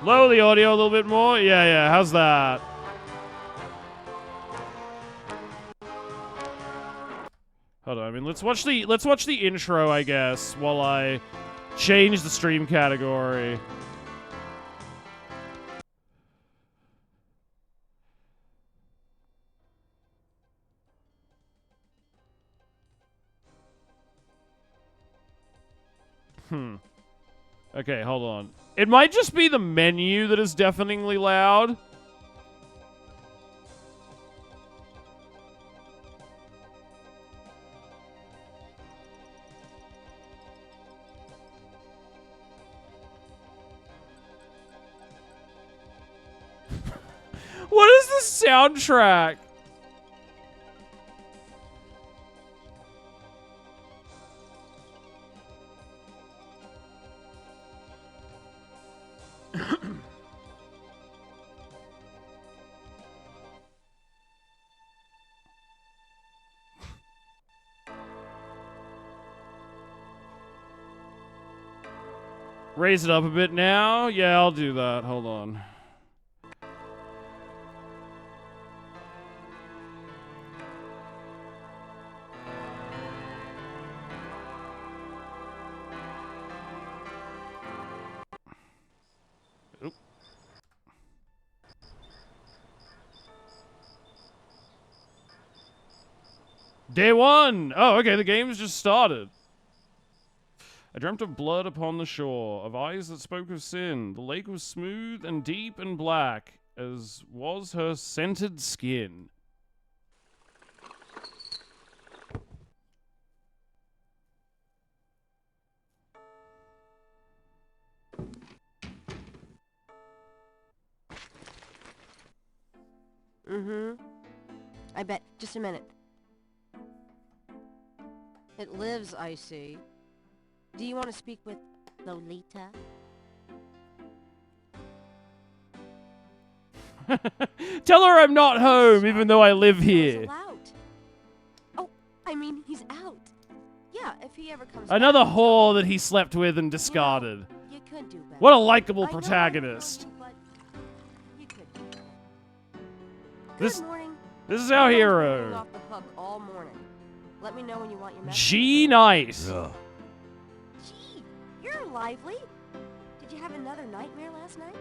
Lower the audio a little bit more. Yeah. How's that? Hold on. I mean, let's watch the intro, I guess, while I change the stream category. Okay, hold on. It might just be the menu that is deafeningly loud. What is the soundtrack? Raise it up a bit now. Yeah, I'll do that. Hold on. Oop. Day 1. Oh, okay. The game's just started. I dreamt of blood upon the shore, of eyes that spoke of sin. The lake was smooth and deep and black, as was her scented skin. I bet. Just a minute. It lives, I see. Do you want to speak with Lolita? Tell her I'm not home, even though I live here. Oh, I mean, he's out. Yeah, if he ever comes Another back, whore that he slept with and discarded. you could do better. What a likable I know, protagonist. but you could do better. This Good morning. this is our I've been hero. off the hook all morning. Let me know when you want your message. G Nice. Gee, you're lively. Did you have another nightmare last night?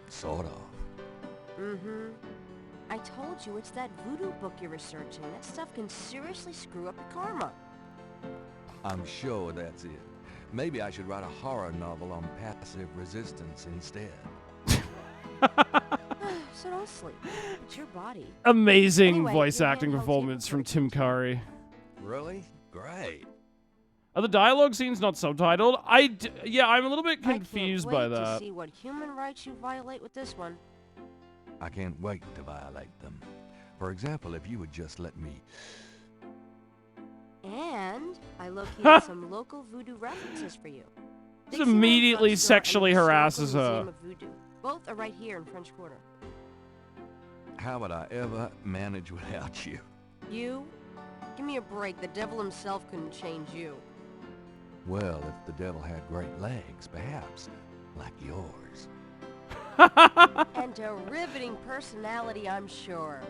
Sort of. I told you it's that voodoo book you're researching. That stuff can seriously screw up your karma. I'm sure that's it. Maybe I should write a horror novel on passive resistance instead. So don't sleep. It's your body. Amazing Anyway, voice your acting handheld's performance here from for Tim Curry. Really? Great. Are the dialogue scenes not subtitled? Yeah, I'm a little bit I can't confused wait by to that. see what human rights you violate with this one. I can't wait to violate them. For example, if you would just let me... And I located some local voodoo references for you. Just immediately sexually harasses her. Museum of Voodoo. Both are right here in French Quarter. How would I ever manage without you? You? Give me a break. The devil himself couldn't change you. Well, if the devil had great legs, perhaps, like yours. And a riveting personality, I'm sure.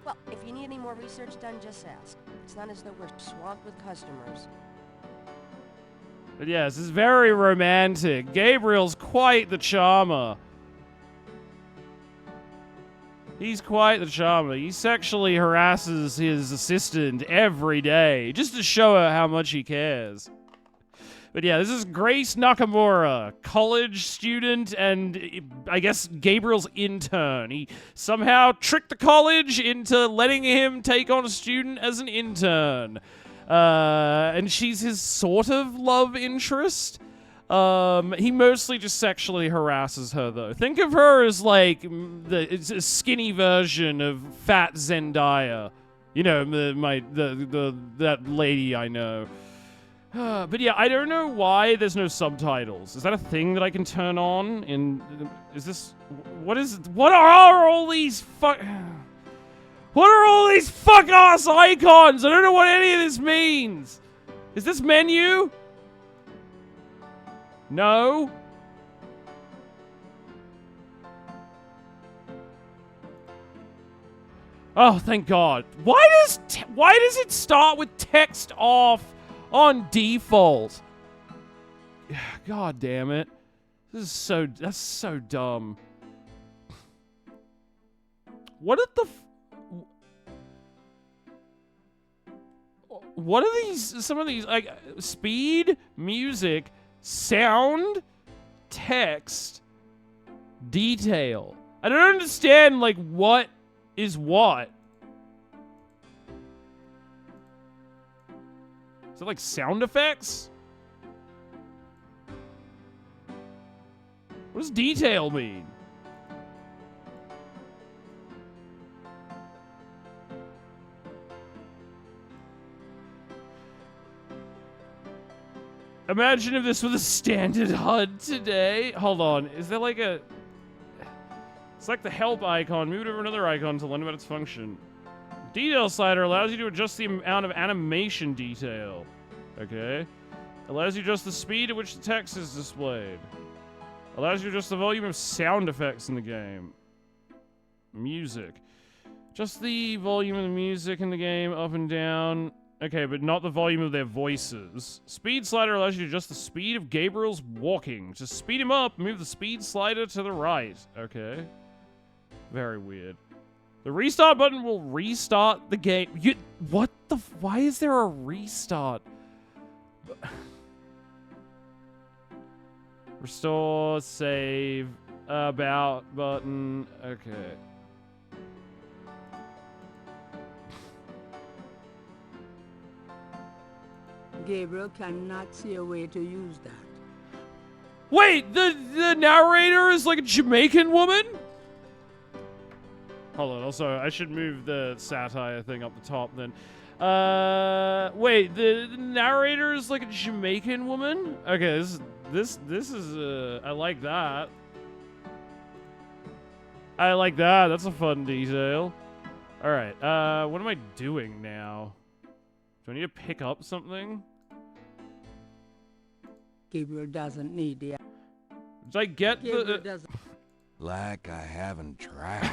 Well, if you need any more research done, just ask. It's not as though we're swamped with customers. But yes, it's very romantic. Gabriel's quite the charmer. He's quite the charmer. He sexually harasses his assistant every day, just to show her how much he cares. But yeah, this is Grace Nakamura, college student and I guess Gabriel's intern. He somehow tricked the college into letting him take on a student as an intern. And she's his sort of love interest. He mostly just sexually harasses her, though. Think of her as, like, it's a skinny version of fat Zendaya. You know, that lady I know. But yeah, I don't know why there's no subtitles. Is that a thing that I can turn on? Is this... What are all these fuck ass icons? I don't know what any of this means. Is this menu? No. Oh, thank God. Why does it start with text off on default? God damn it. That's so dumb. What are these, some of these, like, speed, music, sound, text, detail. I don't understand, like, what is what. Is it like sound effects? What does detail mean? Imagine if this was a standard HUD today. Hold on. Is there like a... Select the help icon. Move it over another icon to learn about its function. Detail slider allows you to adjust the amount of animation detail. Okay. Allows you to adjust the speed at which the text is displayed. Allows you to adjust the volume of sound effects in the game. Music. Just the volume of the music in the game up and down. Okay, but not the volume of their voices. Speed slider allows you to adjust the speed of Gabriel's walking. To speed him up, move the speed slider to the right. Okay. Very weird. The restart button will restart the game. What the... Why is there a restart? Restore, save, about button. Okay. Gabriel cannot see a way to use that. Wait, the narrator is like a Jamaican woman? Hold on, also, I should move the satire thing up the top then. Wait, the narrator is like a Jamaican woman? Okay, this is, I like that. I like that, that's a fun detail. Alright, what am I doing now? Do I need to pick up something? Gabriel doesn't need the... Did I get Gabriel doesn't... Like I haven't tried.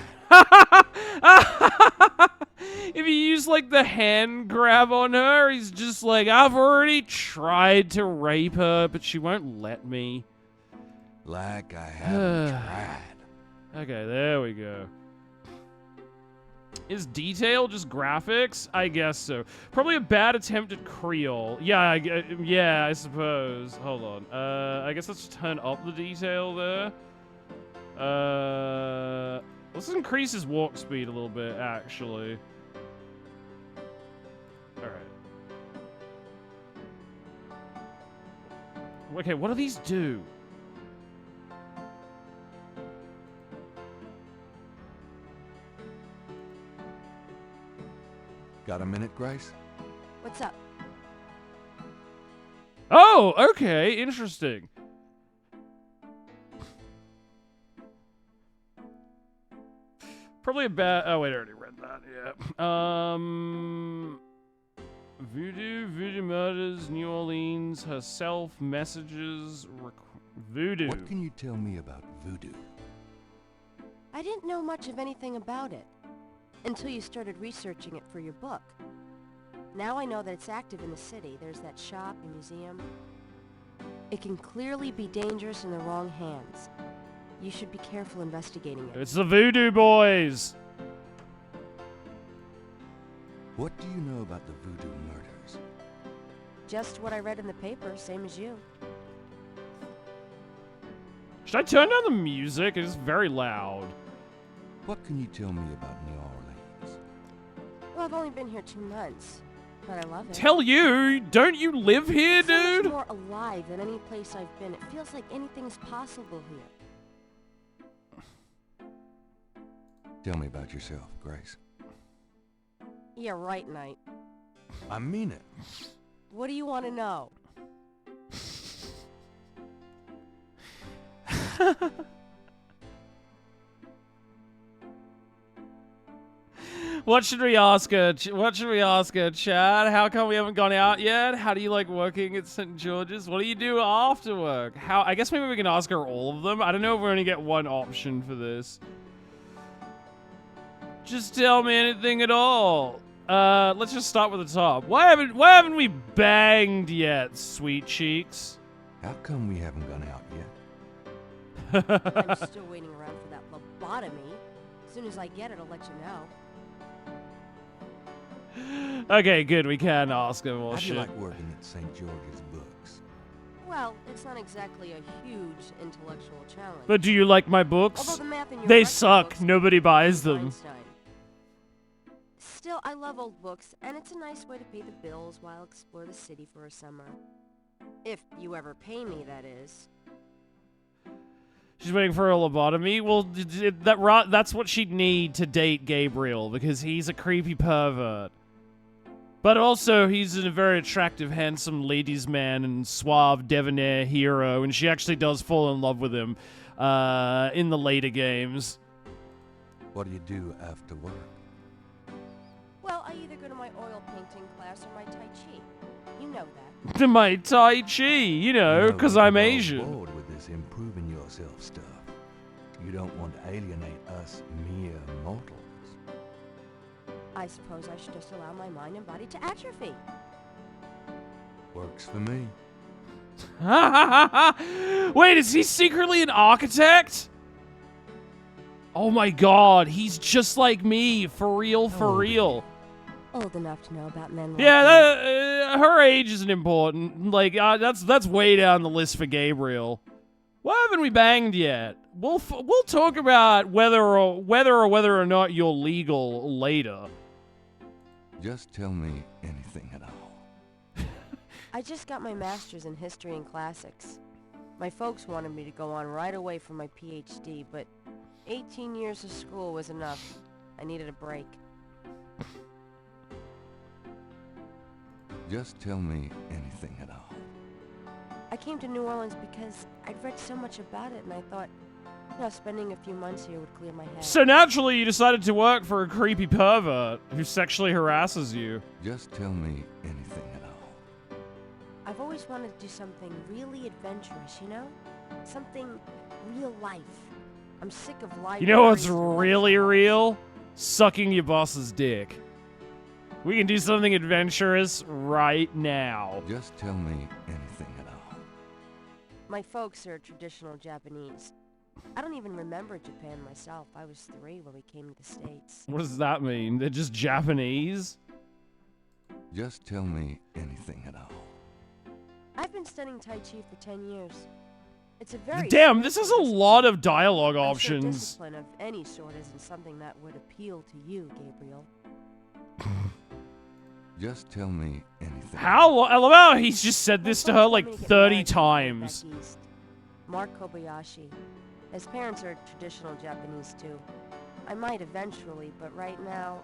If you use like the hand grab on her, he's just like, I've already tried to rape her, but she won't let me. Like I haven't tried. Okay, there we go. Is detail just graphics? I guess so. Probably a bad attempt at Creole. Yeah, yeah, I suppose. Hold on. I guess let's turn up the detail there. Let's increase his walk speed a little bit, actually. Alright. Okay, what do these do? Got a minute, Grace? What's up? Oh, okay, interesting. Probably a bad... Oh, wait, I already read that, yeah. Voodoo murders, New Orleans, herself, messages, voodoo. What can you tell me about voodoo? I didn't know much of anything about it until you started researching it for your book. Now I know that it's active in the city. There's that shop and museum. It can clearly be dangerous in the wrong hands. You should be careful investigating it. It's the Voodoo Boys! What do you know about the voodoo murders? Just what I read in the paper, same as you. Should I turn down the music? It is very loud. What can you tell me about New Orleans? Well, I've only been here 2 months, but I love it. Tell you! Don't you live here, It's so dude? much more alive than any place I've been. It feels like anything's possible here. Tell me about yourself, Grace. Yeah, right, Knight. I mean it. What do you want to know? What should we ask her? What should we ask her, Chad? How come we haven't gone out yet? How do you like working at St. George's? What do you do after work? I guess maybe we can ask her all of them. I don't know if we only get one option for this. Just tell me anything at all. Let's just start with the top. Why haven't we banged yet, sweet cheeks? How come we haven't gone out yet? I'm still waiting around for that lobotomy. As soon as I get it, I'll let you know. Okay, good. We can ask him more How do you shit. like working at St. George's Books? Well, it's not exactly a huge intellectual challenge. But do you like my books? Although the math in your They Russian suck. books Nobody buys them. Einstein. Still, I love old books, and it's a nice way to pay the bills while explore the city for a summer. If you ever pay me, that is. She's waiting for a lobotomy. Well, that's what she'd need to date Gabriel, because he's a creepy pervert. But also, he's a very attractive, handsome ladies' man and suave, debonair hero, and she actually does fall in love with him in the later games. What do you do after work? Well, I either go to my oil painting class or my Tai Chi. You know that. To my Tai Chi, you know, because I'm you're Asian. bored with this improving yourself stuff. You don't want to alienate us mere mortals. I suppose I should just allow my mind and body to atrophy. Works for me. Wait, is he secretly an architect? Oh my god, he's just like me. For real, for real. Old enough to know about men like Yeah, her age isn't important. Like, that's way down the list for Gabriel. Why haven't we banged yet? We'll talk about whether or not you're legal later. Just tell me anything at all. I just got my master's in history and classics. My folks wanted me to go on right away for my PhD, but 18 years of school was enough. I needed a break. Just tell me anything at all. I came to New Orleans because I'd read so much about it, and I thought, spending a few months here would clear my head. So naturally, you decided to work for a creepy pervert who sexually harasses you. Just tell me anything at all. I've always wanted to do something really adventurous, you know? Something real life. I'm sick of life. You know what's really real? Sucking your boss's dick. We can do something adventurous right now. Just tell me anything at all. My folks are traditional Japanese. I don't even remember Japan myself. I was 3 when we came to the States. What does that mean? They're just Japanese? Just tell me anything at all. I've been studying Tai Chi for 10 years. It's a very... Damn, this has a lot of dialogue I'm sure options. discipline of any sort isn't something that would appeal to you, Gabriel. Just tell me anything. How? I love how he's just said this to her folks like want me to get 30 married times. back east. Mark Kobayashi. His parents are traditional Japanese too. I might eventually, but right now...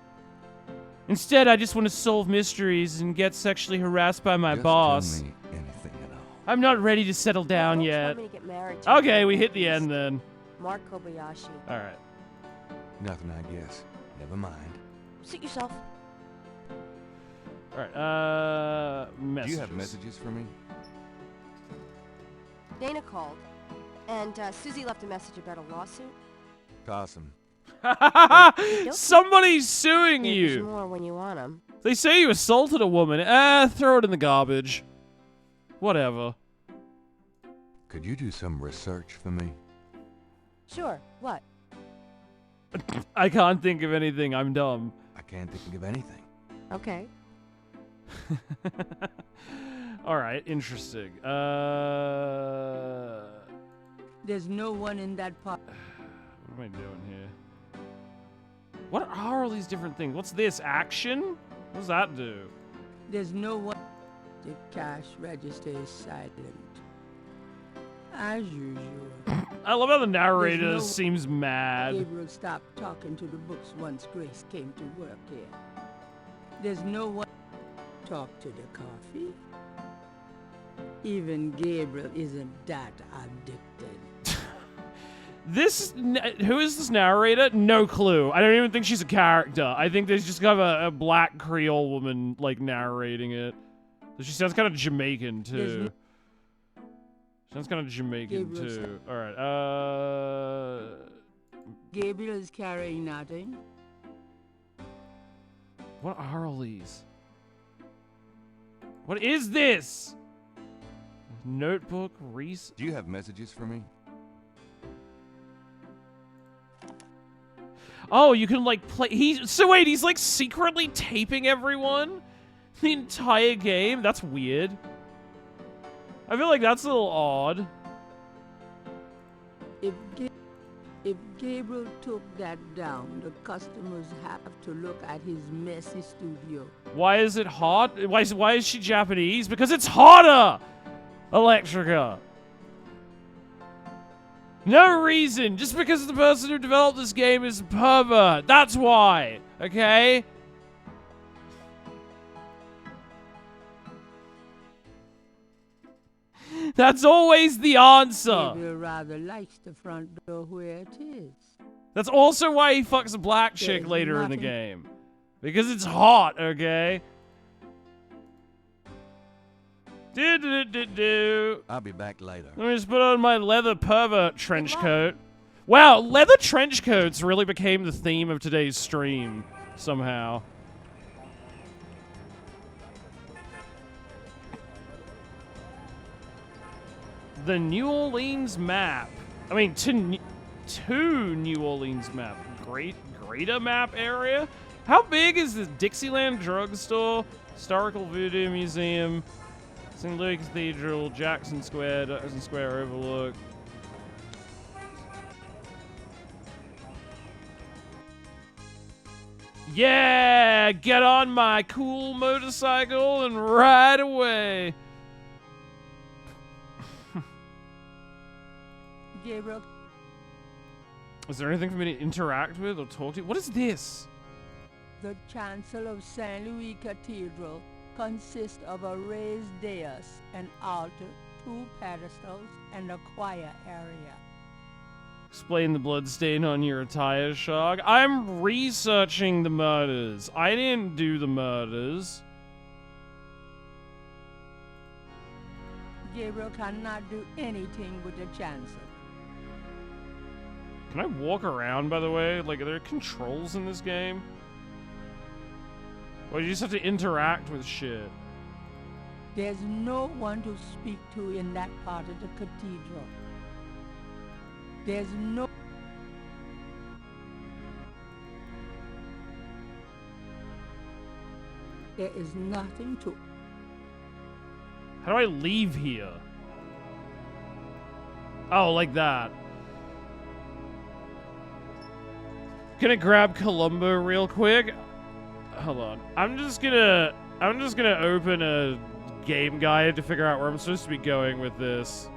Instead, I just want to solve mysteries and get sexually harassed by my Just boss. tell me anything at all. I'm not ready to settle my down folks yet. want me to get married to Okay, him we back hit the east. end then. Mark Kobayashi. Alright. Nothing, I guess. Never mind. Suit yourself. Alright, messages. Do you have messages for me? Dana called, and Susie left a message about a lawsuit. Awesome. Somebody's suing There's you. more when you want 'em. They say you assaulted a woman. Throw it in the garbage. Whatever. Could you do some research for me? Sure. What? I can't think of anything. I'm dumb. I can't think of anything. Okay. Alright, interesting. There's no one in that part. What am I doing here? What are all these different things? What's this? Action? What does that do? There's no one. The cash register is silent. As usual. I love how the narrator no- seems mad. Gabriel stopped talking to the books once Grace came to work here. There's no one. Talk to the coffee. Even Gabriel isn't that addicted. Who is this narrator? No clue. I don't even think she's a character. I think there's just kind of a black Creole woman, like, narrating it. She sounds kind of Jamaican, too. Sounds kind of Jamaican, Gabriel's too. Alright, Gabriel is carrying nothing. What are all these? What is this? Notebook, Do you have messages for me? Oh, you can like play. So wait, he's like secretly taping everyone the entire game. That's weird. I feel like that's a little odd. If Gabriel took that down, the customers have to look at his messy studio. Why is it hot? Why is she Japanese? Because it's hotter, Electrica. No reason. Just because the person who developed this game is a pervert. That's why. Okay? That's always the answer. Gabriel rather likes the front door where it is. That's also why he fucks a black chick There's later in the nothing- game. Because it's hot, okay? Do. I'll be back later. Let me just put on my leather pervert trench coat. Wow, leather trench coats really became the theme of today's stream, somehow. The New Orleans map. I mean, two New Orleans map. Greater map area? How big is this? Dixieland Drugstore, Historical Voodoo Museum, St. Louis Cathedral, Jackson Square Overlook. Yeah! Get on my cool motorcycle and ride away! Gabriel, Is there anything for me to interact with or talk to? What is this? the chancel of St. Louis Cathedral consists of a raised dais, an altar, 2 pedestals, and a choir area. Explain the bloodstain on your attire, Shog. I'm researching the murders. I didn't do the murders. Gabriel cannot do anything with the chancel. Can I walk around, by the way? Like, are there controls in this game? Or you just have to interact with shit? There's no one to speak to in that part of the cathedral. There's no... There is nothing to... How do I leave here? Oh, like that. Gonna grab Columbo real quick. Hold on. I'm just gonna open a game guide to figure out where I'm supposed to be going with this.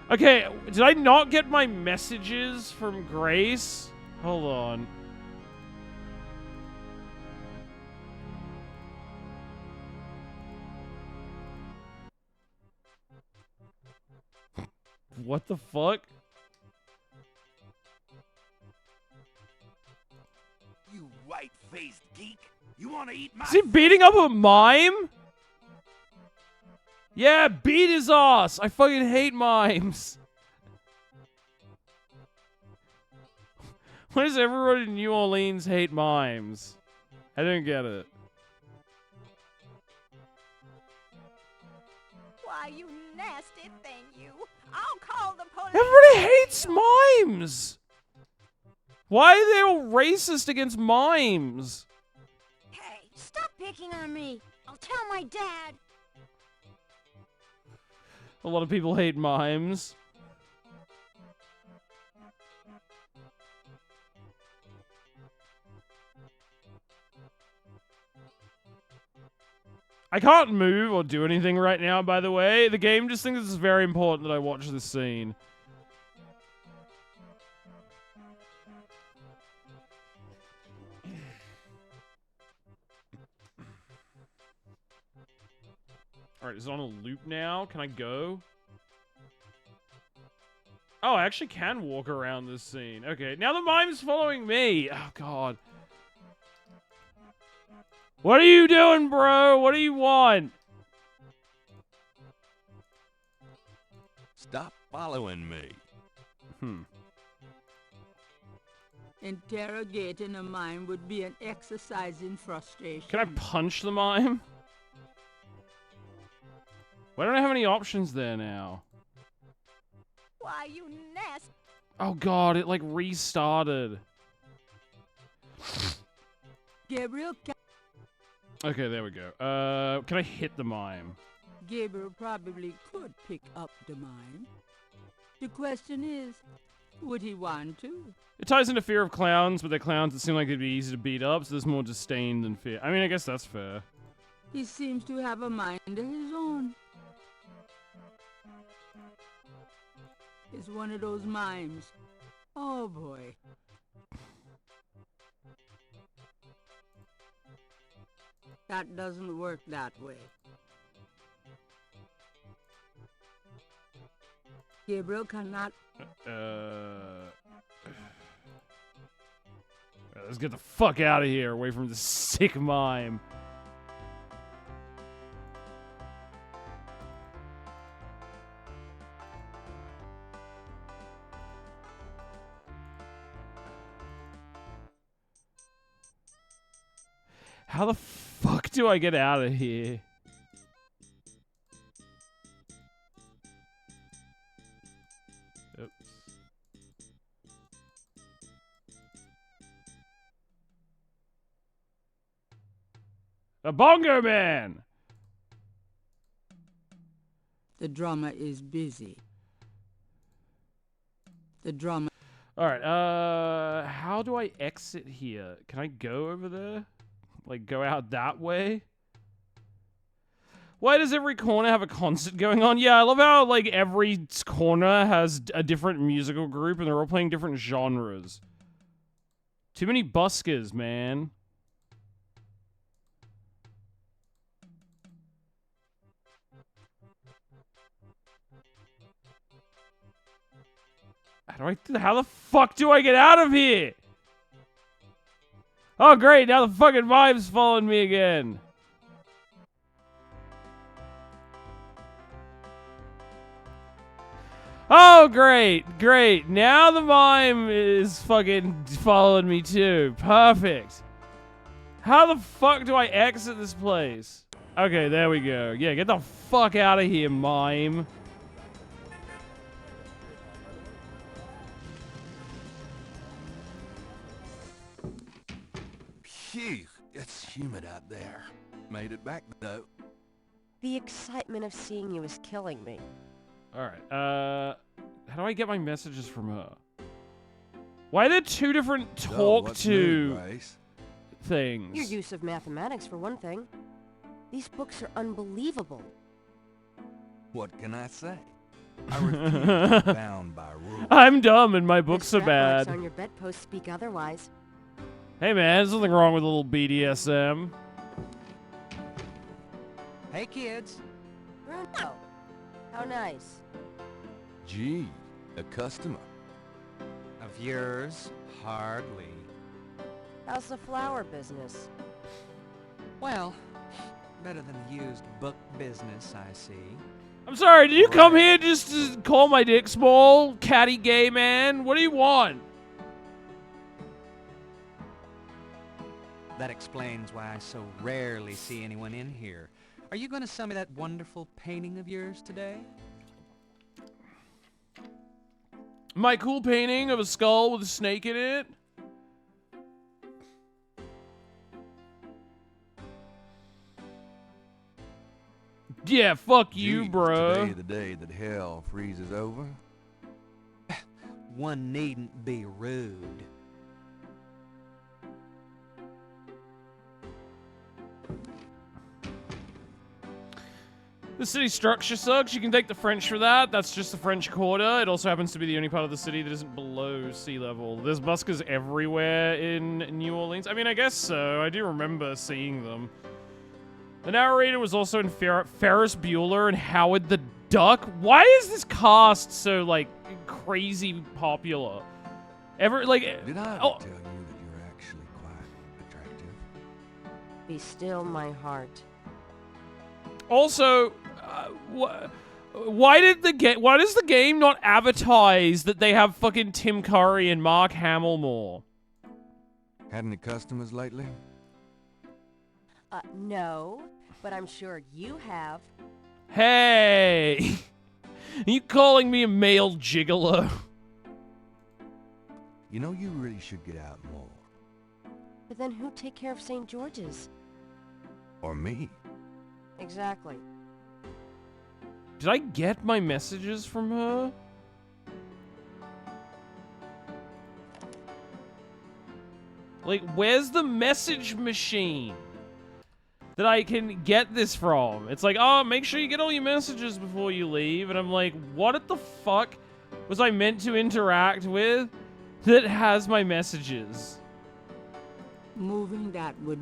Okay, did I not get my messages from Grace? Hold on. What the fuck? You white-faced geek! You want to eat my... Is he beating up a mime? Yeah, beat his ass! I fucking hate mimes. Why does everyone in New Orleans hate mimes? I don't get it. Why, you nasty thing, you. I'll call the police. Everybody hates mimes! Why are they all racist against mimes? Hey, stop picking on me. I'll tell my dad. A lot of people hate mimes. I can't move or do anything right now, by the way. The game just thinks it's very important that I watch this scene. Alright, is it on a loop now? Can I go? Oh, I actually can walk around this scene. Okay, now the mime's following me. Oh, God. What are you doing, bro? What do you want? Stop following me. Interrogating a mime would be an exercise in frustration. Can I punch the mime? Why don't I have any options there now? Why, you nasty... Oh, God, it, like, restarted. Gabriel, Okay, there we go. Can I hit the mime? Gabriel probably could pick up the mime. The question is, would he want to? It ties into fear of clowns, but they're clowns that seem like they'd be easy to beat up, so there's more disdain than fear. I mean, I guess that's fair. He seems to have a mind of his own. It's one of those mimes. Oh boy. That doesn't work that way. Gabriel cannot... Let's get the fuck out of here, away from this sick mime. How the fuck do I get out of here? Oops. A bongo man! The drummer is busy. The drummer... Alright, how do I exit here? Can I go over there? Like, go out that way? Why does every corner have a concert going on? Yeah, I love how, like, every corner has a different musical group and they're all playing different genres. Too many buskers, man. How the fuck do I get out of here? Oh, great. Now the fucking vibe's following me again. Oh, great. Great. Now the mime is fucking following me too. Perfect. How the fuck do I exit this place? Okay, there we go. Yeah, get the fuck out of here, mime. Phew, it's humid out there. Made it back, though. The excitement of seeing you is killing me. Alright, how do I get my messages from her? Why are there two different talk to things? Your use of mathematics, for one thing. These books are unbelievable. What can I say? I refuse to be bound by rules. I'm dumb and my books The are bad. strap marks on your bedpost speak otherwise. Hey man, there's nothing wrong with a little BDSM. Hey kids. Bruno, how nice. Gee, a customer. Of yours? Hardly. How's the flower business? Well, better than the used book business, I see. I'm sorry, did you come here just to call my dick small, catty gay man? What do you want? That explains why I so rarely see anyone in here. Are you going to sell me that wonderful painting of yours today? My cool painting of a skull with a snake in it? Yeah, fuck you, Gee, bro. Today the day that hell freezes over. One needn't be rude. The city structure sucks. You can take the French for that. That's just the French Quarter. It also happens to be the only part of the city that isn't below sea level. There's buskers everywhere in New Orleans. I mean, I guess so. I do remember seeing them. The narrator was also in Ferris Bueller and Howard the Duck. Why is this cast so, like, crazy popular? Did I ever Oh, tell you that you're actually quite attractive? Be still my heart. also, why does the game not advertise that they have fucking Tim Curry and Mark Hamill more? Had any customers lately? No, but I'm sure you have. Hey! Are you calling me a male gigolo? You know, you really should get out more. But then who'd take care of St. George's? Or me. Exactly. Did I get my messages from her? Like, where's the message machine that I can get this from? It's like, oh, make sure you get all your messages before you leave. And I'm like, what the fuck was I meant to interact with that has my messages? Moving that would...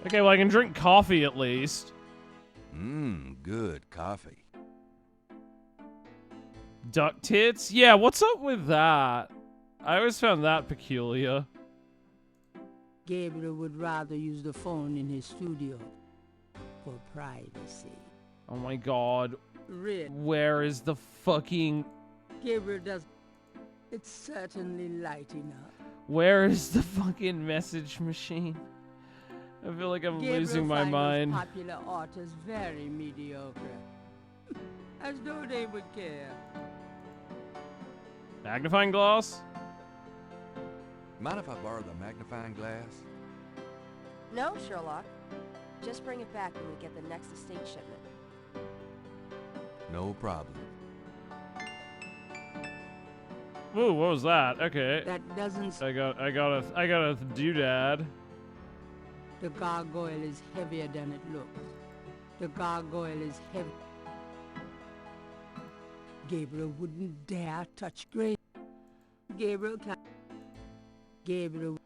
Okay, well, I can drink coffee at least. Good coffee. Duck tits? Yeah, what's up with that? I always found that peculiar. Gabriel would rather use the phone in his studio for privacy. Oh my god. Really? Where is the fucking... Gabriel does... It's certainly lighting up. Where is the fucking message machine? I feel like I'm losing my mind. Popular authors very mediocre. As though they would care. Magnifying glass? Mind if I borrow the magnifying glass? No, Sherlock. Just bring it back when we get the next estate shipment. No problem. Ooh, what was that? Okay. That doesn't... I got a doodad. The gargoyle is heavier than it looks. The gargoyle is heavy. Gabriel wouldn't dare touch Grace. Gabriel can't. Gabriel.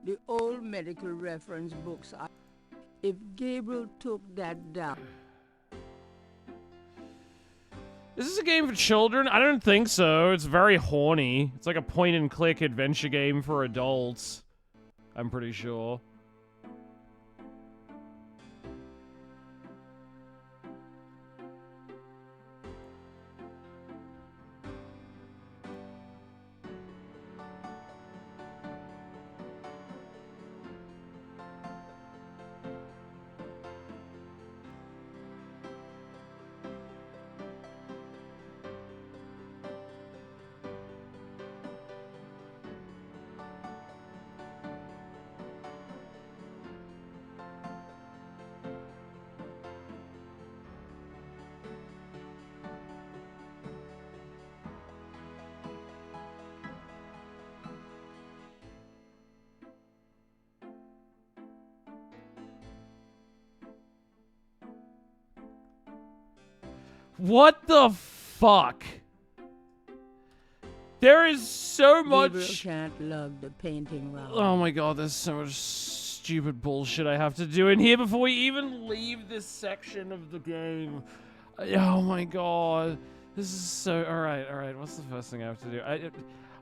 The old medical reference books are... If Gabriel took that down... Is this a game for children? I don't think so. It's very horny. It's like a point-and-click adventure game for adults. I'm pretty sure. What the fuck? There is so much... Gabriel can't lug the painting round. Oh my god, there's so much stupid bullshit I have to do in here before we even leave this section of the game. Oh my god. This is so... Alright, what's the first thing I have to do?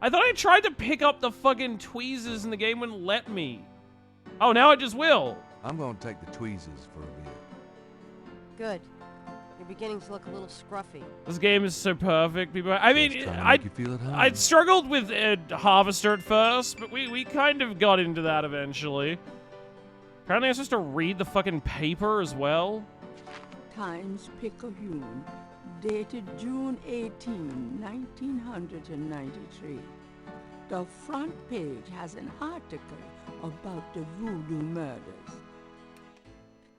I thought I tried to pick up the fucking tweezers and the game wouldn't let me. Oh, now it just will. I'm gonna take the tweezers for a bit. Good. You're beginning to look a little scruffy. This game is so perfect, people. I mean, Just trying to make you feel at home. I struggled with Harvester at first, but we kind of got into that eventually. Apparently I'm supposed to read the fucking paper as well. Times-Picayune, dated June 18, 1993. The front page has an article about the voodoo murders.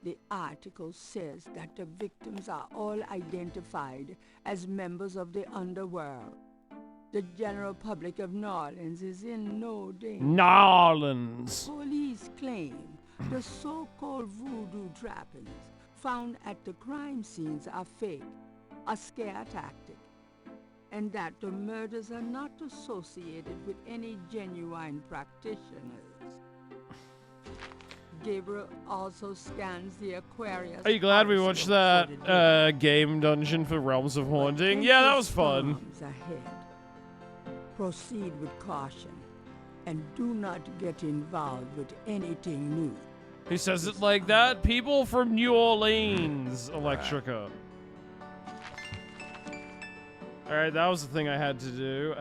The article says that the victims are all identified as members of the underworld. The general public of New Orleans is in no danger. Nolans. Police claim the so-called voodoo trappings found at the crime scenes are fake, a scare tactic, and that the murders are not associated with any genuine practitioners. Gabriel also scans the Aquarius. Are you glad we watched that game dungeon for Realms of Haunting? Yeah, that was fun. Ahead. Proceed with caution and do not get involved with anything new. Who says it like that? People from New Orleans, Electrica. Alright, that was the thing I had to do.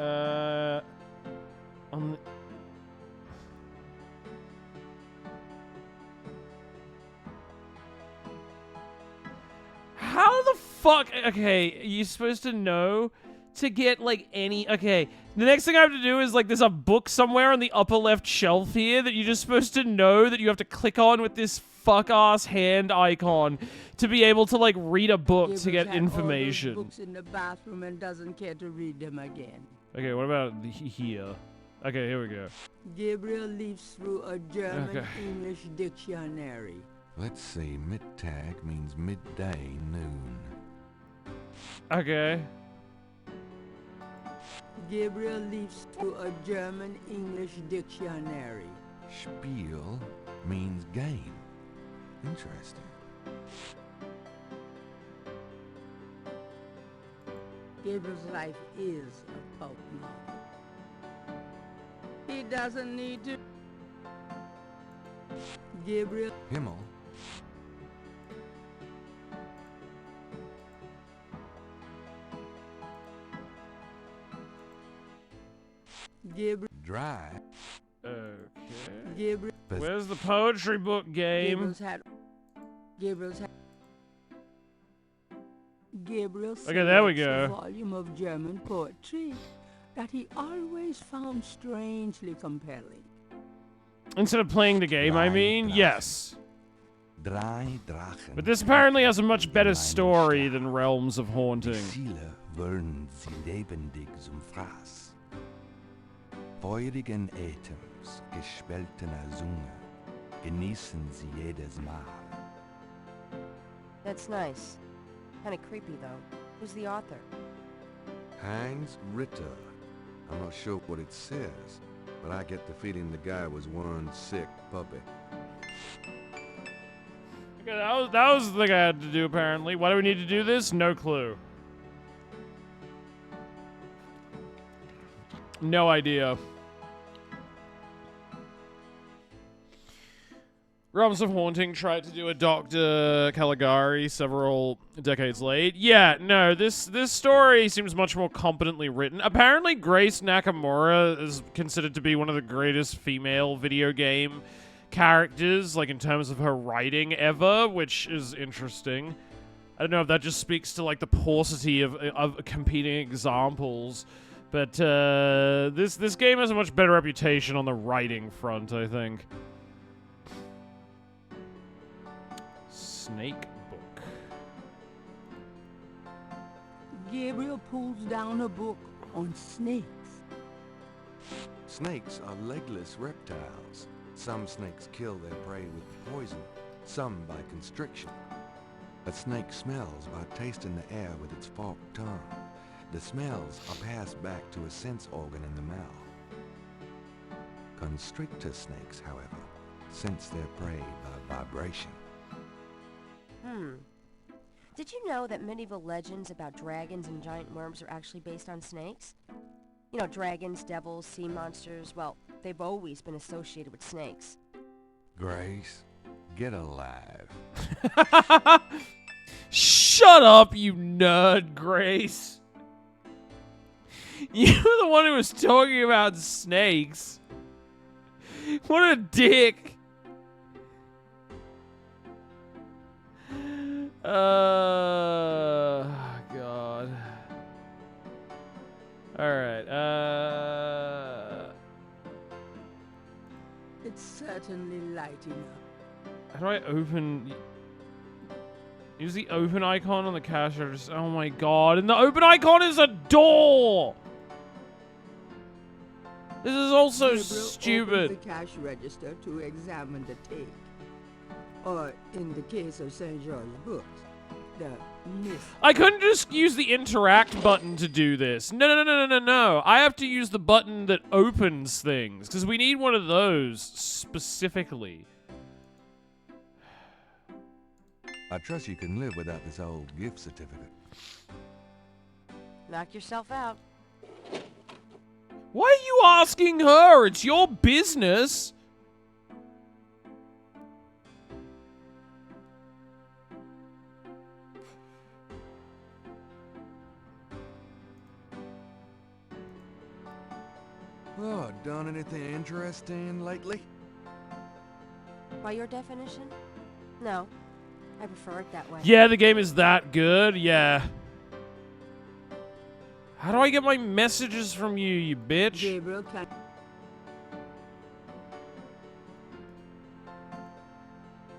How the fuck? Okay, you're supposed to know to get, like, any... Okay, the next thing I have to do is, like, there's a book somewhere on the upper left shelf here that you're just supposed to know that you have to click on with this fuck-ass hand icon to be able to, like, read a book to get information. All those books in the bathroom and doesn't care to read them again. Okay, what about here? Okay, here we go. Gabriel leafs through a German-English dictionary. Let's see, Mittag means midday, noon. Okay. Gabriel leafs through a German-English dictionary. Spiel means game. Interesting. Gabriel's life is a pulp novel. He doesn't need to... Gabriel... Hamill. Gabriel... Dry. Okay. Gabriel... Where's the poetry book game? Gabriel Okay, there we selects go. a volume of German poetry that he always found strangely compelling. Instead of playing the game, I mean, yes. Drei Drachen. But this apparently has a much better story than Realms of Die Haunting. Ziele wollen sie lebendig zum Fraß. Feurigen Atems, gespaltener Zunge, genießen sie jedes Mal. That's nice. Kinda creepy, though. Who's the author? Heinz Ritter. I'm not sure what it says, but I get the feeling the guy was one sick puppy. Okay, that was the thing I had to do, apparently. Why do we need to do this? No clue. No idea. Realms of Haunting tried to do a Dr. Caligari several decades late. Yeah, no, this story seems much more competently written. Apparently, Grace Nakamura is considered to be one of the greatest female video game characters, like in terms of her writing ever, which is interesting. I don't know if that just speaks to like the paucity of competing examples, but this game has a much better reputation on the writing front, I think. Snake book. Gabriel pulls down a book on snakes. Snakes are legless reptiles. Some snakes kill their prey with poison, some by constriction. A snake smells by tasting the air with its forked tongue. The smells are passed back to a sense organ in the mouth. Constrictor snakes, however, sense their prey by vibration. Did you know that medieval legends about dragons and giant worms are actually based on snakes? You know, dragons, devils, sea monsters, well, they've always been associated with snakes. Grace, get alive. Shut up, you nerd, Grace. You're the one who was talking about snakes. What a dick. God. Alright, It's certainly light enough. how do I open... Use the open icon on the cash register. Oh my god, and the open icon is a door! This is also Gabriel stupid. opens the cash register to examine the take. Or, in the case of St. George's books, the miss. I couldn't just use the interact button to do this. No. I have to use the button that opens things, because we need one of those specifically. I trust you can live without this old gift certificate. Knock yourself out. Why are you asking her? It's your business. Oh, done anything interesting lately? By your definition? No. I prefer it that way. Yeah, the game is that good. Yeah. How do I get my messages from you, you bitch? Gabriel can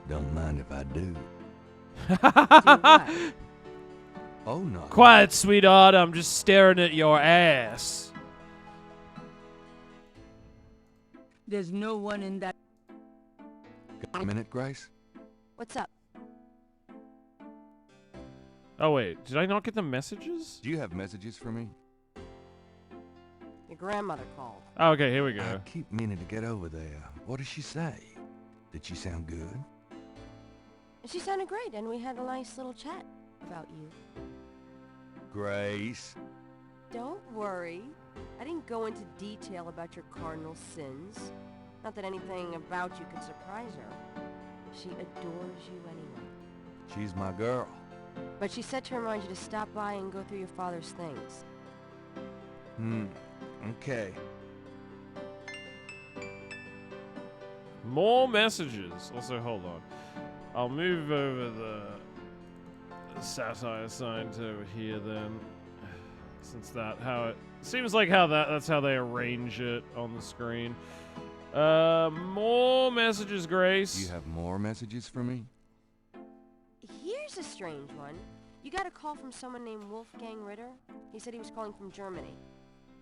Don't mind if I do. do what? Oh, no. Quiet, sweetheart. I'm just staring at your ass. There's no one in that. Got a minute, Grace? What's up? Oh, wait. Did I not get the messages? Do you have messages for me? Your grandmother called. Oh, okay, here we I go. keep meaning to get over there. What did she say? Did she sound good? She sounded great, and we had a nice little chat about you. Grace. Don't worry. I didn't go into detail about your cardinal sins. Not that anything about you could surprise her. She adores you anyway. She's my girl. But she said to remind you to stop by and go through your father's things. Okay. More messages. Also, hold on. I'll move over the satire sign to over here then. Since seems like that's how they arrange it on the screen. More messages, Grace. Do you have more messages for me? Here's a strange one. You got a call from someone named Wolfgang Ritter? He said he was calling from Germany.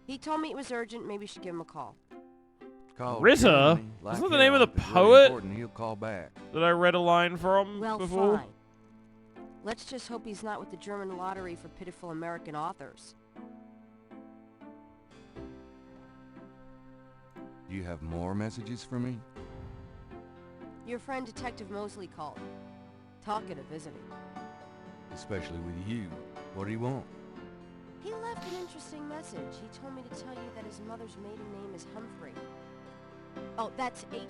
He told me it was urgent, maybe you should give him a call. Call Ritter? Germany. Isn't Like that the name of hell, the if it's really poet? important, he'll call back. That I read a line from Well, before? fine. Let's just hope he's not with the German lottery for pitiful American authors. Do you have more messages for me? Your friend Detective Mosley called. Talkative, isn't he? Especially with you. What do you want? He left an interesting message. He told me to tell you that his mother's maiden name is Humphrey. Oh, that's Humphrey.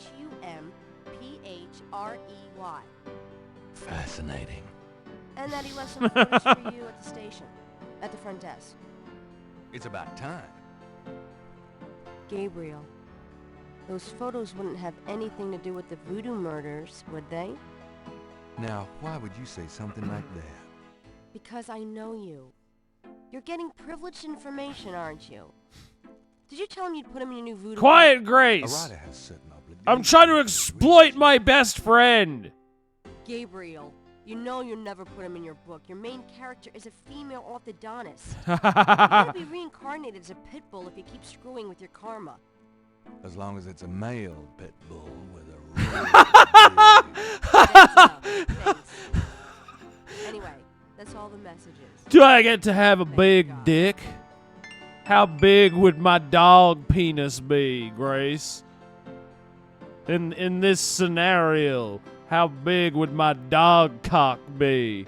Fascinating. And that he left some photos for you at the station. At the front desk. It's about time. Gabriel, those photos wouldn't have anything to do with the voodoo murders, would they? Now, why would you say something like that? Because I know you. You're getting privileged information, aren't you? Did you tell him you'd put him in your new voodoo? Quiet, A Grace. writer has certain obligations. I'm trying to exploit my best friend. Gabriel, you know you'll never put him in your book. Your main character is a female orthodontist. You're gonna be reincarnated as a pit bull if you keep screwing with your karma. As long as it's a male pit bull with a real Thanks. Anyway, that's all the messages. Do I get to have a big dick? How big would my dog penis be, Grace? In this scenario, how big would my dog cock be?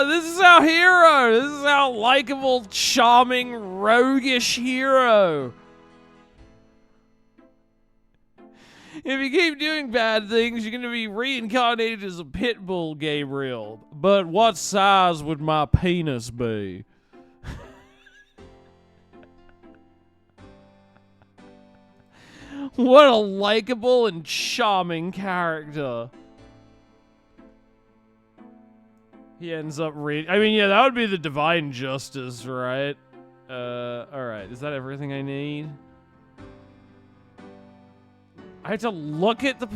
This is our hero. This is our likable, charming, roguish hero. If you keep doing bad things, you're going to be reincarnated as a pit bull, Gabriel. But what size would my penis be? What a likable and charming character. He ends up reading. I mean, yeah, that would be the divine justice, right? Alright. Is that everything I need? I had to look at the...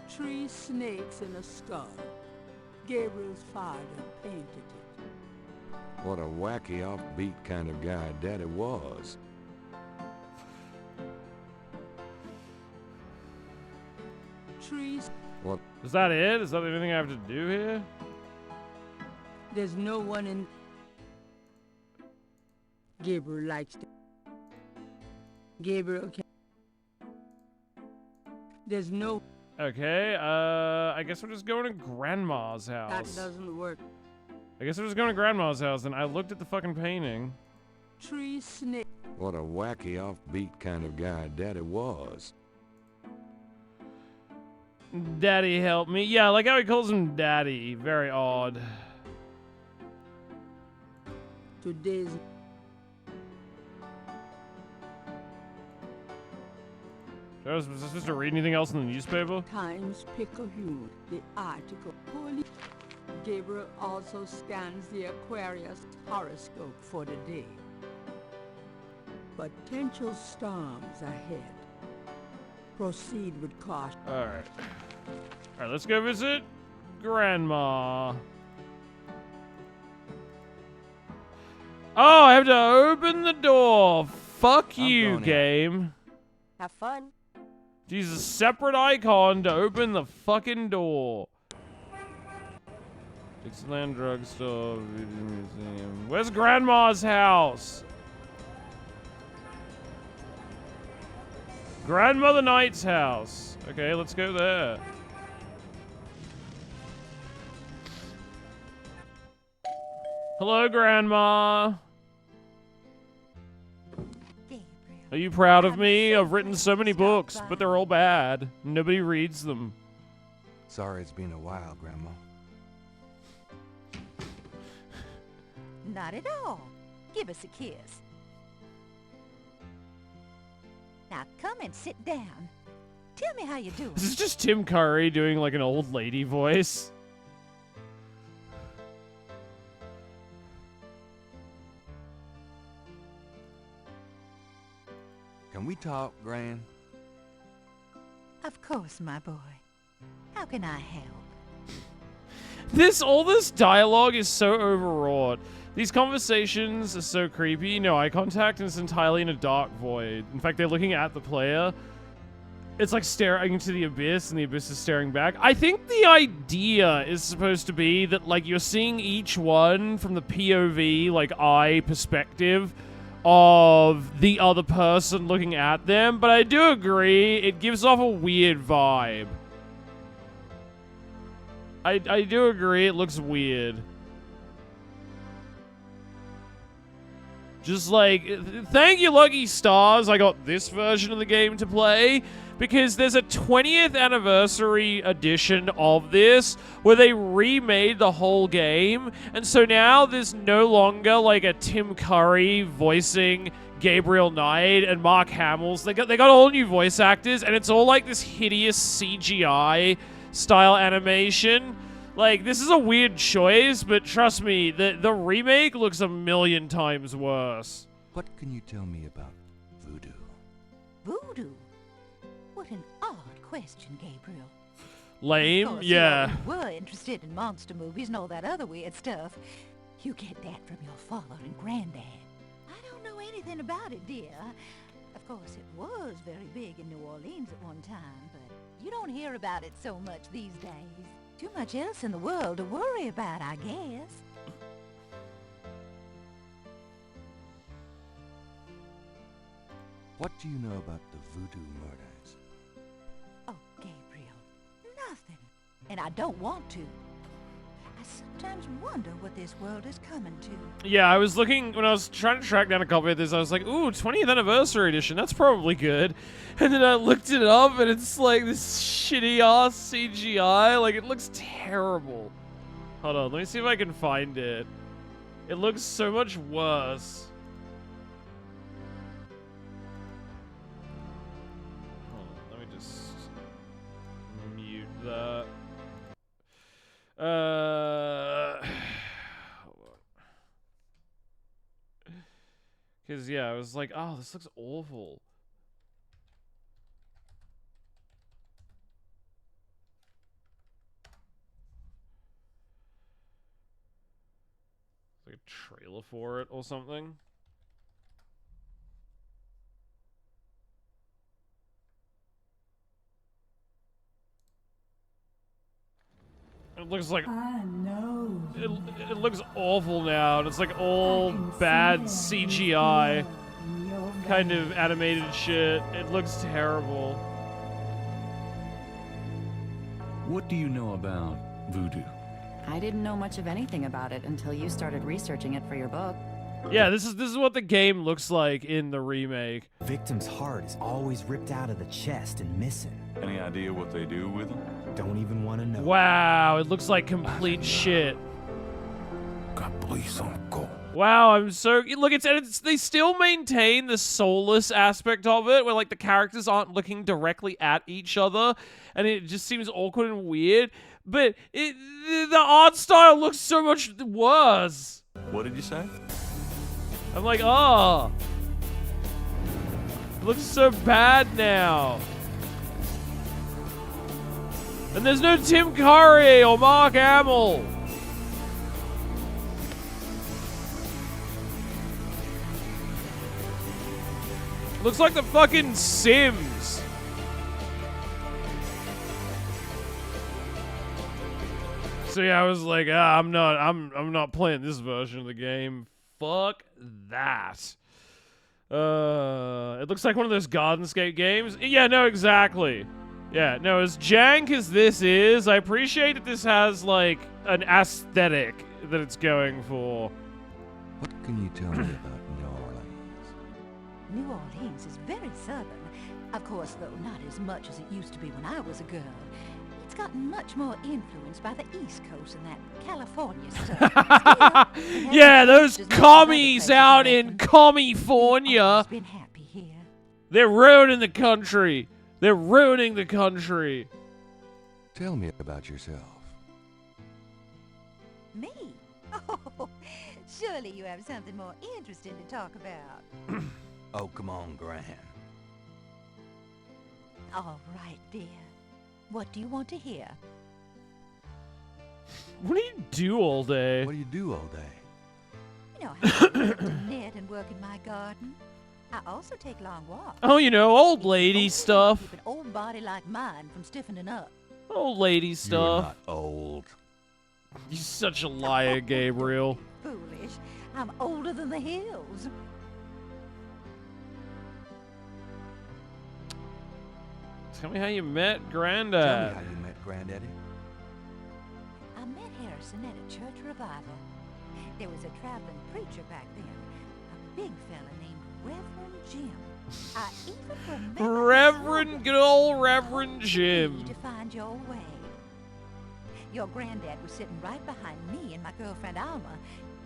Three snakes in a skull. Gabriel's father painted it. What a wacky, offbeat kind of guy Daddy was. Trees. What? Is that it? Is that anything I have to do here? There's no one in... Gabriel likes to... Gabriel can... There's no... Okay, I guess we're just going to Grandma's That house. doesn't work. I guess we're just going to Grandma's house, and I looked at the fucking painting. Three snakes. What a wacky, offbeat kind of guy Daddy was. Daddy help me. Yeah, I like how he calls him Daddy. Very odd. Today's... Was I supposed to read anything else in the newspaper? Times Picayune, the article. Holy... Gabriel also scans the Aquarius horoscope for the day. Potential storms ahead. Proceed with caution. Alright. Alright, let's go visit Grandma. Oh, I have to open the door. Fuck I'm you, going in. game. Have fun. Use a separate icon to open the fucking door. Dixieland Drugstore, Voodoo Museum. Where's Grandma's house? Grandmother Knight's house. Okay, let's go there. Hello, Grandma. Are you proud of me? I've written so many books, but they're all bad. Nobody reads them. Sorry it's been a while, Grandma. Not at all. Give us a kiss. Now come and sit down. Tell me how you're doing. This is just Tim Curry doing like an old lady voice. Can we talk, Gran? Of course, my boy. How can I help? All this dialogue is so overwrought. These conversations are so creepy. No eye contact, and it's entirely in a dark void. In fact, they're looking at the player. It's like staring into the abyss, and the abyss is staring back. I think the idea is supposed to be that, like, you're seeing each one from the POV, like, eye perspective of the other person looking at them. But I do agree, it gives off a weird vibe. I do agree, it looks weird. Just like, thank you, lucky stars, I got this version of the game to play, because there's a 20th anniversary edition of this where they remade the whole game, and so now there's no longer like a Tim Curry voicing Gabriel Knight and Mark Hamill's. They got all new voice actors, and it's all like this hideous CGI style animation. Like, this is a weird choice, but trust me, the remake looks a million times worse. What can you tell me about voodoo? Voodoo? What an odd question, Gabriel. Lame? Of course, Yeah. You were interested in monster movies and all that other weird stuff. You get that from your father and granddad. I don't know anything about it, dear. Of course, it was very big in New Orleans at one time, but you don't hear about it so much these days. Too much else in the world to worry about, I guess. What do you know about the voodoo murders? Oh, Gabriel, nothing. And I don't want to. I sometimes wonder what this world is coming to. Yeah, I was looking, when I was trying to track down a copy of this, I was like, ooh, 20th anniversary edition, that's probably good. And then I looked it up, and it's like this shitty-ass CGI. Like, it looks terrible. Hold on, let me see if I can find it. It looks so much worse. Hold on, let me just mute that. Because, yeah, I was like, oh, this looks awful. Like a trailer for it or something. It looks like it looks awful now. And it's like all bad CGI kind of animated shit. It looks terrible. What do you know about voodoo? I didn't know much of anything about it until you started researching it for your book. Yeah, this is what the game looks like in the remake. Victim's heart is always ripped out of the chest and missing. Any idea what they do with them? Don't even want to know. Wow, it looks like complete shit. Uncle. Wow, I'm so look. It's they still maintain the soulless aspect of it, where like the characters aren't looking directly at each other, and it just seems awkward and weird. But the art style looks so much worse. What did you say? I'm like, oh, it looks so bad now. And there's no Tim Curry or Mark Hamill. Looks like the fucking Sims. So yeah, I was like, I'm not playing this version of the game. Fuck that. It looks like one of those Gardenscape games. Yeah, no, exactly. Yeah, no, as jank as this is, I appreciate that this has, like, an aesthetic that it's going for. What can you tell me about New Orleans? New Orleans is very southern. Of course, though, not as much as it used to be when I was a girl. It's gotten much more influenced by the East Coast and that California stuff. Still, yeah, those as much as commies other out places in I've California. always been happy here. They're ruining the country. They're ruining the country. Tell me about yourself. Me? Oh, surely you have something more interesting to talk about. Oh, come on, Gran. All right, dear. What do you want to hear? What do you do all day? What do you do all day? You know how I love to knit and work in my garden. I also take long walks. Oh, you know, old lady It's stuff. Keep an old body like mine from stiffening up. Old lady You're stuff. not old. You're such a liar, Gabriel. Foolish. I'm older than the hills. Tell me how you met Tell me Granddad. how you met Granddaddy. I met Harrison at a church revival. There was a traveling preacher back then, a big fella named Reverend Jim. I even remember his Reverend, slogan, good old Reverend Jim. "Need to find your way." Your granddad was sitting right behind me and my girlfriend Alma,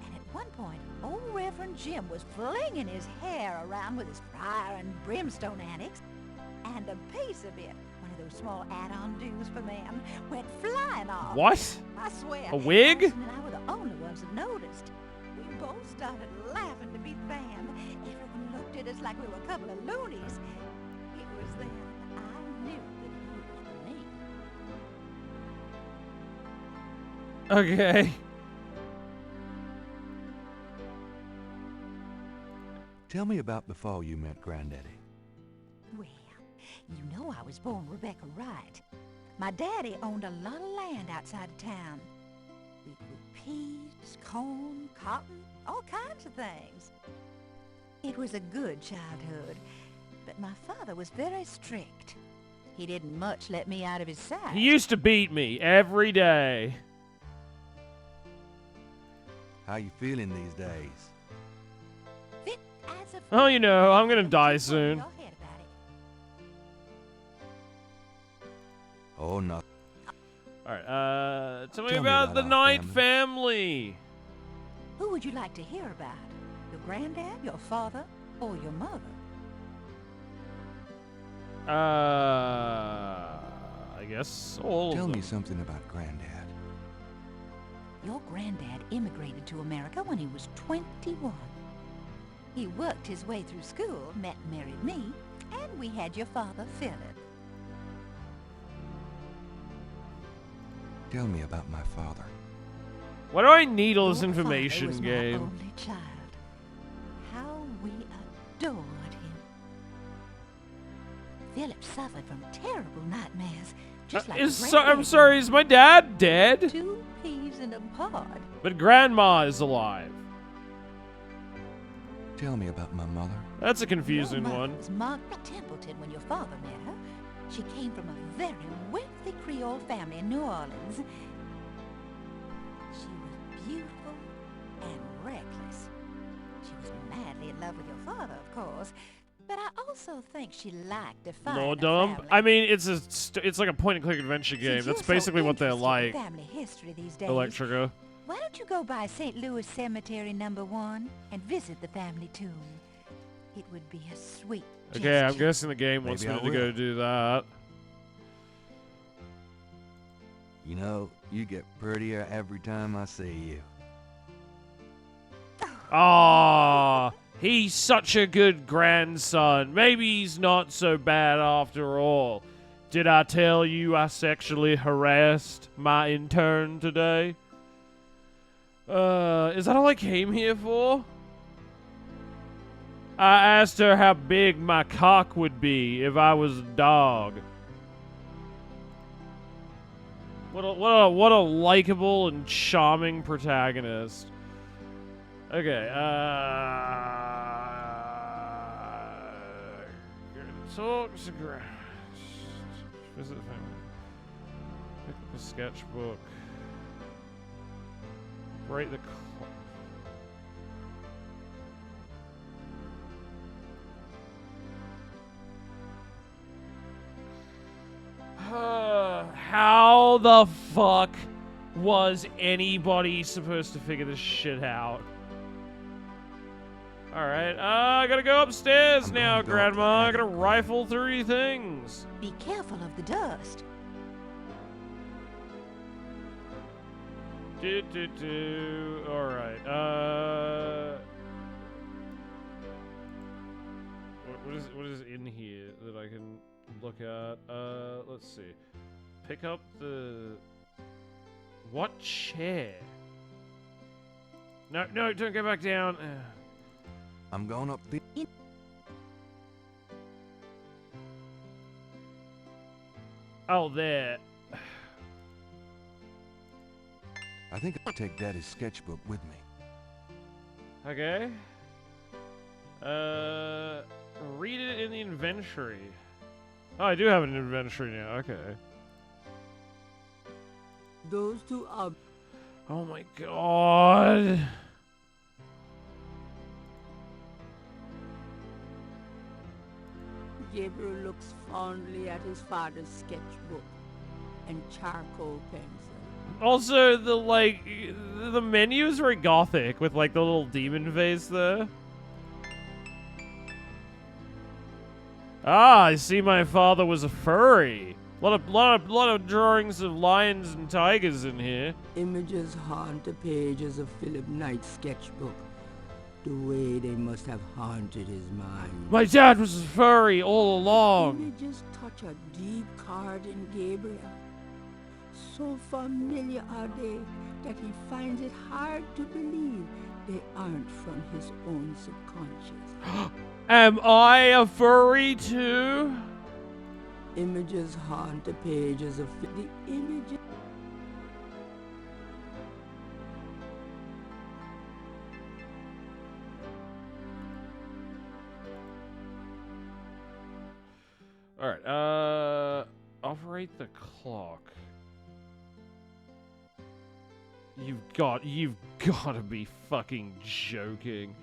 and at one point, old Reverend Jim was flinging his hair around with his fire and brimstone antics, and a piece of it, one of those small add-on do's for men, went flying off. What? I swear. A wig? Harrison and I were the only ones that noticed. We both started laughing to beat the band. Everyone looked at us like we were a couple of loonies. It was then I knew that he was for me. Okay. Tell me about before you met Granddaddy. Well, you know I was born Rebecca Wright. My daddy owned a lot of land outside of town. We grew peas, corn, cotton, all kinds of things. It was a good childhood, but my father was very strict. He didn't much let me out of his sight. He used to beat me every day. How you feeling these days? Fit as a Oh, you know, I'm gonna die Keep on soon. your head about it. Oh, no. Alright, tell me Tell me about about the our Knight family. Who would you like to hear about? Your granddad, your father, or your mother? I guess all Tell of me them. something about Granddad. Your granddad immigrated to America when he was 21. He worked his way through school, met and married me, and we had your father, Philip. Tell me about my father. Why do I need all this Your information, father was game? my only child. How we adored him. Philip suffered from terrible nightmares, just like I'm Granddad sorry, is my dad dead? did. 2 peas in a pod. But Grandma is alive. Tell me about my mother. That's a confusing Your mother one. was Margaret Templeton when your father met her. She came from a very wealthy Creole family in New Orleans. She was beautiful and reckless. She was madly in love with your father, of course, but I also think she liked defying Lord her Dump. family. I mean, it's like a point-and-click adventure game. Since That's you're so basically what they're interested in like. family history these days, Electrica. why don't you go by St. Louis Cemetery No. 1 and visit the family tomb? It would be a sweet Okay, I'm gesture. guessing the game wants Maybe me I to go will. do that. You know, you get prettier every time I see you. Ah, he's such a good grandson. Maybe he's not so bad after all. Did I tell you I sexually harassed my intern today? Is that all I came here for? I asked her how big my cock would be if I was a dog. What a likable and charming protagonist. Okay, talk to visit family. Pick up a sketchbook. Break the how the fuck was anybody supposed to figure this shit out? Alright, I gotta go upstairs now, Grandma. I gotta rifle through things. Be careful of the dust. Alright, what is in here that I can look at? Let's see. Pick up the... What chair? No, don't go back down. I'm going up the... Oh, there. I think I'll take Daddy's sketchbook with me. Okay. Read it in the inventory. Oh, I do have an inventory now. Okay. Those two are... Oh my god. Gabriel looks fondly at his father's sketchbook and charcoal pencil. Also, the menu is very gothic with like the little demon face there. Ah, I see my father was a furry. Lot of drawings of lions and tigers in here. Images haunt the pages of Philip Knight's sketchbook, the way they must have haunted his mind. My dad was a furry all along. Images touch a deep chord in Gabriel. So familiar are they that he finds it hard to believe they aren't from his own subconscious. Am I a furry too? Images haunt the pages of the images. Alright, operate the clock. You've gotta be fucking joking.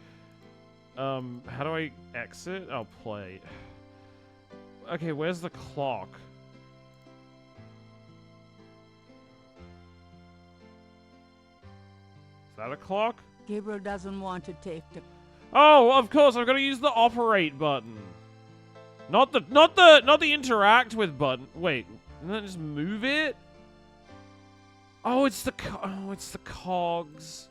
How do I exit? I'll play. Okay, where's the clock? Is that a clock? Gabriel doesn't want to take the... Oh, of course, I've got to use the operate button. Not the interact with button. Wait, and then just move it? Oh, it's the cogs.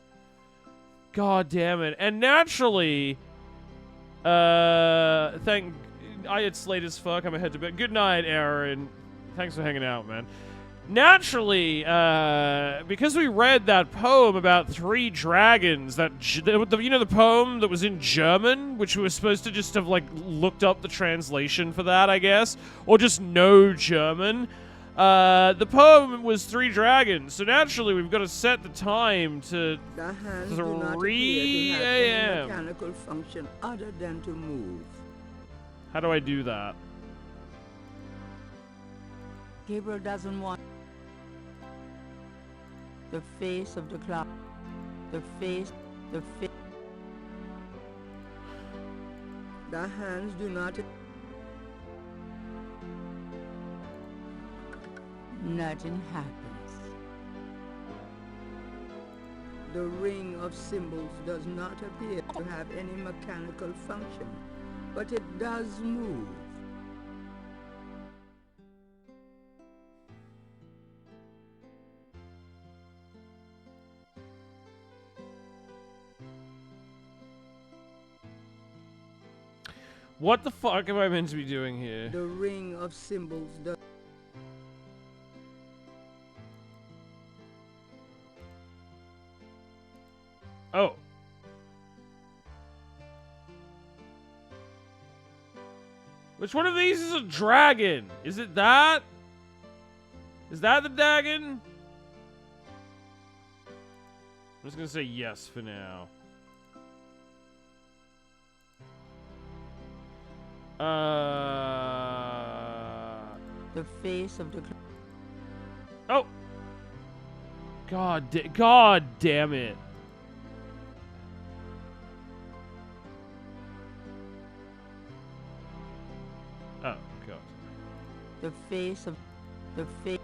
God damn it. And naturally, It's late as fuck. I'm gonna head to bed. Good night, Aaron. Thanks for hanging out, man. Naturally, because we read that poem about 3 dragons, the poem that was in German, which we were supposed to just have, like, looked up the translation for that, I guess, or just know German. The poem was 3 dragons, so naturally we've got to set the time to The hands 3 do not appear to have any a.m. mechanical function other than to move. How do I do that? Gabriel doesn't want the face of the clock. The face. The hands do not. Nothing happens. The ring of symbols does not appear to have any mechanical function, but it does move. What the fuck am I meant to be doing here? The ring of symbols does. Oh. Which one of these is a dragon? Is it that? Is that the dragon? I'm just gonna say yes for now. The face of the. Oh. God damn it. Oh god. The face of the face.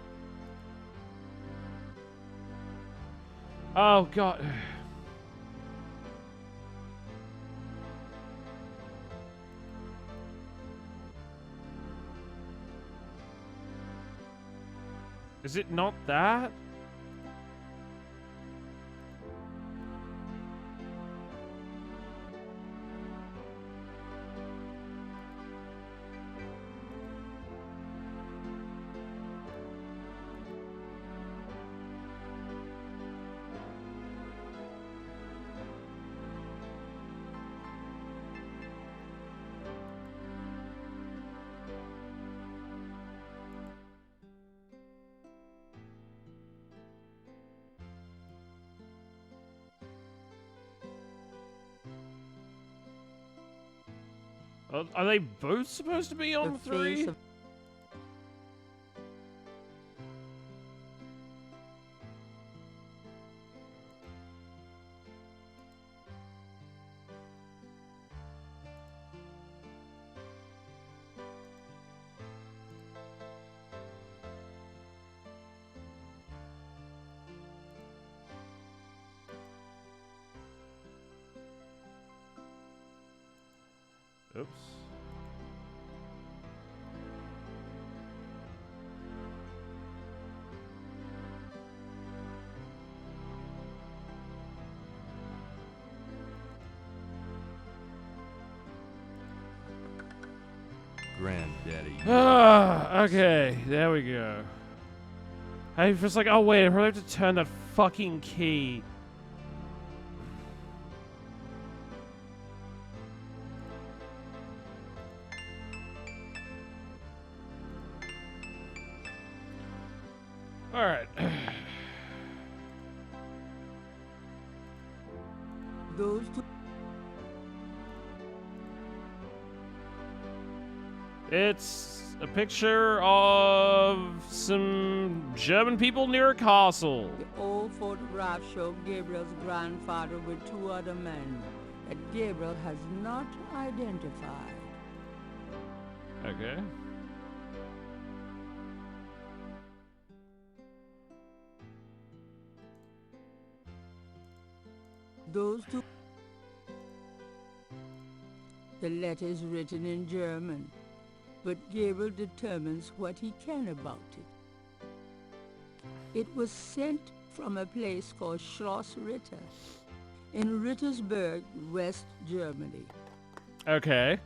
Oh god. Is it not that? Are they both supposed to be on 3? Oops. Granddaddy. Okay, there we go. I was like, oh wait, I probably have to turn that fucking key. Alright. Those two. It's a picture of some German people near a castle. The old photograph showed Gabriel's grandfather with 2 other men that Gabriel has not identified. Okay. Those 2. The letter is written in German, but Gabriel determines what he can about it. It was sent from a place called Schloss Ritter in Rittersberg, West Germany. Okay.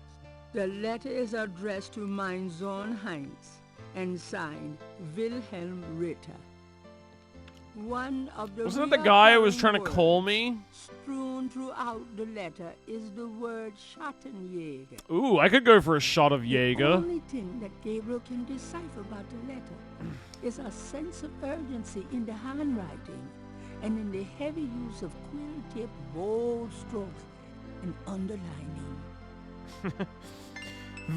The letter is addressed to mein Sohn Heinz and signed Wilhelm Ritter. One of the Wasn't that the guy who was reoccurring trying to call words me? strewn throughout the letter is the word Schattenjäger. Ooh, I could go for a shot of The Jaeger. only thing that Gabriel can decipher about the letter is a sense of urgency in the handwriting and in the heavy use of quill-tip bold strokes and underlining.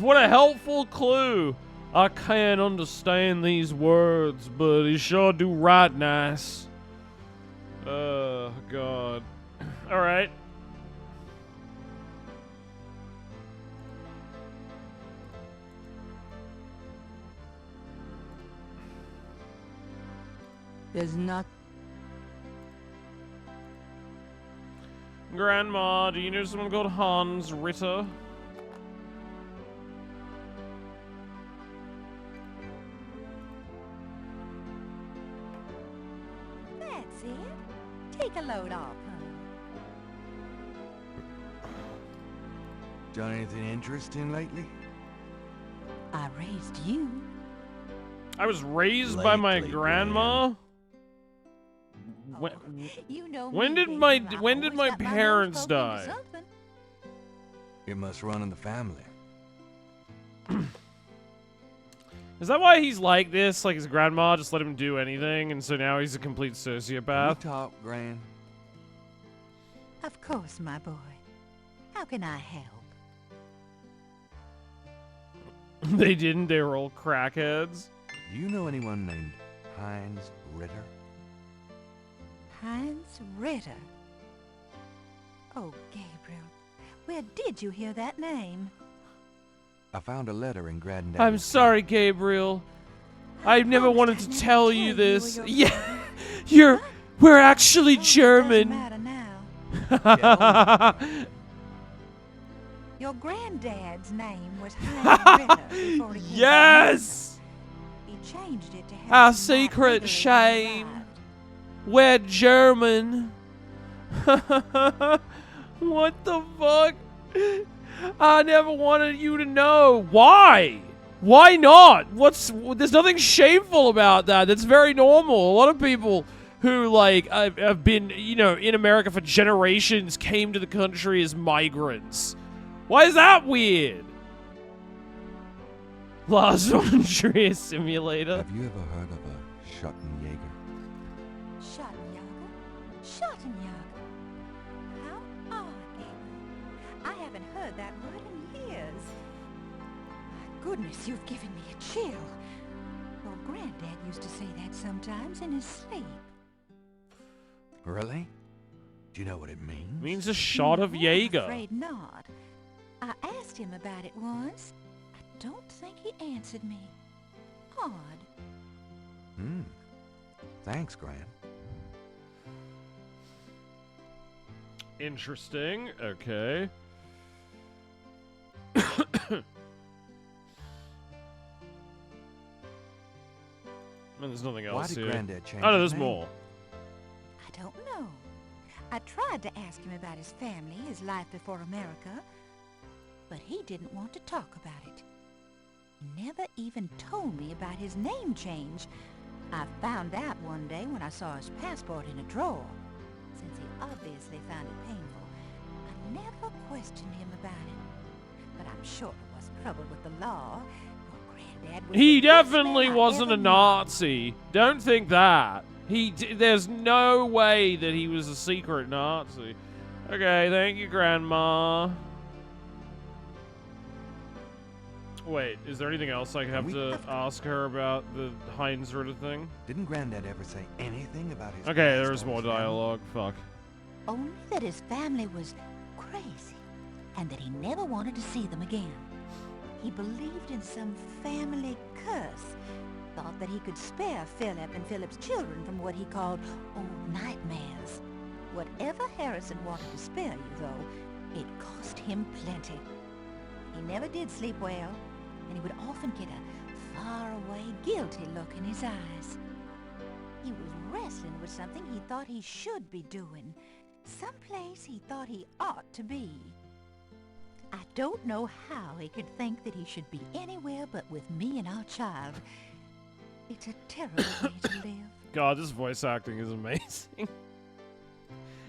What a helpful clue. I can't understand these words, but he sure do write nice. Oh, God. Alright. There's not. Grandma, do you know someone called Hans Ritter? That's it. Take a load off, honey. Done anything interesting lately? I raised you. I was raised by my Lately, grandma? When, You know when me, did baby, my I when did always my got nose parents poked into die? something. It must run in the family. Is that why he's like this? Like his grandma just let him do anything, and so now he's a complete Can we sociopath? talk, Gran? Of course, my boy. How can I help? They didn't. They were all crackheads. Do you know anyone named Heinz Ritter? Heinz Ritter. Oh, Gabriel, where did you hear that name? I found a letter in Granddad's. I'm sorry, Gabriel. I never wanted to tell you this. Yeah, we're actually German. Doesn't matter now. Your granddad's name was Heinz Ritter before he came Yes! to America. He changed it to have Our some white secret legally shame. arrived. We're German. What the fuck? I never wanted you to know. Why? Why not? There's nothing shameful about that. That's very normal. A lot of people who, like, have been, you know, in America for generations came to the country as migrants. Why is that weird? Lars von Trier Simulator. Have you ever heard of a Schattenjäger? Schattenjäger? Schattenjäger? How odd, Gabriel. I haven't heard that word in years. My goodness, you've given me a chill. Your granddad used to say that sometimes in his sleep. Really? Do you know what it means? It means a shot of No, Jaeger. I'm afraid not. I asked him about it once. I don't think he answered me. Odd. Thanks, Gran. Interesting. Okay. There's nothing else Why did here. Granddad change Oh, no, his there's name? more. I don't know. I tried to ask him about his family, his life before America, but he didn't want to talk about it. He never even told me about his name change. I found out one day when I saw his passport in a drawer. Since he obviously found it painful, I never questioned him about it. But I'm sure it wasn't troubled with the law. Your granddad was He the best definitely man I wasn't ever a knew. Nazi. Don't think that. There's no way that he was a secret Nazi. Okay, thank you, Grandma. Wait, is there anything else I have to ask her about the Heinz Ritter thing? Didn't Granddad ever say anything about his Okay, past there's or more his family? dialogue. Fuck. Only that his family was crazy, and that he never wanted to see them again. He believed in some family curse, thought that he could spare Philip and Philip's children from what he called old nightmares. Whatever Harrison wanted to spare you, though, it cost him plenty. He never did sleep well, and he would often get a faraway, guilty look in his eyes. He was wrestling with something he thought he should be doing, someplace he thought he ought to be. I don't know how he could think that he should be anywhere but with me and our child. It's a terrible way to live. God, this voice acting is amazing.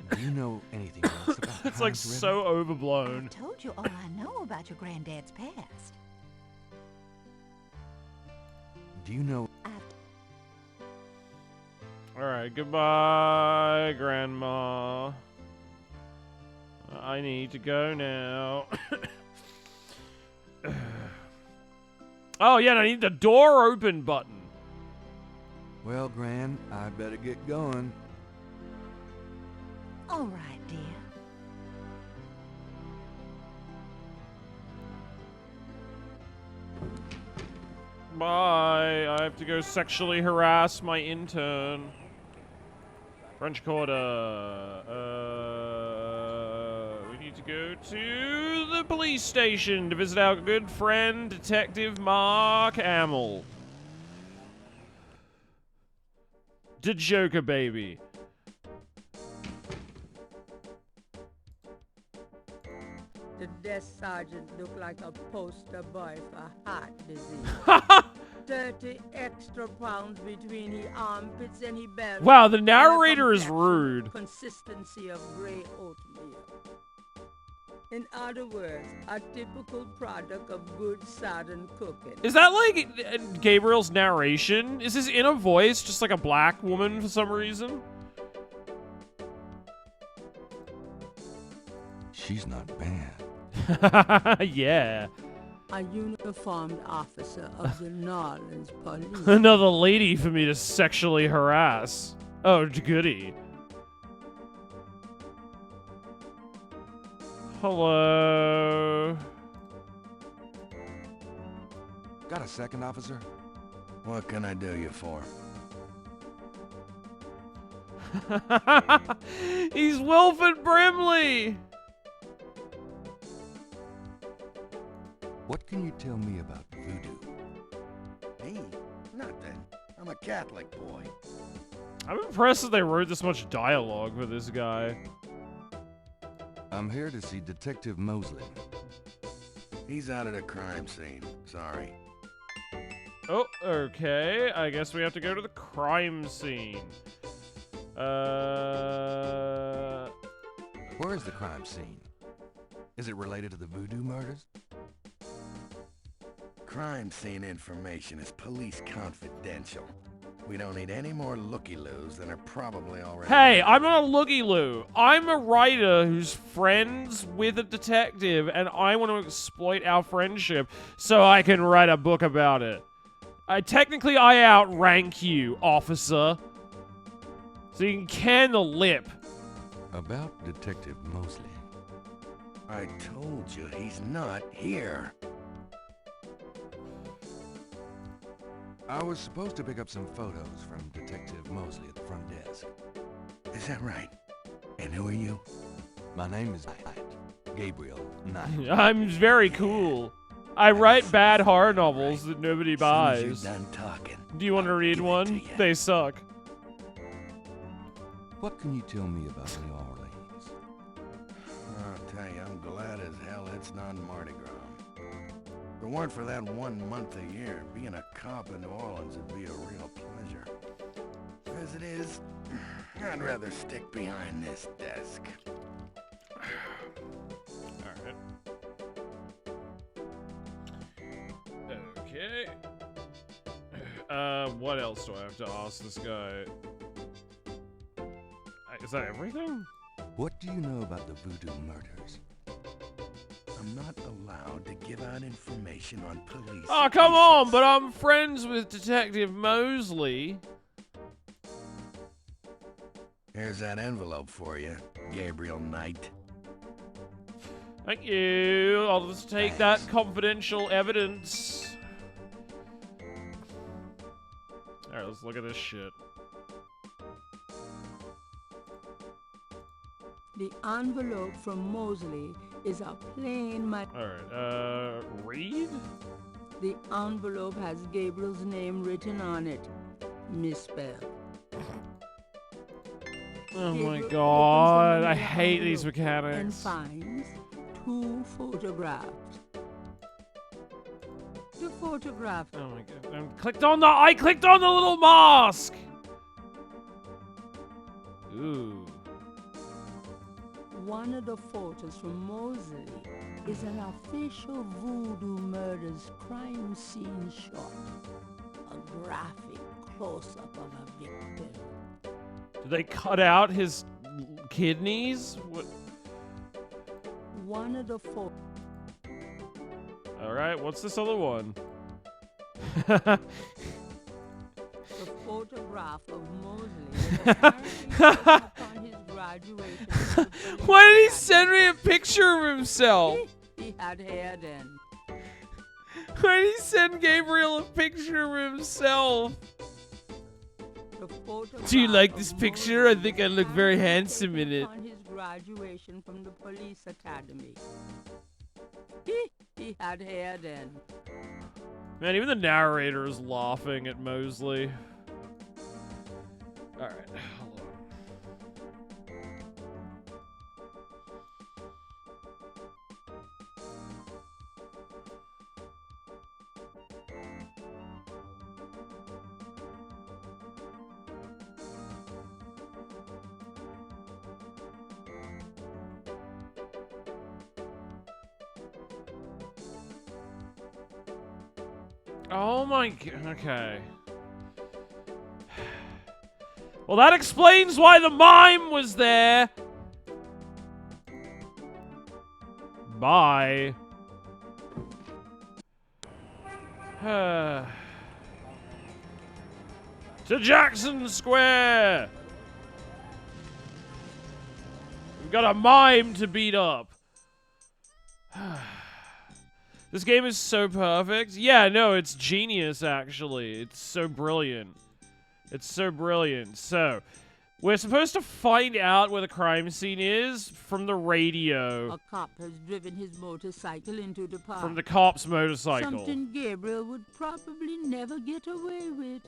Do you know anything else about It's like Hines River? so overblown. I told you all I know about your granddad's past. Do you know... Alright, goodbye, Grandma. I need to go now. Oh, yeah, and I need the door open button. Well, Gran, I better get going. All right, dear. Bye. I have to go sexually harass my intern. French Quarter. We need to go to the police station to visit our good friend, Detective Mark Hamill. The Joker baby. The desk sergeant looked like a poster boy for heart disease. 30 extra pounds between his armpits and his belt. Wow, the narrator is rude. Consistency of gray oatmeal. In other words, a typical product of good southern cooking. Is that like Gabriel's narration? Is his inner voice just like a black woman for some reason? She's not bad. Yeah. A uniformed officer of the New Police. Another lady for me to sexually harass. Oh, goody. Hello. Got a second, officer? What can I do you for? He's Wilford Brimley. What can you tell me about voodoo? Me? Nothing. I'm a Catholic boy. I'm impressed that they wrote this much dialogue for this guy. I'm here to see Detective Mosley. He's out of the crime scene. Sorry. Oh, okay. I guess we have to go to the crime scene. Where is the crime scene? Is it related to the voodoo murders? Crime scene information is police confidential. We don't need any more looky-loos than are probably already... Hey, I'm not a looky-loo. I'm a writer who's friends with a detective, and I want to exploit our friendship so I can write a book about it. Technically, I outrank you, officer. So you can can the lip. About Detective Mosley. I told you he's not here. I was supposed to pick up some photos from Detective Mosley at the front desk. Is that right? And who are you? My name is Knight. Gabriel Knight. I'm very cool. I write bad horror novels that nobody buys. You're done talking. Do you want to read one? They suck. What can you tell me about New Orleans? I'll tell you, I'm glad as hell it's not Mardi Gras. If it weren't for that 1 month a year, being a cop in New Orleans would be a real pleasure. As it is, I'd rather stick behind this desk. Alright. Okay. What else do I have to ask this guy? Is that everything? What do you know about the voodoo murders? I'm not allowed to give out information on police. Oh, come on, but I'm friends with Detective Mosley. Here's that envelope for you, Gabriel Knight. Thank you. I'll just take that confidential evidence. Alright, let's look at this shit. The envelope from Mosley is a plain Alright, read? The envelope has Gabriel's name written on it, misspelled. Oh my god, I hate these And mechanics. finds 2 photographs. The photograph. Oh my god. I clicked on the little mask! Ooh. One of the photos from Mosley is an official Voodoo Murders crime scene shot. A graphic close-up of a victim. Did they cut out his kidneys? What? One of the photos. Alright, what's this other one? The photograph of Mosley was apparently taken upon his graduation. Why did he send me a picture of himself? He had hair then. Why did he send Gabriel a picture of himself? Do you like this picture? I think I look very handsome in it. On his graduation from the police academy. He had hair then. Man, even the narrator is laughing at Mosley. Alright, hold on. Oh my god, okay. Well, that explains why the mime was there. Bye. To Jackson Square. We've got a mime to beat up. This game is so perfect. Yeah, no, it's genius, actually. It's so brilliant. It's so brilliant. So, we're supposed to find out where the crime scene is from the radio. A cop has driven his motorcycle into the park. From the cop's motorcycle. Something Gabriel would probably never get away with.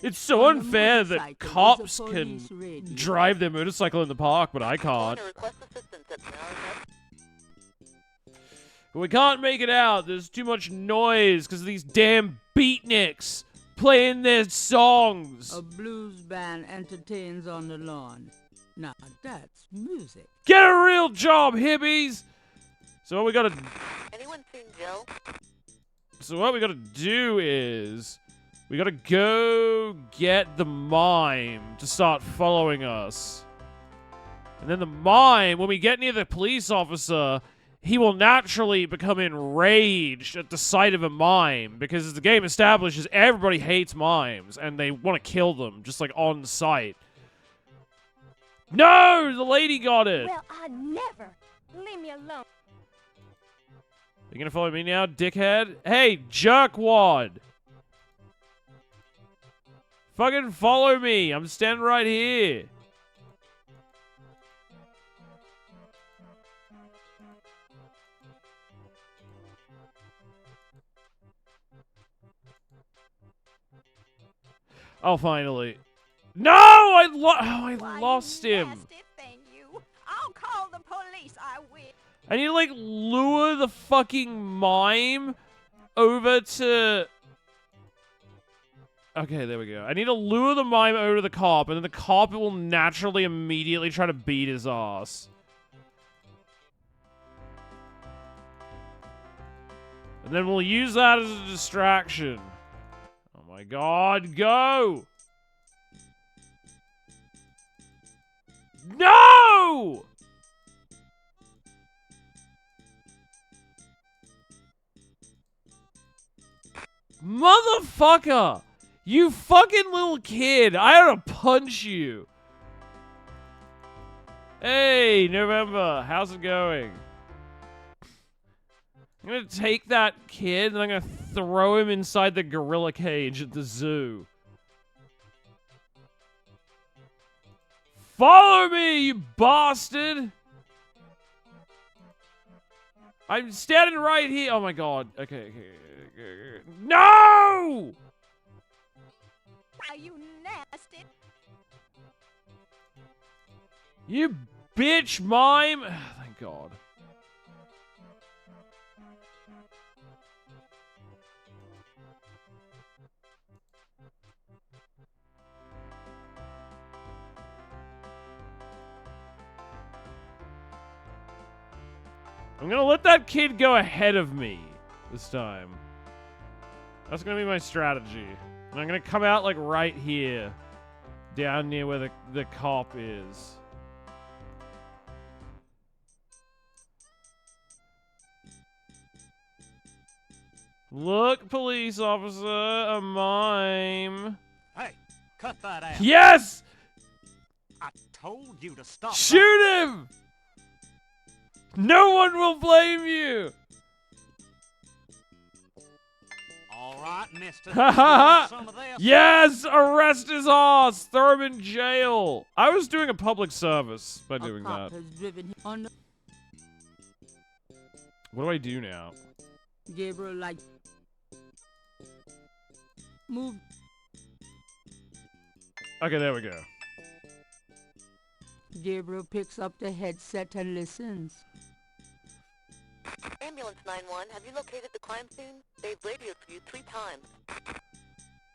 It's so unfair that cops can drive their motorcycle in the park, but I can't. We can't make it out. There's too much noise because of these damn beatniks playing their songs. A blues band entertains on the lawn. Now that's music. Get a real job, hippies! So what we gotta... Anyone seen Jill? So what we gotta do is... we gotta go get the mime to start following us. And then the mime, when we get near the police officer... he will naturally become enraged at the sight of a mime, because as the game establishes, everybody hates mimes, and they want to kill them, just like on sight. No! The lady got it! Well, I never. Leave me alone. You gonna follow me now, dickhead? Hey, jerkwad! Fucking follow me! I'm standing right here! Oh, finally. No! I lost him. I'll call the police, I will. I need to, like, lure the fucking mime over to... okay, there we go. I need to lure the mime over to the cop, and then the cop will naturally immediately try to beat his ass. And then we'll use that as a distraction. Oh my god, go! No! Motherfucker! You fucking little kid! I ought to punch you! Hey, November, how's it going? I'm gonna take that kid and I'm gonna throw him inside the gorilla cage at the zoo. Follow me, you bastard! I'm standing right here. Oh my god. Okay. No! Are you nasty? You bitch mime! Thank god. I'm gonna let that kid go ahead of me this time. That's gonna be my strategy. And I'm gonna come out like right here. Down near where the cop is. Look, police officer, a mime. Hey, cut that out. Yes! I told you to stop. Shoot him! No one will blame you! All right, mister. Ha ha ha! Yes! Arrest his ass! Throw him in jail! I was doing a public service by doing that. What do I do now? Gabriel, like... Move. Okay, there we go. Gabriel picks up the headset and listens. Ambulance 911, have you located the crime scene? They've radioed for you 3 times.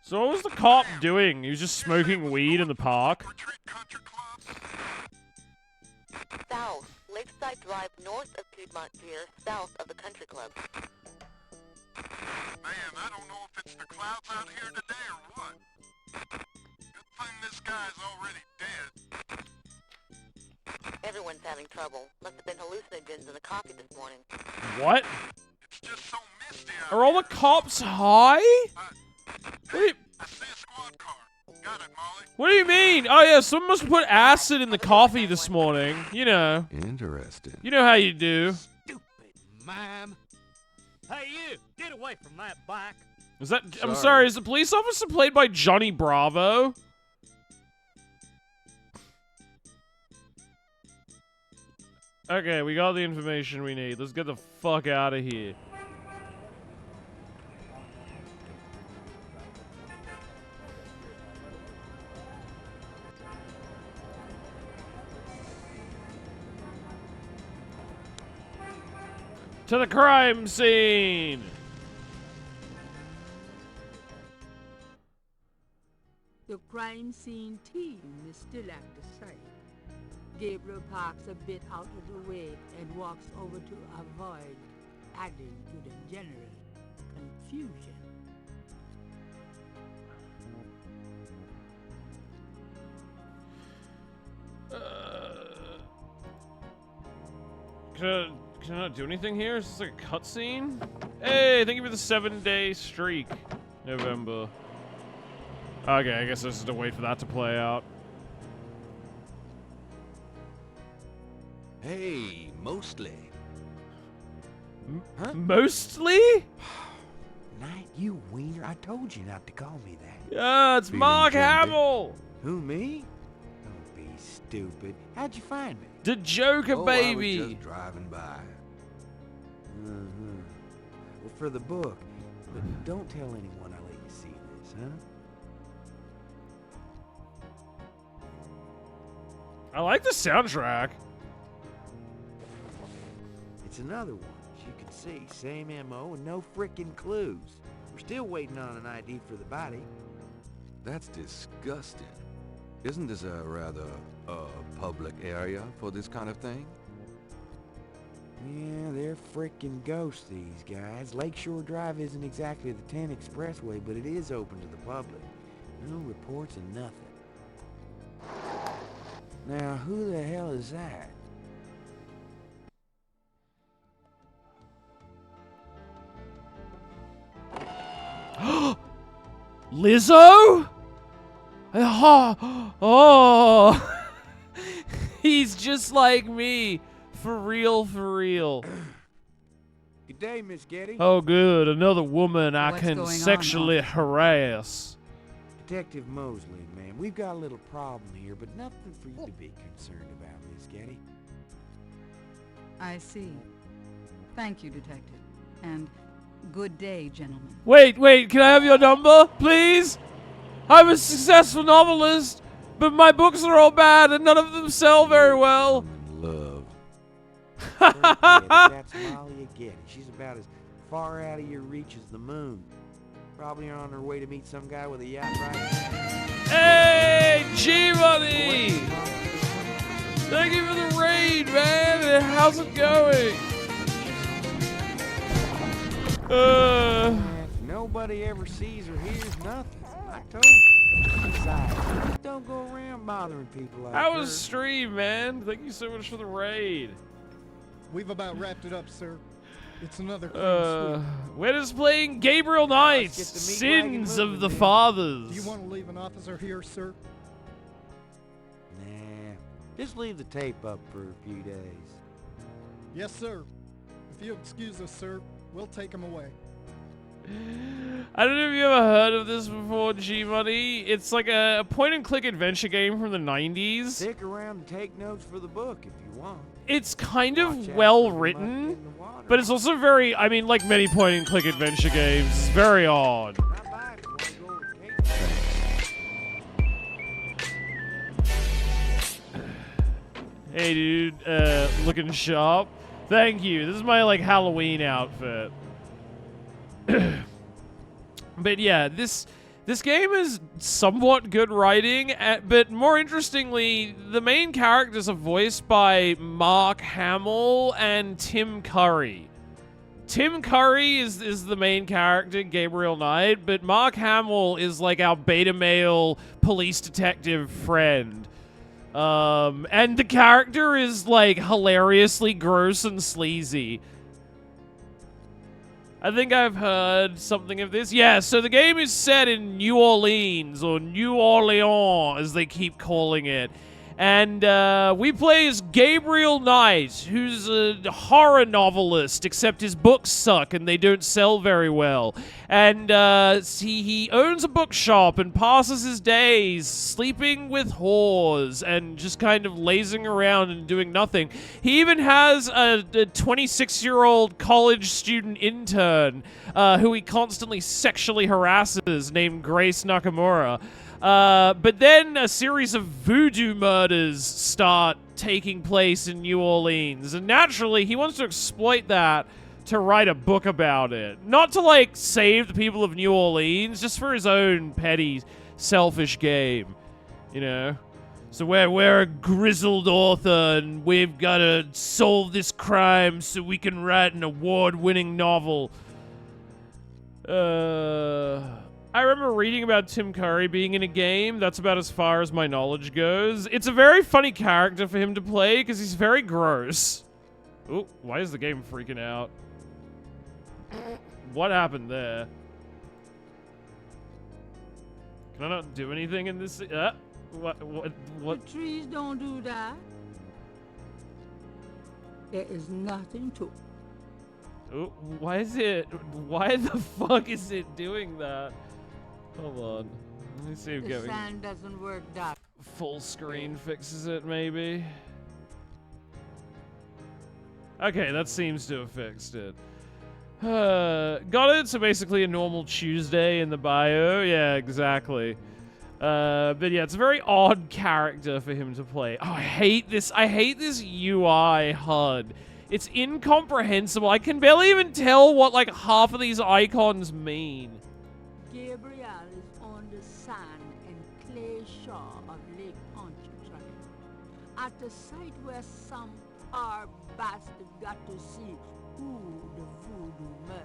So what was the cop doing? He was just smoking weed in the park? South, Lakeside Drive north of Piedmont Pier, south of the country club. Man, I don't know if it's the clouds out here today or what. Good thing this guy's already dead. Everyone's having trouble. Must have been hallucinogens in the coffee this morning. What? It's just so misty out Are all the cops high? Wait. I see a squad car. Got it, Molly. What do you mean? Oh yeah, someone must have put acid in the coffee this morning. You know. Interesting. You know how you do. Stupid mime. Hey, you! Get away from that bike. Is that? I'm sorry. Is the police officer played by Johnny Bravo? Okay, we got the information we need. Let's get the fuck out of here. To the crime scene! The crime scene team is still at the site. Gabriel parks a bit out of the way and walks over to avoid adding to the general confusion. Can I not do anything here? Is this like a cutscene? Hey, thank you for the 7-day streak. November. Okay, I guess I just have to wait for that to play out. Hey, mostly. Huh? Mostly? Knight, you wiener. I told you not to call me that. Yeah, it's Mark Hamill. Who, me? Don't be stupid. How'd you find me? The Joker, baby. I was just driving by. Well, for the book. But don't tell anyone I let you see this, huh? I like the soundtrack. It's another one, as you can see. Same MO and no frickin' clues. We're still waiting on an ID for the body. That's disgusting. Isn't this a rather, public area for this kind of thing? Yeah, they're frickin' ghosts, these guys. Lakeshore Drive isn't exactly the 10 Expressway, but it is open to the public. No reports and nothing. Now, who the hell is that? Lizzo? Oh. He's just like me. For real, for real. Good day, Miss Getty. Oh, good. Another woman I What's can going on, sexually harass. Detective Mosley, ma'am. We've got a little problem here, but nothing for you to be concerned about, Miss Getty. I see. Thank you, Detective. And good day, gentlemen. Wait, can I have your number, please? I'm a successful novelist, but my books are all bad and none of them sell very well. Love. That's Molly Getty. She's about as far out of your reach as the moon. Probably on her way to meet some guy with a yacht right now. Hey, G-Money! Thank you for the raid, man. How's it going? Nobody ever sees or hears nothing. I told you. Besides, don't go around bothering people like How her. was stream, man? Thank you so much for the raid. We've about wrapped it up, sir. It's another clean sweep. We're just playing Gabriel Knight's Sins of the Fathers. Do you want to leave an officer here, sir? Nah, just leave the tape up for a few days. Yes, sir. If you excuse us, sir, we'll take him away. I don't know if you ever heard of this before, G-Money. It's like a point-and-click adventure game from the 90s. Stick around and take notes for the book if you want. It's kind of well written, but it's also very, I mean, like many point-and-click adventure games, it's very odd. Hey, dude, looking sharp. Thank you. This is my, like, Halloween outfit. But yeah, this game is somewhat good writing, but more interestingly, the main characters are voiced by Mark Hamill and Tim Curry. Tim Curry is the main character, Gabriel Knight, but Mark Hamill is like our beta male police detective friend. And the character is like hilariously gross and sleazy. I think I've heard something of this. Yeah, so the game is set in New Orleans, or New Orleans, as they keep calling it. And we play as Gabriel Knight, who's a horror novelist, except his books suck and they don't sell very well. And he owns a bookshop and passes his days sleeping with whores and just kind of lazing around and doing nothing. He even has a 26-year-old college student intern who he constantly sexually harasses named Grace Nakamura. But then a series of voodoo murders start taking place in New Orleans, and naturally he wants to exploit that to write a book about it. Not to, like, save the people of New Orleans, just for his own petty, selfish game, you know? So we're a grizzled author, and we've got to solve this crime so we can write an award-winning novel. I remember reading about Tim Curry being in a game. That's about as far as my knowledge goes. It's a very funny character for him to play because he's very gross. Ooh, why is the game freaking out? What happened there? Can I not do anything in this? What? The trees don't do that. There is nothing to. Ooh, why the fuck is it doing that? Hold on. Let me see if The sand doesn't work that. Full screen fixes it, maybe. Okay, that seems to have fixed it. Got it? So basically a normal Tuesday in the bio? Yeah, exactly. But yeah, it's a very odd character for him to play. Oh, I hate this UI HUD. It's incomprehensible. I can barely even tell what, like, half of these icons mean. Gabriel is on the sand and clay shore of Lake Pontchartrain, at the site where some poor bastard got to see who the voodoo murderers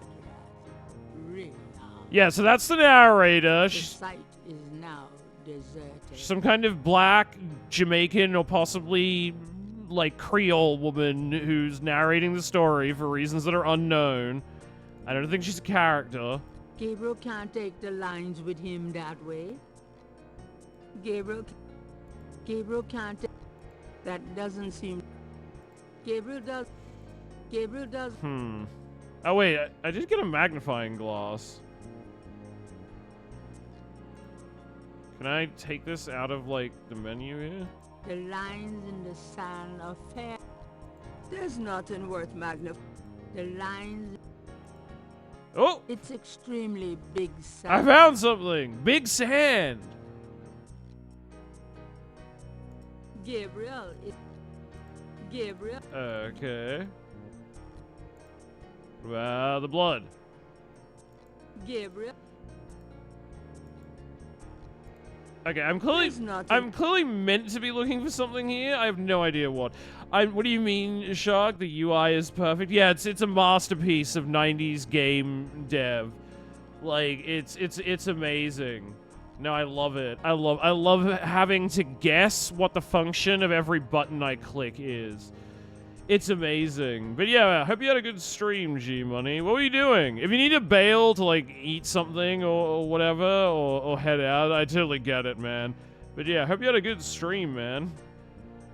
really are. Yeah, so that's the narrator. The site is now deserted. Some kind of black Jamaican or possibly like Creole woman who's narrating the story for reasons that are unknown. I don't think she's a character. Gabriel can't take the lines with him that way. Gabriel can't take... That doesn't seem... Gabriel does... Oh wait, I did get a magnifying glass. Can I take this out of, like, the menu here? The lines in the sand are fair. There's nothing worth magnifying. The lines... Oh! It's extremely big sand. I found something! Big sand! Gabriel, Gabriel... Okay. Well, the blood. Gabriel... Okay, I'm clearly meant to be looking for something here. I have no idea what. What do you mean, Shark? The UI is perfect? Yeah, it's a masterpiece of 90s game dev. Like, it's amazing. No, I love it. I love having to guess what the function of every button I click is. It's amazing. But yeah, I hope you had a good stream, G-Money. What were you doing? If you need to bail to, like, eat something or whatever, or head out, I totally get it, man. But yeah, I hope you had a good stream, man.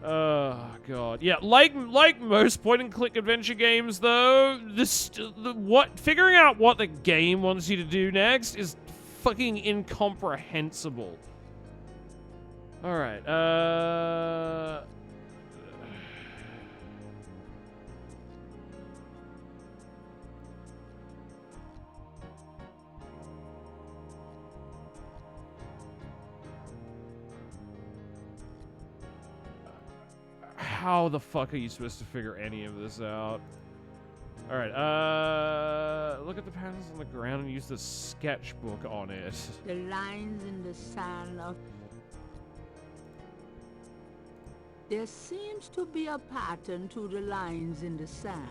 Oh, God. Yeah, like most point-and-click adventure games, though, figuring out what the game wants you to do next is fucking incomprehensible. Alright, how the fuck are you supposed to figure any of this out? Alright, look at the patterns on the ground and use the sketchbook on it. The lines in the sand of... There seems to be a pattern to the lines in the sand.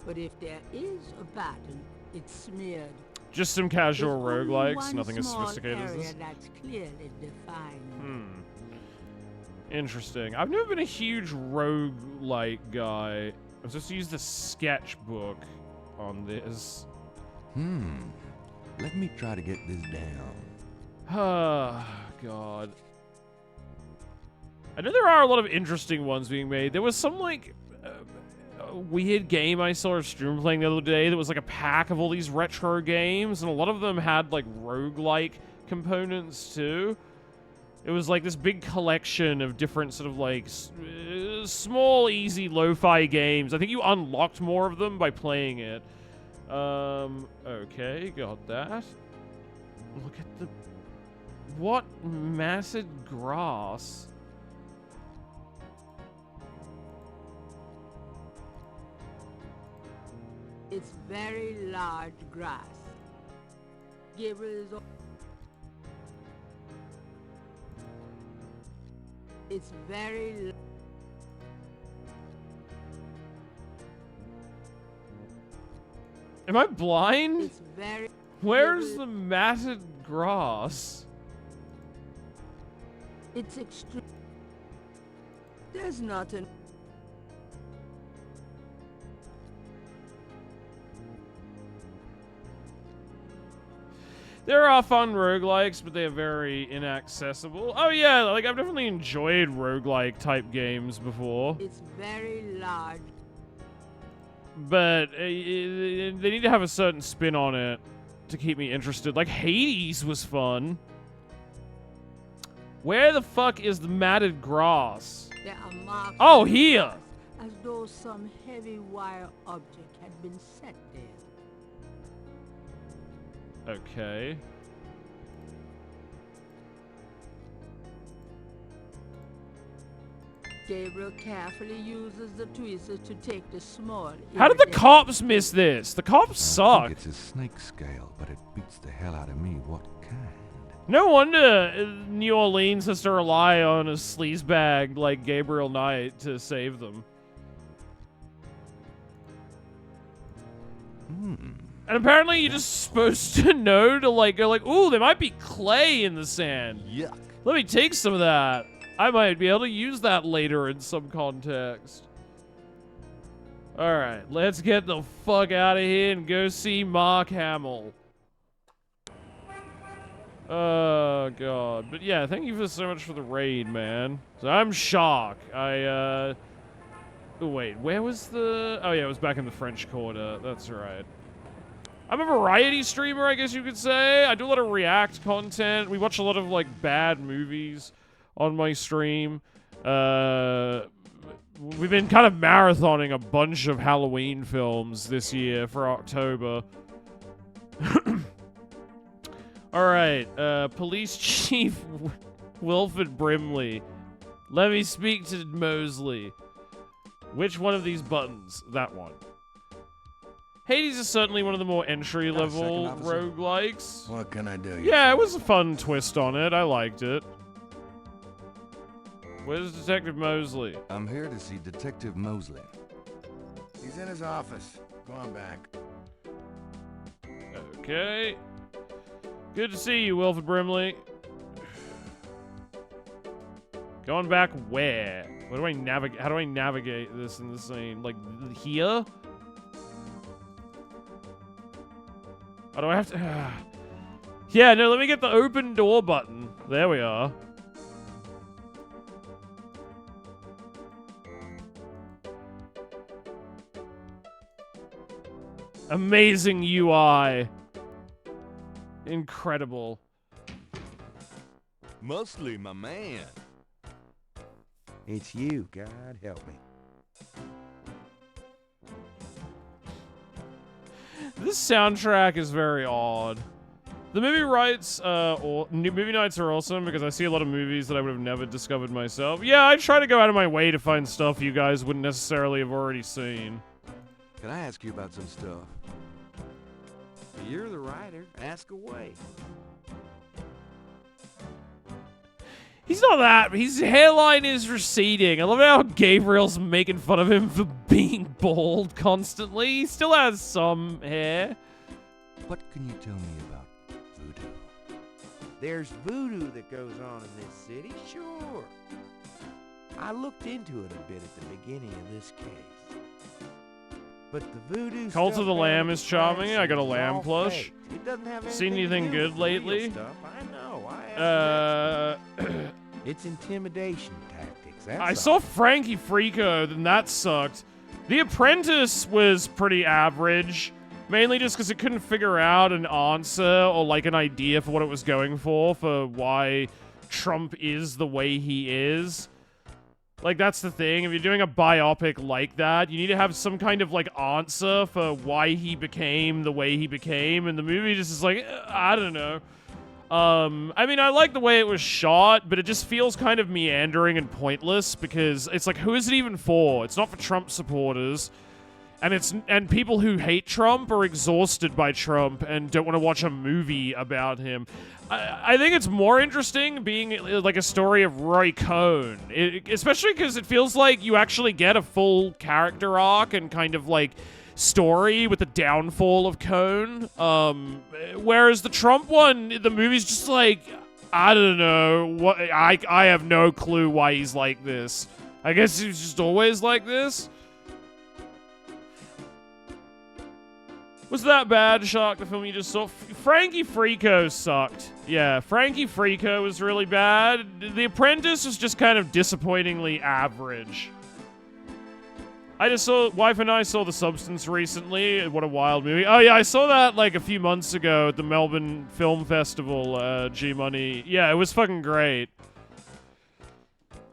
But if there is a pattern, it's smeared. Just some casual There's only roguelikes, one nothing as small sophisticated as area this. that's clearly defined. Interesting. I've never been a huge roguelike guy. I'm supposed to use the sketchbook on this. Let me try to get this down. Oh, God. I know there are a lot of interesting ones being made. There was some, like, weird game I saw a streamer playing the other day that was, like, a pack of all these retro games, and a lot of them had, like, roguelike components, too. It was like this big collection of different sort of like small, easy lo-fi games. I think you unlocked more of them by playing it. Okay, got that. Look at the... What massive grass? It's very large grass. Gabriel is... It's very... Am I blind? It's very... Where's the matted grass? It's extreme. There's not an... There are fun roguelikes, but they are very inaccessible. Oh yeah, like I've definitely enjoyed roguelike type games before. It's very large. But they need to have a certain spin on it to keep me interested. Like Hades was fun. Where the fuck is the matted grass? There are marks... Oh, here! As though some heavy wire object had been set there. Okay. Gabriel carefully uses the tweezers to take the small... How did the cops miss this? The cops suck. I think it's a snake scale, but it beats the hell out of me. What kind? No wonder New Orleans has to rely on a sleazebag like Gabriel Knight to save them. And apparently you're just supposed to know to like go like, ooh, there might be clay in the sand. Yuck. Let me take some of that. I might be able to use that later in some context. Alright, let's get the fuck out of here and go see Mark Hamill. Oh, God. But yeah, thank you so much for the raid, man. So I'm Shark. Oh, wait, where was the... Oh, yeah, it was back in the French Quarter. That's right. I'm a variety streamer, I guess you could say. I do a lot of React content. We watch a lot of, like, bad movies on my stream. We've been kind of marathoning a bunch of Halloween films this year for October. Alright, Police Chief Wilford Brimley. Let me speak to Mosley. Which one of these buttons? That one. Hades is certainly one of the more entry-level roguelikes. What can I do? Yeah, it was a fun twist on it. I liked it. Where's Detective Mosley? I'm here to see Detective Mosley. He's in his office. Go on back. Okay. Good to see you, Wilford Brimley. Going back where? How do I navigate this in the scene? Like, here? Or do I have to... Yeah, no, let me get the open door button. There we are. Amazing UI. Incredible. Mosley, my man. It's you. God help me. This soundtrack is very odd. The movie nights are awesome because I see a lot of movies that I would have never discovered myself. Yeah, I try to go out of my way to find stuff you guys wouldn't necessarily have already seen. Can I ask you about some stuff? You're the writer. Ask away. He's not that. His hairline is receding. I love how Gabriel's making fun of him for being bald constantly. He still has some hair. What can you tell me about voodoo? There's voodoo that goes on in this city, sure. I looked into it a bit at the beginning of this case. But the voodoo Cult stuff of the down Lamb at is the charming. I got a crime scene is lamb all plush. fake. It doesn't have Seen anything to anything do good with the real lately? stuff. I know. It's intimidation tactics. That's I all. saw Frankie Frico, then that sucked. The Apprentice was pretty average, mainly just because it couldn't figure out an answer or like an idea for what it was going for why Trump is the way he is. Like, that's the thing. If you're doing a biopic like that, you need to have some kind of, like, answer for why he became the way he became, and the movie just is like, I don't know. I mean, I like the way it was shot, but it just feels kind of meandering and pointless, because it's like, who is it even for? It's not for Trump supporters, and people who hate Trump are exhausted by Trump and don't want to watch a movie about him. I think it's more interesting being like a story of Roy Cohn, especially because it feels like you actually get a full character arc and kind of like story with the downfall of Cohn. Whereas the Trump one, the movie's just like, I don't know, what I have no clue why he's like this. I guess he's just always like this. Was that bad, Shark, the film you just saw? Frankie Frico sucked. Yeah, Frankie Frico was really bad. The Apprentice was just kind of disappointingly average. Wife and I saw The Substance recently. What a wild movie. Oh yeah, I saw that like a few months ago at the Melbourne Film Festival, G-Money. Yeah, it was fucking great.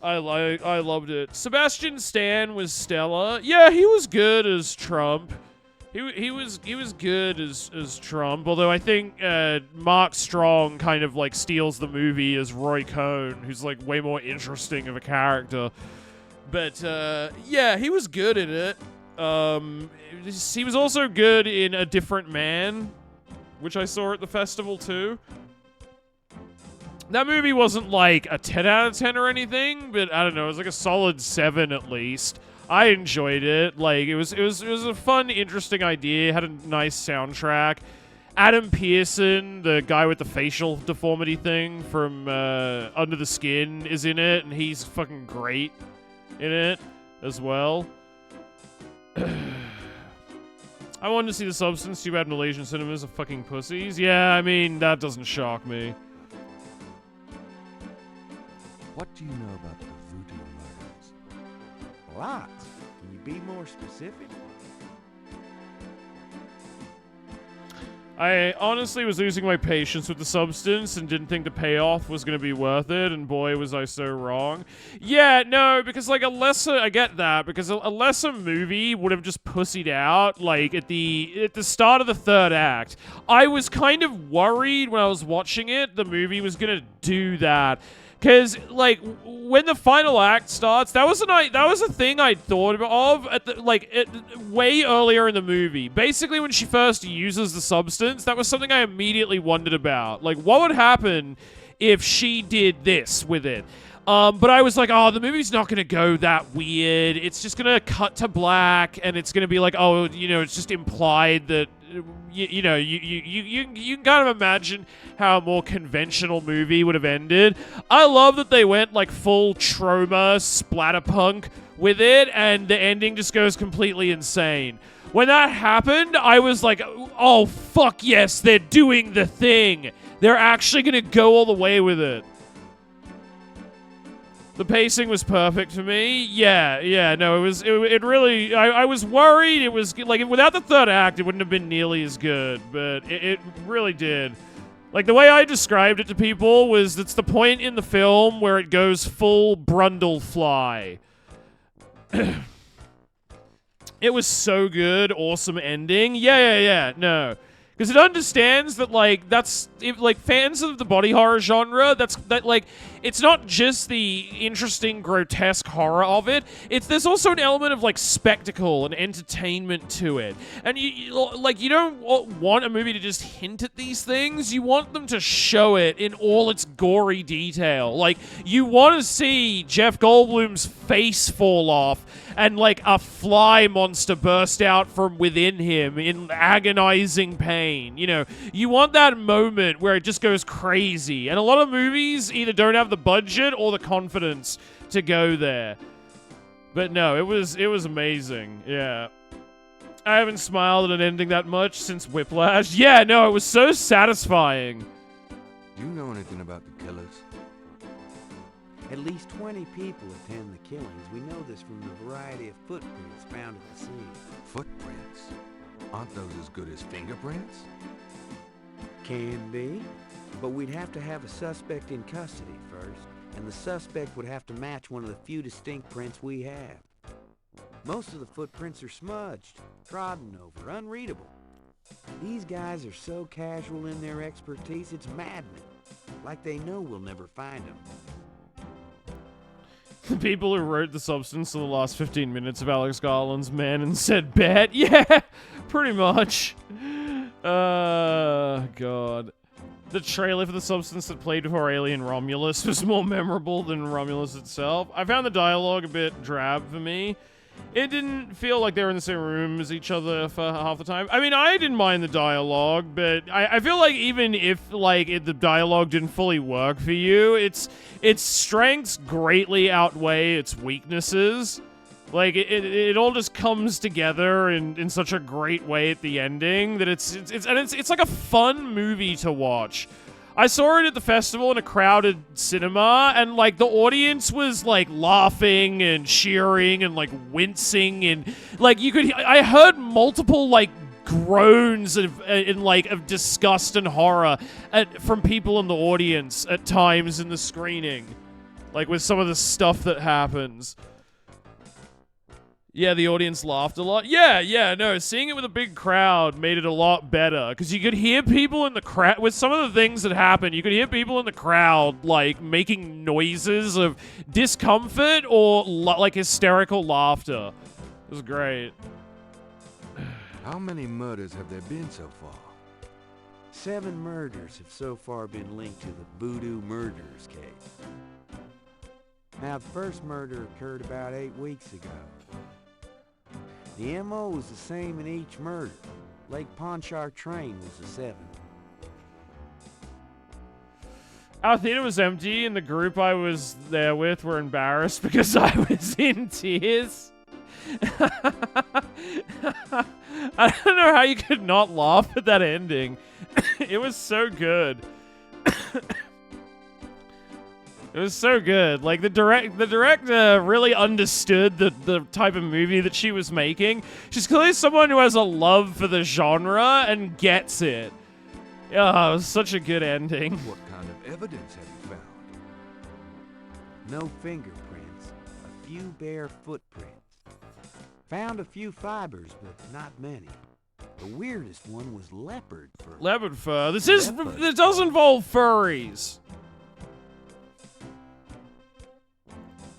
I loved it. Sebastian Stan was stellar. Yeah, he was good as Trump. He was good as Trump, although I think Mark Strong kind of like steals the movie as Roy Cohn, who's like way more interesting of a character. But yeah, he was good in it. He was also good in A Different Man, which I saw at the festival too. That movie wasn't like a 10 out of 10 or anything, but I don't know, it was like a solid 7 at least. I enjoyed it. Like, it was a fun, interesting idea. It had a nice soundtrack. Adam Pearson, the guy with the facial deformity thing from Under the Skin, is in it, and he's fucking great in it as well. I wanted to see The Substance. Too bad Malaysian cinemas are fucking pussies. Yeah, I mean, that doesn't shock me. What do you know about the voodoo murders? Lots. Can you be more specific? I honestly was losing my patience with The Substance and didn't think the payoff was going to be worth it, and boy, was I so wrong. Yeah, no, because like I get that, because a lesser movie would have just pussied out, like at the start of the third act. I was kind of worried when I was watching it, the movie was going to do that. Because, like, when the final act starts, that was a thing I thought of way earlier in the movie. Basically, when she first uses the substance, that was something I immediately wondered about. Like, what would happen if she did this with it? But I was like, oh, the movie's not going to go that weird. It's just going to cut to black, and it's going to be like, oh, you know, it's just implied that, you know, you can kind of imagine how a more conventional movie would have ended. I love that they went like full trauma splatterpunk with it, and the ending just goes completely insane. When that happened, I was like, oh, fuck yes, they're doing the thing. They're actually going to go all the way with it. The pacing was perfect for me. Yeah, no, it really, I was worried it was, like, without the third act, it wouldn't have been nearly as good, but it really did. Like, the way I described it to people was, it's the point in the film where it goes full Brundlefly. It was so good, awesome ending. Yeah, no. Because it understands that, like, like, fans of the body horror genre, it's not just the interesting, grotesque horror of it. There's also an element of, like, spectacle and entertainment to it. And, you don't want a movie to just hint at these things. You want them to show it in all its gory detail. Like, you want to see Jeff Goldblum's face fall off and, like, a fly monster burst out from within him in agonizing pain. You know, you want that moment where it just goes crazy. And a lot of movies either don't have the budget or the confidence to go there. But no, it was amazing. Yeah. I haven't smiled at an ending that much since Whiplash. Yeah, no, it was so satisfying. Do you know anything about the killers? At least 20 people attend the killings. We know this from the variety of footprints found at the scene. Footprints? Aren't those as good as fingerprints? Can be, but we'd have to have a suspect in custody first, and the suspect would have to match one of the few distinct prints we have. Most of the footprints are smudged, trodden over, unreadable. These guys are so casual in their expertise, it's maddening. Like they know we'll never find them. The people who wrote the substance of the last 15 minutes of Alex Garland's Man and said bet. Yeah, pretty much. God. The trailer for the substance that played before Alien Romulus was more memorable than Romulus itself. I found the dialogue a bit drab for me. It didn't feel like they were in the same room as each other for half the time. I mean, I didn't mind the dialogue, but I feel like even if, like, the dialogue didn't fully work for you, its strengths greatly outweigh its weaknesses. Like, it all just comes together in such a great way at the ending that it's like a fun movie to watch. I saw it at the festival in a crowded cinema, and, like, the audience was, like, laughing and cheering and, like, wincing, and, like, I heard multiple, like, groans of disgust and horror from people in the audience at times in the screening, like, with some of the stuff that happens. Yeah, the audience laughed a lot. Yeah, no, seeing it with a big crowd made it a lot better, because you could hear people in the crowd, with some of the things that happened, you could hear people in the crowd, like, making noises of discomfort or, like, hysterical laughter. It was great. How many murders have there been so far? 7 murders have so far been linked to the Voodoo Murders case. Now, the first murder occurred about 8 weeks ago. The MO was the same in each murder. Lake Pontchartrain was the 7th. Our theater was empty, and the group I was there with were embarrassed because I was in tears. I don't know how you could not laugh at that ending. It was so good. It was so good. Like, the director really understood the type of movie that she was making. She's clearly someone who has a love for the genre and gets it. Oh, it was such a good ending. What kind of evidence have you found? No fingerprints, a few bare footprints. Found a few fibers, but not many. The weirdest one was leopard fur. Leopard fur. This does involve furries.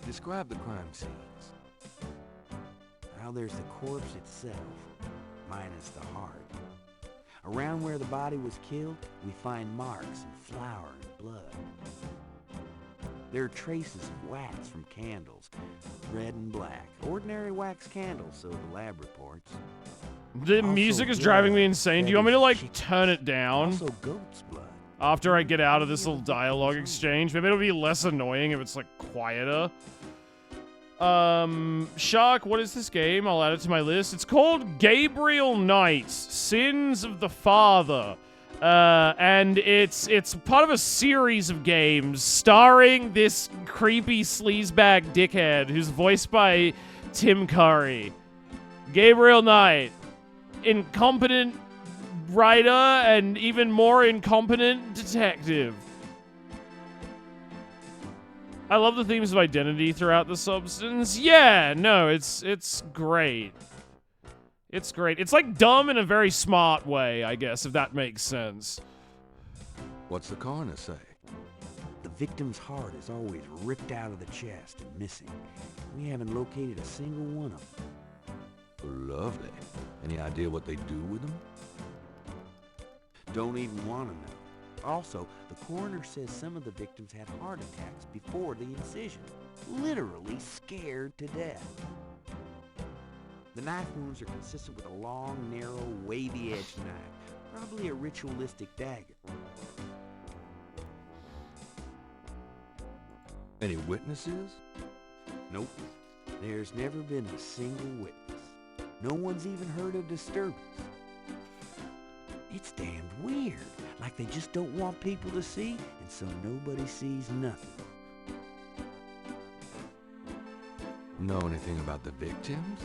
Describe the crime scenes. Now there's the corpse itself, minus the heart. Around where the body was killed, we find marks and flour and blood. There are traces of wax from candles, red and black. Ordinary wax candles, so the lab reports. The music is driving me insane. Do you want me to, like, turn it down? Also goat's blood. After I get out of this little dialogue exchange? Maybe it'll be less annoying if it's, like, quieter. Shark, what is this game? I'll add it to my list. It's called Gabriel Knight, Sins of the Father. And it's part of a series of games starring this creepy sleazebag dickhead who's voiced by Tim Curry. Gabriel Knight, incompetent writer and even more incompetent detective. I love the themes of identity throughout the substance. Yeah, no, it's great. It's great. It's like dumb in a very smart way, I guess, if that makes sense. What's the coroner say? The victim's heart is always ripped out of the chest and missing. We haven't located a single one of them. Lovely. Any idea what they do with them? Don't even want to know. Also, the coroner says some of the victims had heart attacks before the incision. Literally scared to death. The knife wounds are consistent with a long, narrow, wavy-edged knife. Probably a ritualistic dagger. Any witnesses? Nope. There's never been a single witness. No one's even heard a disturbance. It's damned weird. Like they just don't want people to see, and so nobody sees nothing. Know anything about the victims?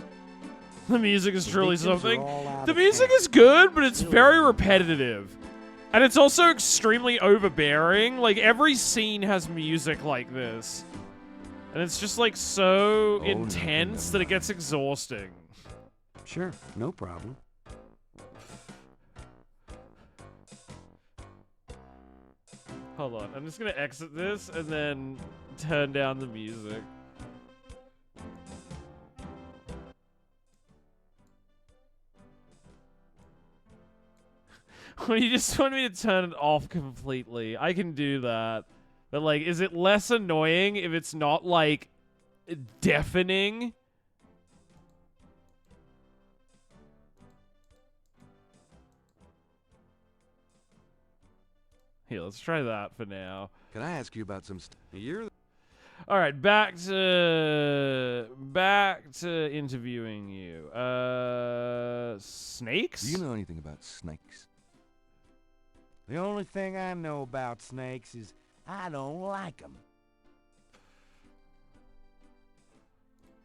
The music is truly something. The The music is good, but it's very repetitive. And it's also extremely overbearing. Like, every scene has music like this. And it's just, like, so intense that it gets exhausting. Sure, no problem. Hold on, I'm just gonna exit this and then turn down the music. Well, you just want me to turn it off completely. I can do that. But, like, is it less annoying if it's not, like, deafening? Here, let's try that for now. Can I ask you about some You're All right, back to interviewing you. Snakes? Do you know anything about snakes? The only thing I know about snakes is I don't like them.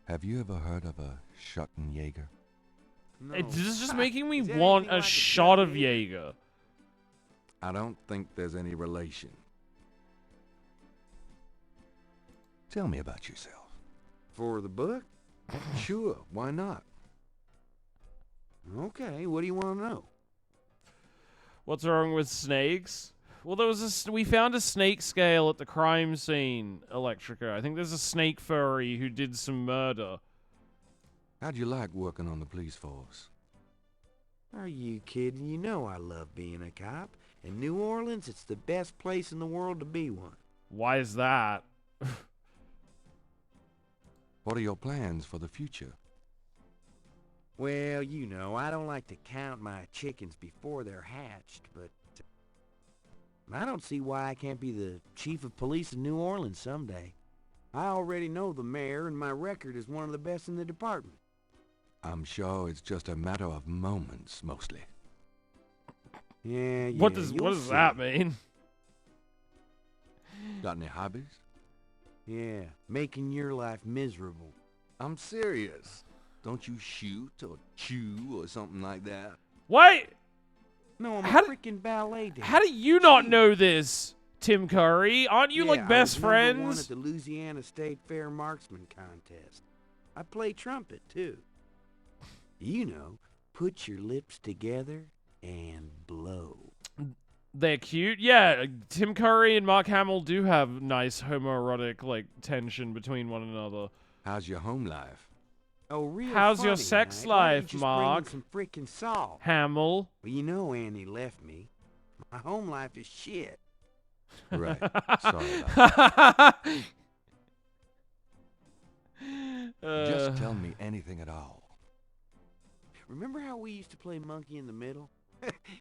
Have you ever heard of a Schottenjäger? No. This is just making me Is there want anything a like a shot of Schottenjäger? Jaeger. I don't think there's any relation. Tell me about yourself. For the book? Sure, why not? Okay, what do you want to know? What's wrong with snakes? Well, we found a snake scale at the crime scene, Electrica. I think there's a snake furry who did some murder. How'd you like working on the police force? Are you kidding? You know I love being a cop. In New Orleans, it's the best place in the world to be one. Why is that? What are your plans for the future? Well, you know, I don't like to count my chickens before they're hatched, but I don't see why I can't be the chief of police in New Orleans someday. I already know the mayor, and my record is one of the best in the department. I'm sure it's just a matter of moments, mostly. Yeah, What does you'll that see. mean? Got any hobbies? Yeah, making your life miserable. I'm serious. Don't you shoot or chew or something like that? What? No, I'm How a do- freaking ballet dancer. How do you not know this, Tim Curry? Aren't you, Yeah, like, best I was #1 friends? at the Louisiana State Fair Marksman Contest. I play trumpet, too. You know, put your lips together and blow. They're cute. Yeah, Tim Curry and Mark Hamill do have nice homoerotic, like, tension between one another. How's your home life? Oh, real How's your funny, sex Mike. Why don't you life, just Mark? Bring in some freaking salt. Hamill. Well, you know Annie left me. My home life is shit. Right. Sorry about that. Just tell me anything at all. Remember how we used to play monkey in the middle?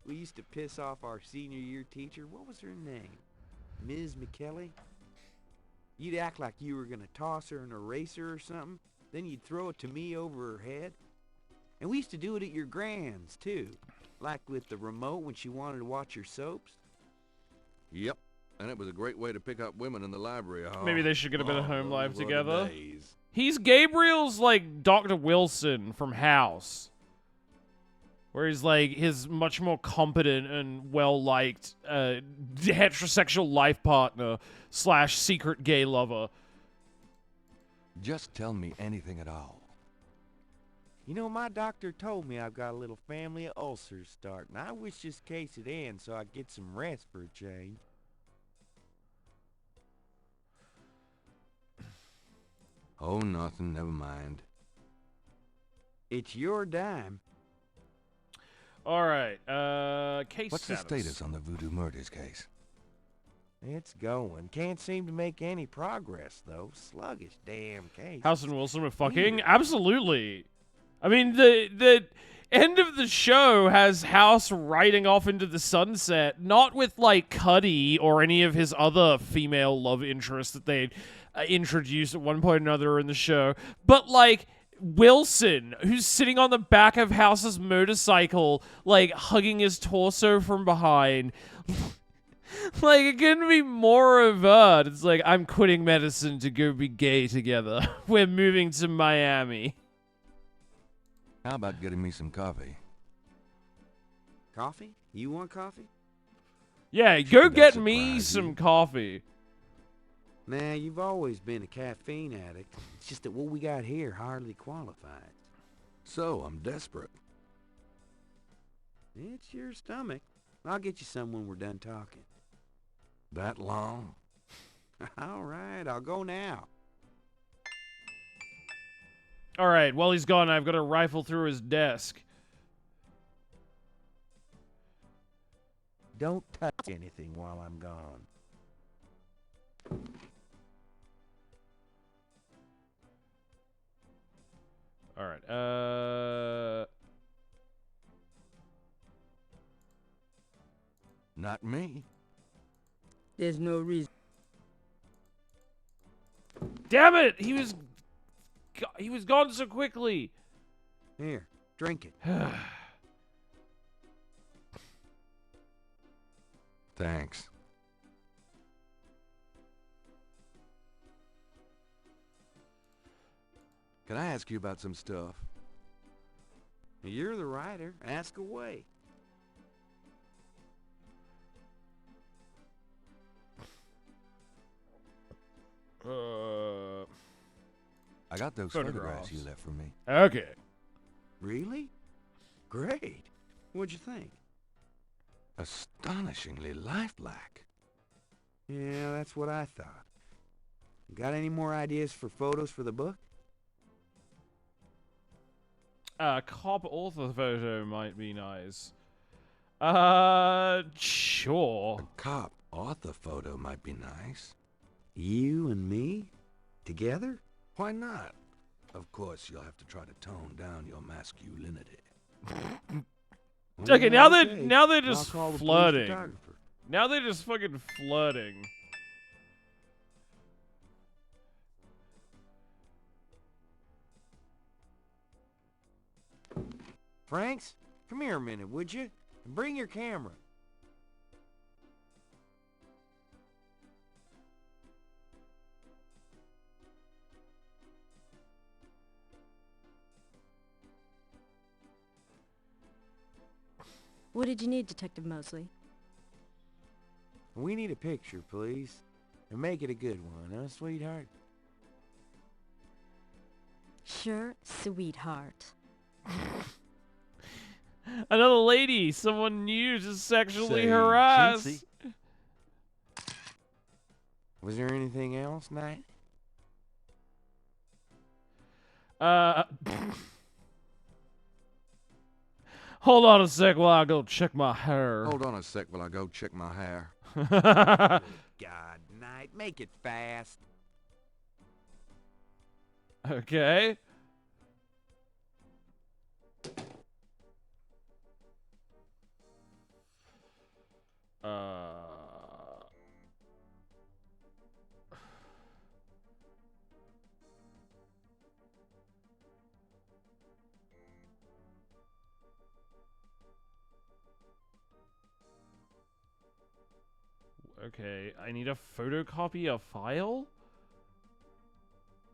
We used to piss off our senior year teacher. What was her name? Ms. McKelly? You'd act like you were gonna toss her an eraser or something, then you'd throw it to me over her head. And we used to do it at your grand's, too. Like with the remote when she wanted to watch your soaps. Yep. And it was a great way to pick up women in the library hall. Maybe they should get a bit of Oh, home those life were the together. days. He's Gabriel's like Dr. Wilson from House. Where he's like his much more competent and well-liked heterosexual life partner / secret gay lover. Just tell me anything at all. You know, my doctor told me I've got a little family of ulcers starting. I wish this case would end so I could get some rest for a change. Oh, nothing. Never mind. It's your dime. All right, case What's status. the status on the Voodoo murders case? It's going. Can't seem to make any progress, though. Sluggish damn case. House and Wilson were fucking? Absolutely. I mean, the end of the show has House riding off into the sunset, not with, like, Cuddy or any of his other female love interests that they introduced at one point or another in the show, but, like, Wilson, who's sitting on the back of House's motorcycle, like, hugging his torso from behind. Like, it couldn't be more overt. It's like, I'm quitting medicine to go be gay together. We're moving to Miami. How about getting me some coffee? Coffee? You want coffee? Yeah, go Should that get me surprise some you? coffee. Nah, you've always been a caffeine addict. It's just that what we got here hardly qualifies. So, I'm desperate. It's your stomach. I'll get you some when we're done talking. That long? All right, I'll go now. All right, while he's gone, I've got to rifle through his desk. Don't touch anything while I'm gone. All right, Not me. There's no reason. damn it! He was gone so quickly. Here, drink it. Thanks. Can I ask you about some stuff? You're the writer. Ask away. I got those photographs you left for me. Okay. Really? Great. What'd you think? Astonishingly lifelike. Yeah, that's what I thought. Got any more ideas for photos for the book? Cop author photo might be nice. Sure. A cop author photo might be nice. You and me? Together? Why not? Of course, you'll have to try to tone down your masculinity. Okay, now Okay. they're I'll just call the police flirting. photographer. Now they're just fucking flirting. Franks, come here a minute, would you? And bring your camera. What did you need, Detective Mosley? We need a picture, please. And make it a good one, huh, sweetheart? Sure, sweetheart. Another lady, someone new, just sexually Say, harassed. chintzy. Was there anything else, Knight? Hold on a sec while I go check my hair. Hold on a sec while I go check my hair. God, Knight, make it fast. Okay. Okay, I need a photocopy of file?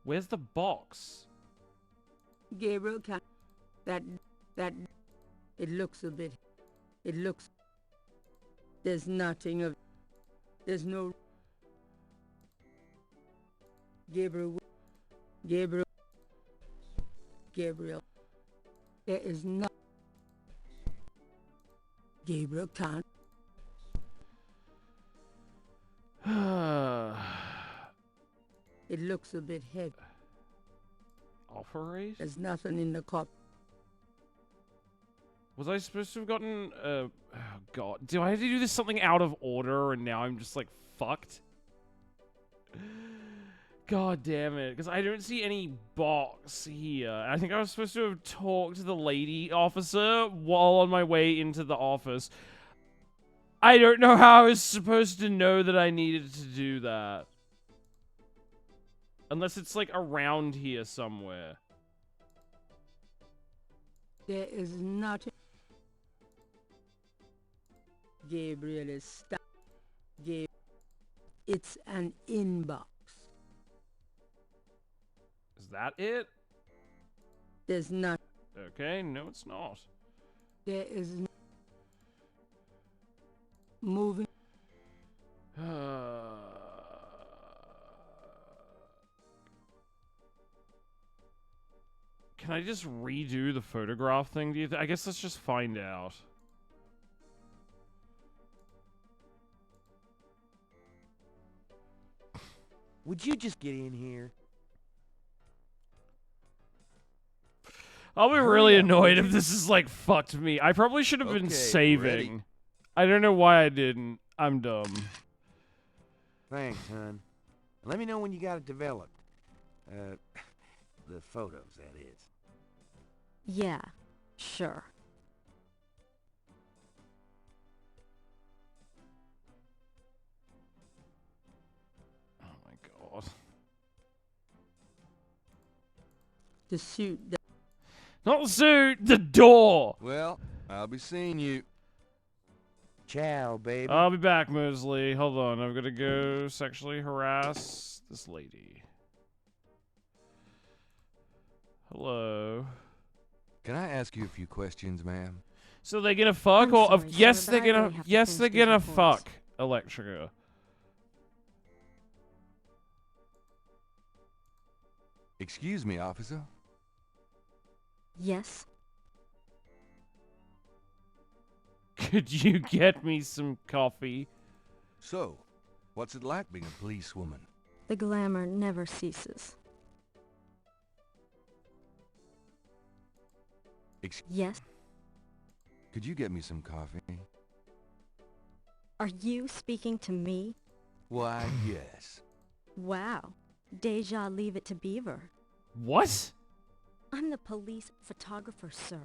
Where's the box? Gabriel can that it looks a bit there's nothing of there's no Gabriel there is not Gabriel can't it looks a bit heavy. Operate? There's nothing in the cup. Was I supposed to have gotten, oh god. Do I have to do this something out of order and now I'm just like fucked? God damn it. Because I don't see any box here. I think I was supposed to have talked to the lady officer while on my way into the office. I don't know how I was supposed to know that I needed to do that. Unless it's like around here somewhere. There is nothing. Gabriel is stuck. It's an inbox. Is that it? There's not. Okay, no it's not. There is moving. Can I just redo the photograph thing? Do you I guess let's just find out. Would you just get in here? I'll be really annoyed if this is like fucked me. I probably should have been Okay, saving. ready. I don't know why I didn't. I'm dumb. Thanks, hon. Let me know when you got it developed. The photos, that is. Yeah, sure. Oh my god. The suit. Not the suit, the door! Well, I'll be seeing you. Ciao, baby. I'll be back, Mosley. Hold on, I'm gonna go sexually harass this lady. Hello. Can I ask you a few questions, ma'am? So they gonna fuck I'm or sorry, yes sir, they're but I gonna really have to yes finish they're these gonna reports. fuck Electrica. Excuse me, officer. Yes? Could you get me some coffee? So, what's it like being a policewoman? The glamour never ceases. Yes? Could you get me some coffee? Are you speaking to me? Why, yes. Wow. Deja leave it to Beaver. What? I'm the police photographer, sir.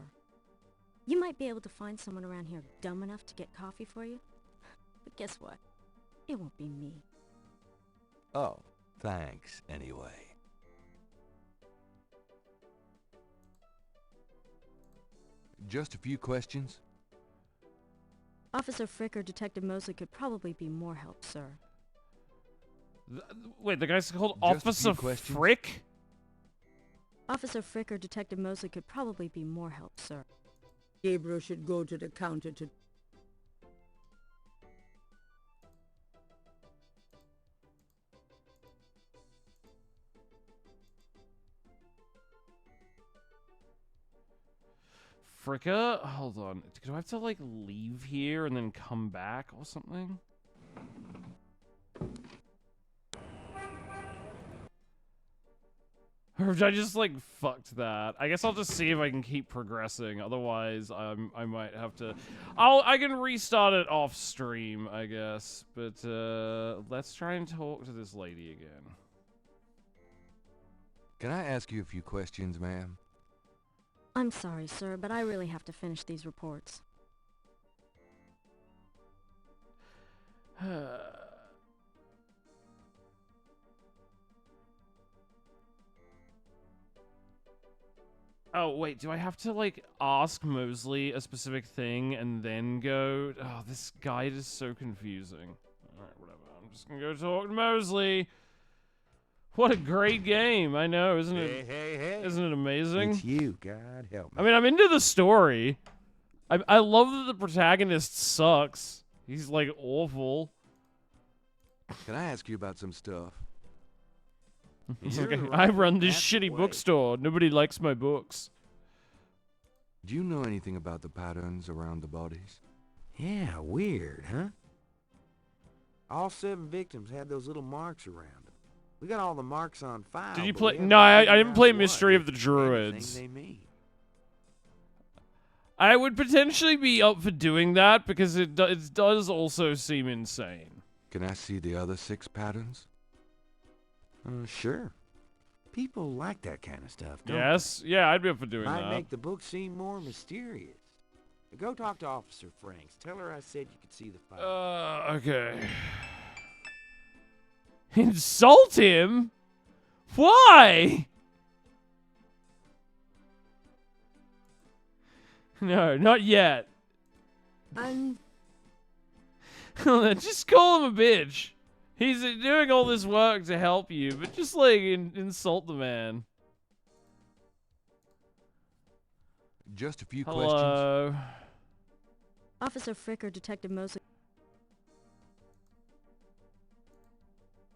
You might be able to find someone around here dumb enough to get coffee for you. But guess what? It won't be me. Oh, thanks, anyway. Just a few questions? Officer Frick or Detective Mosley could probably be more help, sir. Wait, the guy's called Just a few Officer questions? Frick? Officer Frick or Detective Mosley could probably be more help, sir. Gabriel should go to the counter to... Fricka? Hold on. Do I have to, like, leave here and then come back or something? Or I just, like, fucked that. I guess I'll just see if I can keep progressing. Otherwise, I might have to... I can restart it off stream, I guess. But, let's try and talk to this lady again. Can I ask you a few questions, ma'am? I'm sorry, sir, but I really have to finish these reports. Oh, wait, do I have to, like, ask Mosley a specific thing and then go? Oh, this guide is so confusing. Alright, whatever. I'm just gonna go talk to Mosley. What a great game. I know, isn't it? Hey. Isn't it amazing? It's you, God help me. I mean, I'm into the story. I love that the protagonist sucks. He's, like, awful. Can I ask you about some stuff? He's like, I run this shitty bookstore. Nobody likes my books. Do you know anything about the patterns around the bodies? Yeah, weird, huh? All 7 victims had those little marks around them. We got all the marks on file. Did you but play? we haven't No, I figured didn't out play what, Mystery of the if Druids. anything they mean. I would potentially be up for doing that because it does also seem insane. Can I see the other 6 patterns? Sure. People like that kind of stuff, don't Yes, yeah, I'd be up for doing Might that. make the book seem more mysterious. Go talk to Officer Franks. Tell her I said you could see the file. Okay. Insult him? Why? No, not yet. Just call him a bitch. He's doing all this work to help you, but just, like, insult the man. Just a few Hello. questions. Officer Frick or Detective Mosley.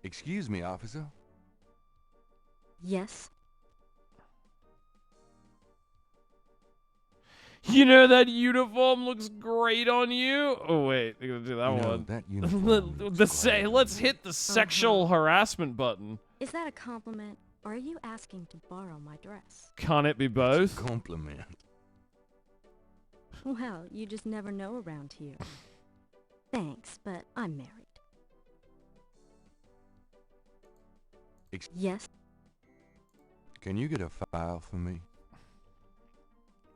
Excuse me, officer. Yes. You know, that uniform looks great on you. Oh wait, I'm gonna do that No, one. that uniform looks Let's hit the sexual harassment button. Is that a compliment, or are you asking to borrow my dress? Can't it be both? Compliment. Well, you just never know around here. Thanks, but I'm married. Yes? Can you get a file for me?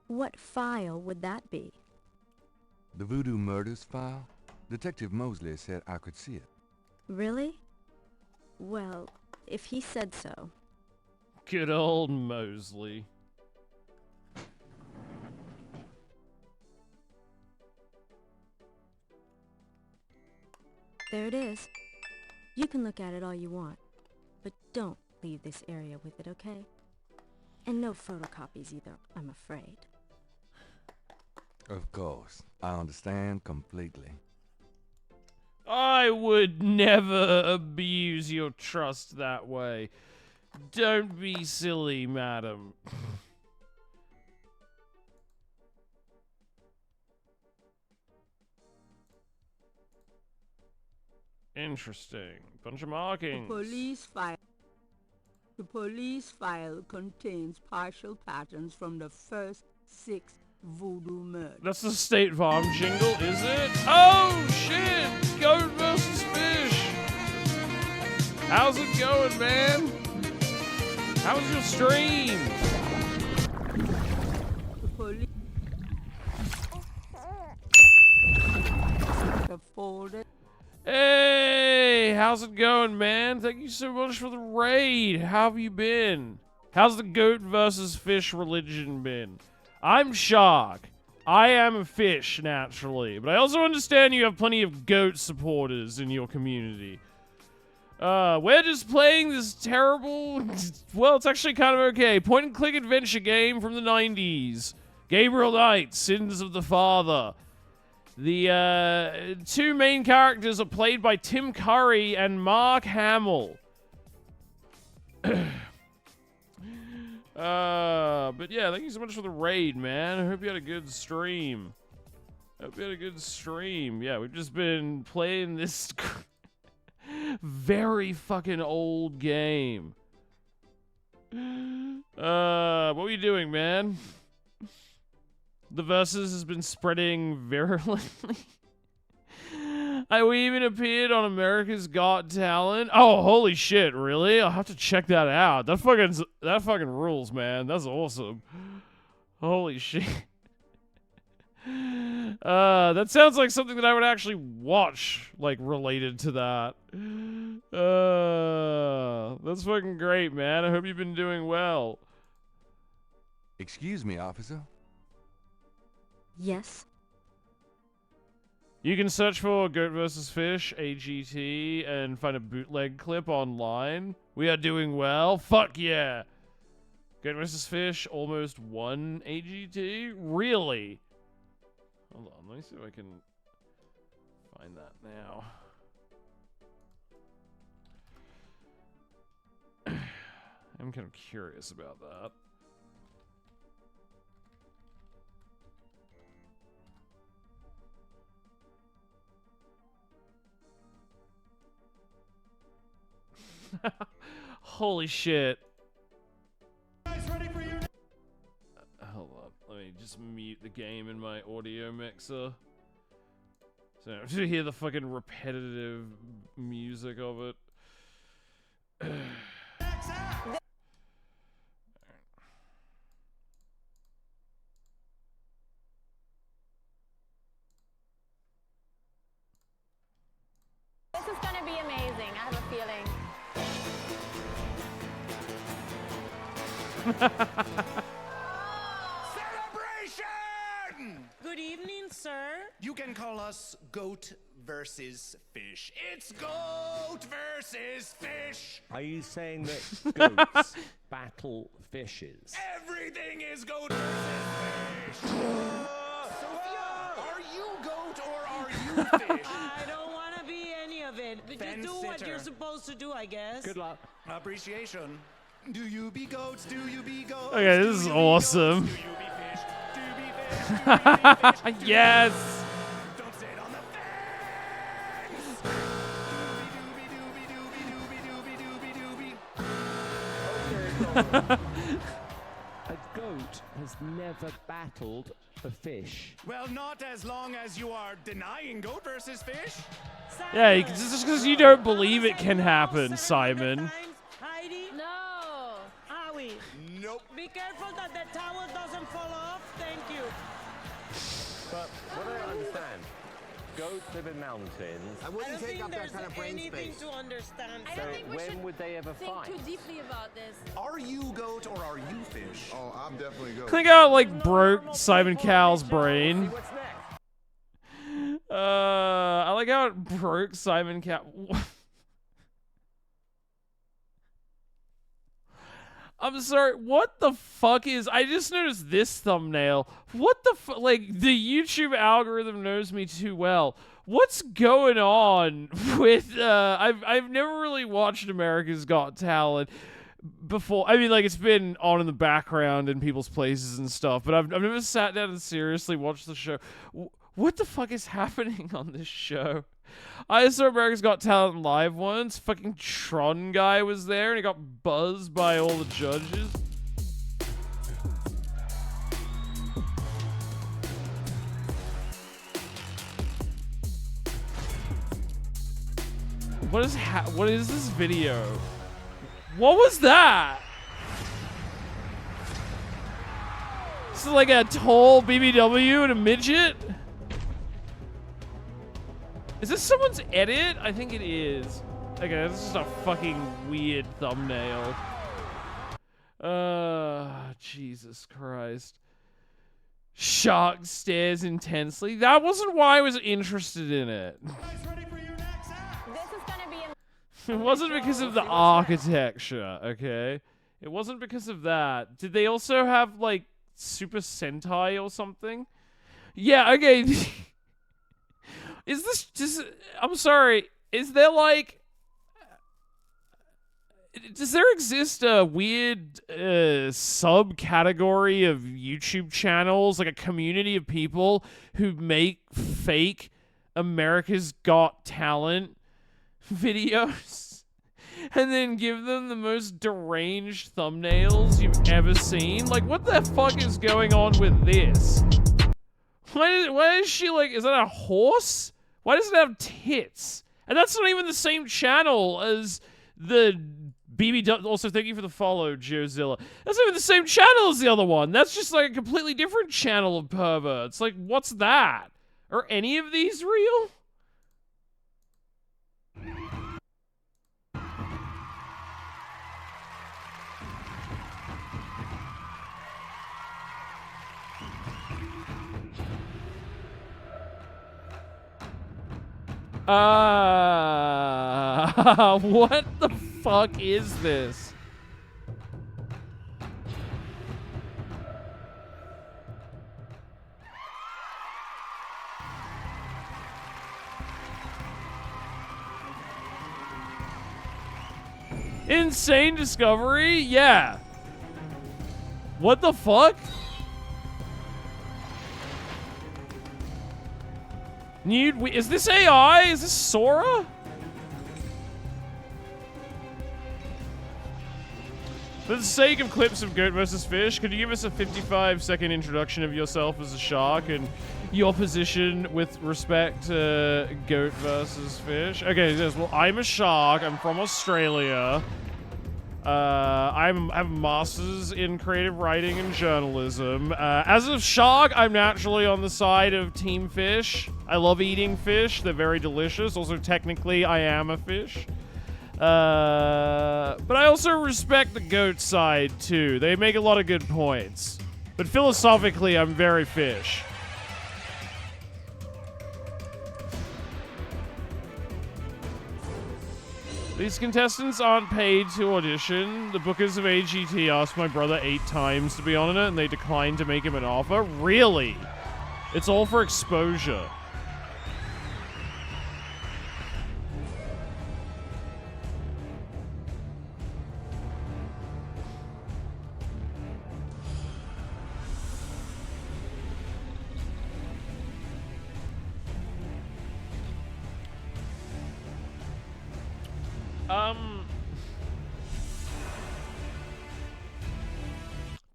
What file would that be? The Voodoo Murders file? Detective Mosley said I could see it. Really? Well, if he said so. Good old Mosley. There it is. You can look at it all you want, but don't leave this area with it, okay? And no photocopies either, I'm afraid. Of course. I understand completely. I would never abuse your trust that way. Don't be silly, madam. Interesting. Bunch of markings. The police file contains partial patterns from the first 6 voodoo murders. That's the State Farm jingle, is it? Oh, shit! Goat versus fish! How's it going, man? How's your stream? The police... The folder... Hey, how's it going, man? Thank you so much for the raid. How have you been? How's the goat versus fish religion been? I'm shark. I am a fish, naturally. But I also understand you have plenty of goat supporters in your community. We're just playing this terrible... Well, it's actually kind of okay. Point-and-click adventure game from the 90s. Gabriel Knight, Sins of the Father. The 2 main characters are played by Tim Curry and Mark Hamill. But yeah, thank you so much for the raid, man. I hope you had a good stream. Yeah, we've just been playing this very fucking old game. What were you doing, man? The Versus has been spreading virulently. We even appeared on America's Got Talent. Oh, holy shit, really? I'll have to check that out. That fucking rules, man. That's awesome. Holy shit. That sounds like something that I would actually watch, like, related to that. That's fucking great, man. I hope you've been doing well. Excuse me, officer. Yes? You can search for Goat vs. Fish, AGT, and find a bootleg clip online. We are doing well. Fuck yeah. Goat vs. Fish almost won AGT? Really? Hold on, let me see if I can find that now. I'm kind of curious about that. Holy shit. Hold on. Let me just mute the game in my audio mixer. So I have to hear the fucking repetitive music of it. This is gonna be amazing, I have a feeling. Celebration! Good evening, sir. You can call us Goat versus Fish. It's Goat versus Fish! Are you saying that goats battle fishes? Everything is Goat versus Fish! Sophia, are you Goat or are you Fish? I don't want to be any of it. But just do what you're supposed to do, I guess. Good luck. Appreciation. Do you be goats? Do you be goats? Okay, this is awesome. Yes. Don't say it on the fence. A goat has never battled a fish. Well, not as long as you are denying Goat versus Fish. Yeah, just because you don't believe it can happen, Simon. Heidi? No. Howie? Nope. Be careful that the towel doesn't fall off. Thank you. But what I don't understand, goats live in mountains. I wouldn't take up that kind of brain space. To understand. So when would they ever fight? Think too deeply about this. Are you Goat or are you Fish? Oh, I'm definitely Goat. I think I like broke Simon Cowell's brain. What's next? I like how it broke Simon Cowell. I'm sorry, what the fuck is... I just noticed this thumbnail. What the fuck? Like, the YouTube algorithm knows me too well. What's going on with... I've never really watched America's Got Talent before. I mean, like, it's been on in the background in people's places and stuff, but I've never sat down and seriously watched the show. What the fuck is happening on this show? I saw America's Got Talent live once. Fucking Tron guy was there and he got buzzed by all the judges. What is this video? What was that? This is like a tall BBW and a midget? Is this someone's edit? I think it is. Okay, this is just a fucking weird thumbnail. Jesus Christ. Shark stares intensely. That wasn't why I was interested in it. It wasn't because of the architecture, okay? It wasn't because of that. Did they also have, like, Super Sentai or something? Yeah, okay. I'm sorry, is there like... Does there exist a weird subcategory of YouTube channels, like a community of people who make fake America's Got Talent videos? and then give them the most deranged thumbnails you've ever seen. Like, what the fuck is going on with this? Why is she like, is that a horse? Why does it have tits? And that's not even the same channel as the BB. Also, thank you for the follow, Joezilla. That's not even the same channel as the other one. That's just like a completely different channel of perverts. Like, what's that? Are any of these real? What the fuck is this? Insane discovery? Yeah. What the fuck? Is this AI? Is this Sora? For the sake of clips of goat versus fish, could you give us a 55-second introduction of yourself as a shark and your position with respect to goat versus fish? Okay, yes, well, I'm a shark. I'm from Australia. I have a master's in creative writing and journalism. As a shark, I'm naturally on the side of Team Fish. I love eating fish. They're very delicious. Also, technically, I am a fish. But I also respect the goat side, too. They make a lot of good points. But philosophically, I'm very fish. These contestants aren't paid to audition. The bookers of AGT asked my brother 8 times to be on it, and they declined to make him an offer. Really? It's all for exposure.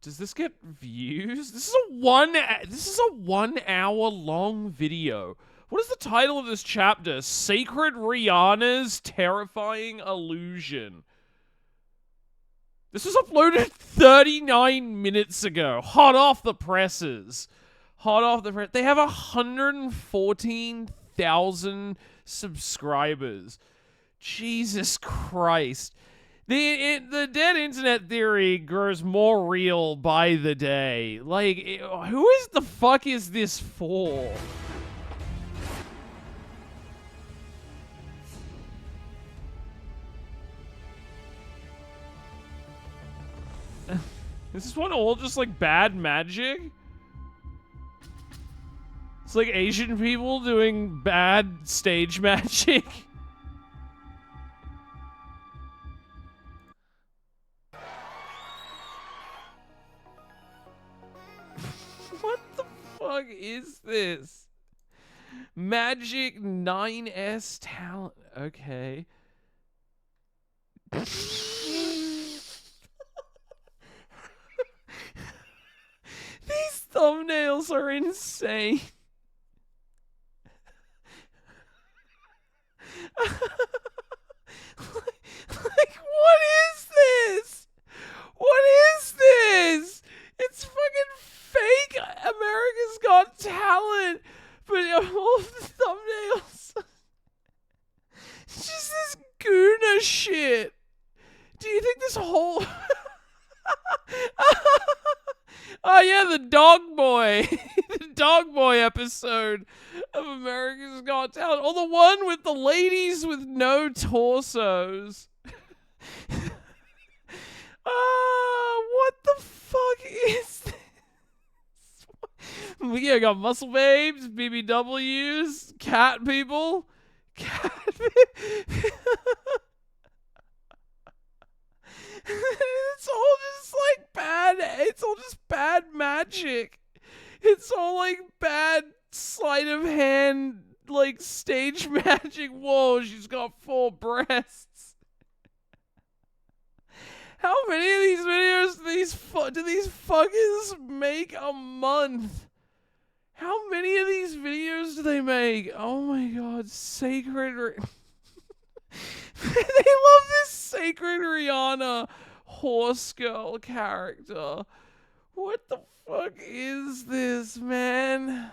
Does this get views? This is a 1 hour long video. What is the title of this chapter? Sacred Rihanna's Terrifying Illusion. This was uploaded 39 minutes ago. Hot off the presses. Hot off the press. They have 114,000 subscribers. Jesus Christ. The dead internet theory grows more real by the day. Like, who is the fuck is this for? Is this one all just like bad magic? It's like Asian people doing bad stage magic. What the fuck is this? Magic 9S talent. Okay. These thumbnails are insane. Like, what is this? What is this? It's fucking fake America's Got Talent, but all of the thumbnails. It's just this Gooner shit. Do you think this whole... Oh yeah, the dog boy. The dog boy episode of America's Got Talent. Or the one with the ladies with no torsos. What the fuck is this? Yeah, got muscle babes, BBWs, cat people. It's all just like bad. It's all just bad magic. It's all like bad sleight of hand, like stage magic. Whoa, she's got 4 breasts. How many of these videos do these fuckers make a month? How many of these videos do they make? Oh my god, sacred. They love this sacred Rihanna horse girl character. What the fuck is this, man?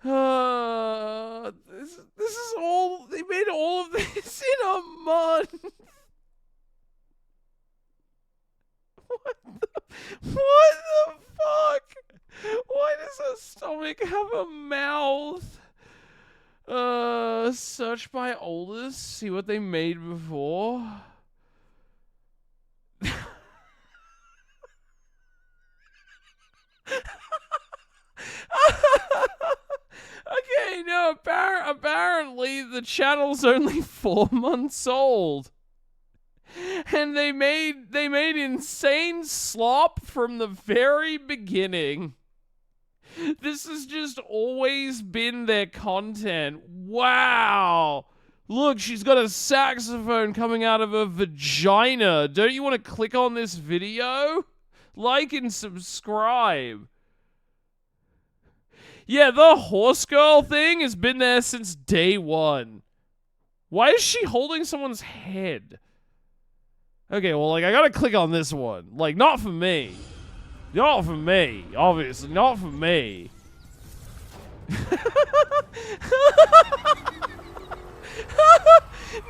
This is all they made all of this in a month. What the fuck? Why does a stomach have a mouth? Search by oldest. See what they made before. Okay, no, apparently the channel's only 4 months old. And they made insane slop from the very beginning. This has just always been their content. Wow. Look, she's got a saxophone coming out of her vagina. Don't you want to click on this video? Like and subscribe. Yeah, the horse girl thing has been there since day one. Why is she holding someone's head? Okay, well, like, I gotta click on this one. Like, not for me. Not for me. Obviously, not for me.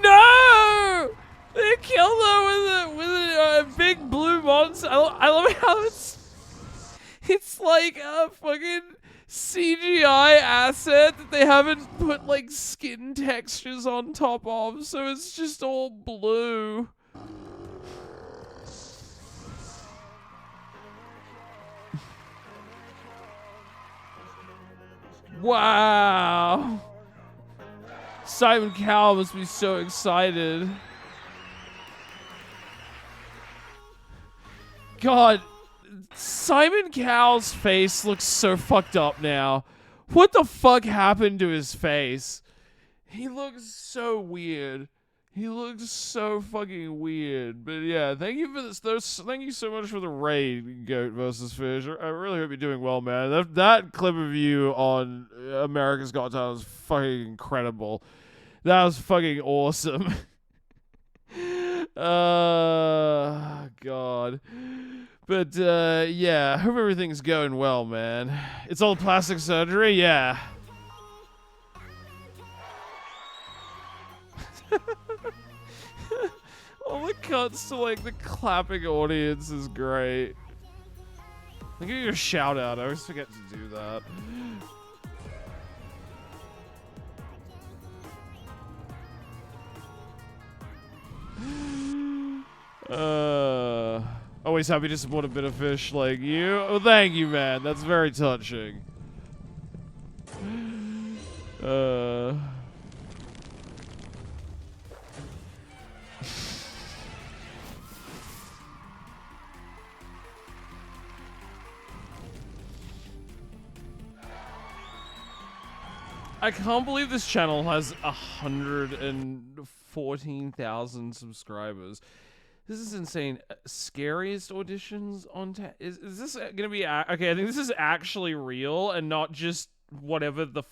No! They killed her with a big blue monster. I love how it's like a fucking CGI asset that they haven't put like skin textures on top of, so it's just all blue. Wow. Simon Cowell must be so excited. God, Simon Cowell's face looks so fucked up now. What the fuck happened to his face? He looks so weird. He looks so fucking weird. But yeah, thank you for this. Thank you so much for the raid, Goat versus Fish. I really hope you're doing well, man. That clip of you on America's Got Talent was fucking incredible. That was fucking awesome. God. But, yeah, hope everything's going well, man. It's all plastic surgery? Yeah. All the cuts to, like, the clapping audience is great. I'll give you a shout out. I always forget to do that. Always happy to support a bit of fish like you. Oh, thank you, man. That's very touching. I can't believe this channel has 114,000 subscribers. This is insane. Scariest auditions on is this gonna be okay? I think this is actually real and not just whatever the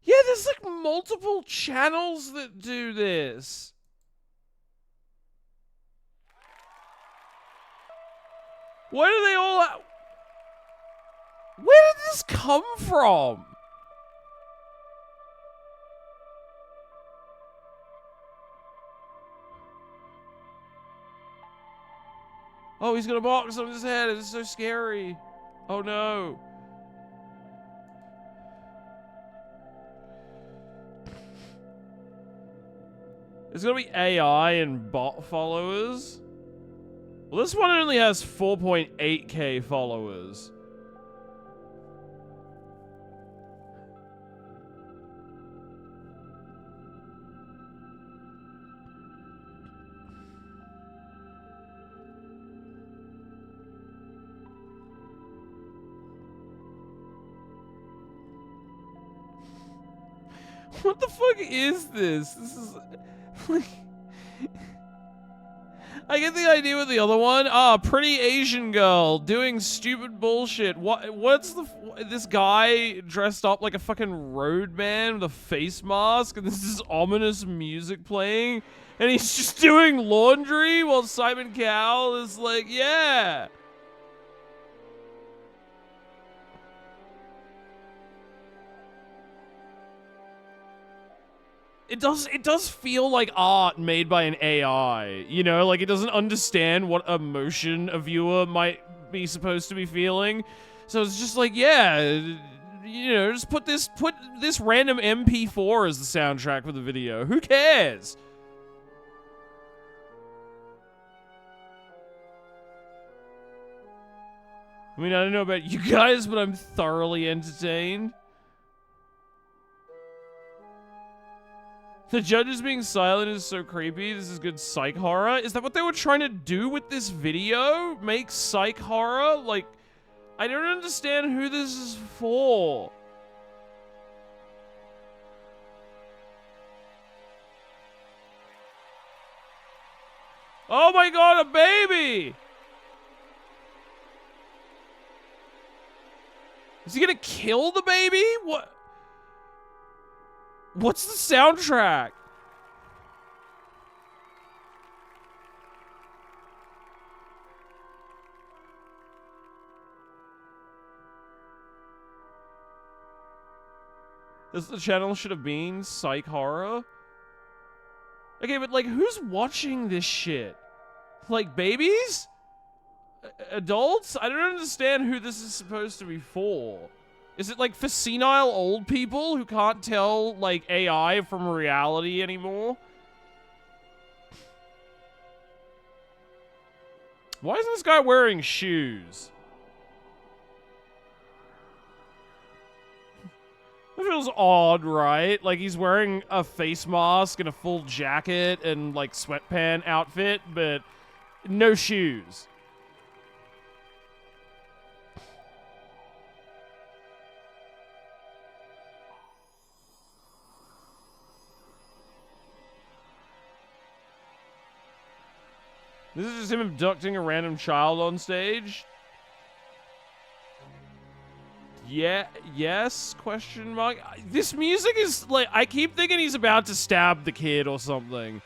yeah, there's like multiple channels that do this. Where do they all where did this come from? Oh, he's got a box on his head. It's so scary. Oh, no. It's gonna be AI and bot followers. Well, this one only has 4.8k followers. What the fuck is this? This is like I get the idea with the other one. Ah, pretty Asian girl doing stupid bullshit. What's this guy dressed up like a fucking roadman with a face mask, and this is ominous music playing, and he's just doing laundry while Simon Cowell is like, yeah. It does feel like art made by an AI, you know, like it doesn't understand what emotion a viewer might be supposed to be feeling. So it's just like, yeah, you know, just put this random MP4 as the soundtrack for the video. Who cares? I mean, I don't know about you guys, but I'm thoroughly entertained. The judges being silent is so creepy. This is good psych horror. Is that what they were trying to do with this video? Make psych horror? Like, I don't understand who this is for. Oh my god, a baby! Is he gonna kill the baby? What? What's the soundtrack? This the channel should have been psych horror. Okay, but like, who's watching this shit? Like babies? Adults? I don't understand who this is supposed to be for. Is it like for senile old people who can't tell like AI from reality anymore? Why isn't this guy wearing shoes? That feels odd, right? Like he's wearing a face mask and a full jacket and like sweatpant outfit, but no shoes. This is just him abducting a random child on stage. Yeah, yes, question mark. This music is like, I keep thinking he's about to stab the kid or something.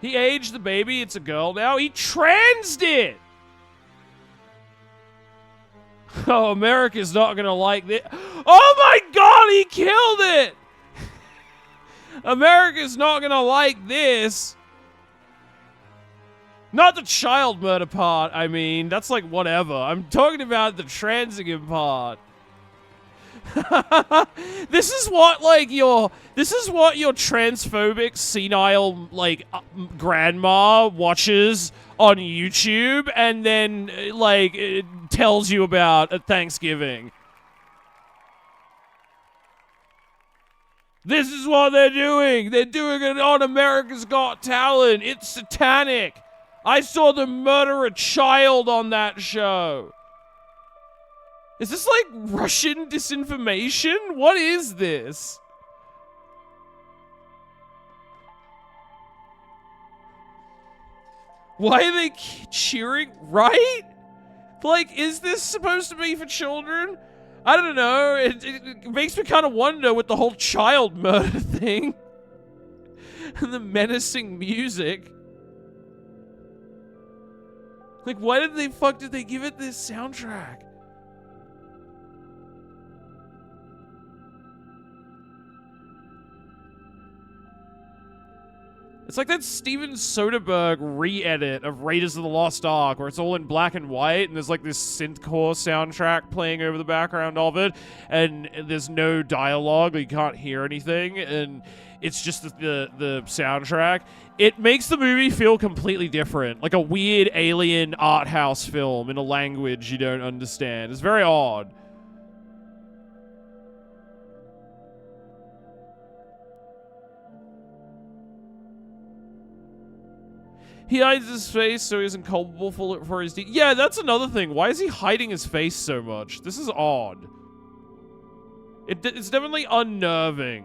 He aged the baby, it's a girl now. He transed it! Oh, America's not gonna like this. Oh my god, he killed it! America's not gonna like this. Not the child murder part, I mean. That's like whatever. I'm talking about the transing part. This is what your transphobic senile like grandma watches on YouTube and then like it tells you about at Thanksgiving. This is what they're doing. They're doing it on America's Got Talent. It's satanic. I saw them murder a child on that show. Is this like Russian disinformation? What is this? Why are they cheering? Right? Like, is this supposed to be for children? I don't know. It makes me kind of wonder with the whole child murder thing. And the menacing music. Like, why did they give it this soundtrack? It's like that Steven Soderbergh re-edit of Raiders of the Lost Ark where it's all in black and white and there's like this synthcore soundtrack playing over the background of it and there's no dialogue, you can't hear anything, and it's just the soundtrack. It makes the movie feel completely different, like a weird alien art house film in a language you don't understand. It's very odd. He hides his face so he isn't culpable for his deed. Yeah, that's another thing. Why is he hiding his face so much? This is odd. It's definitely unnerving.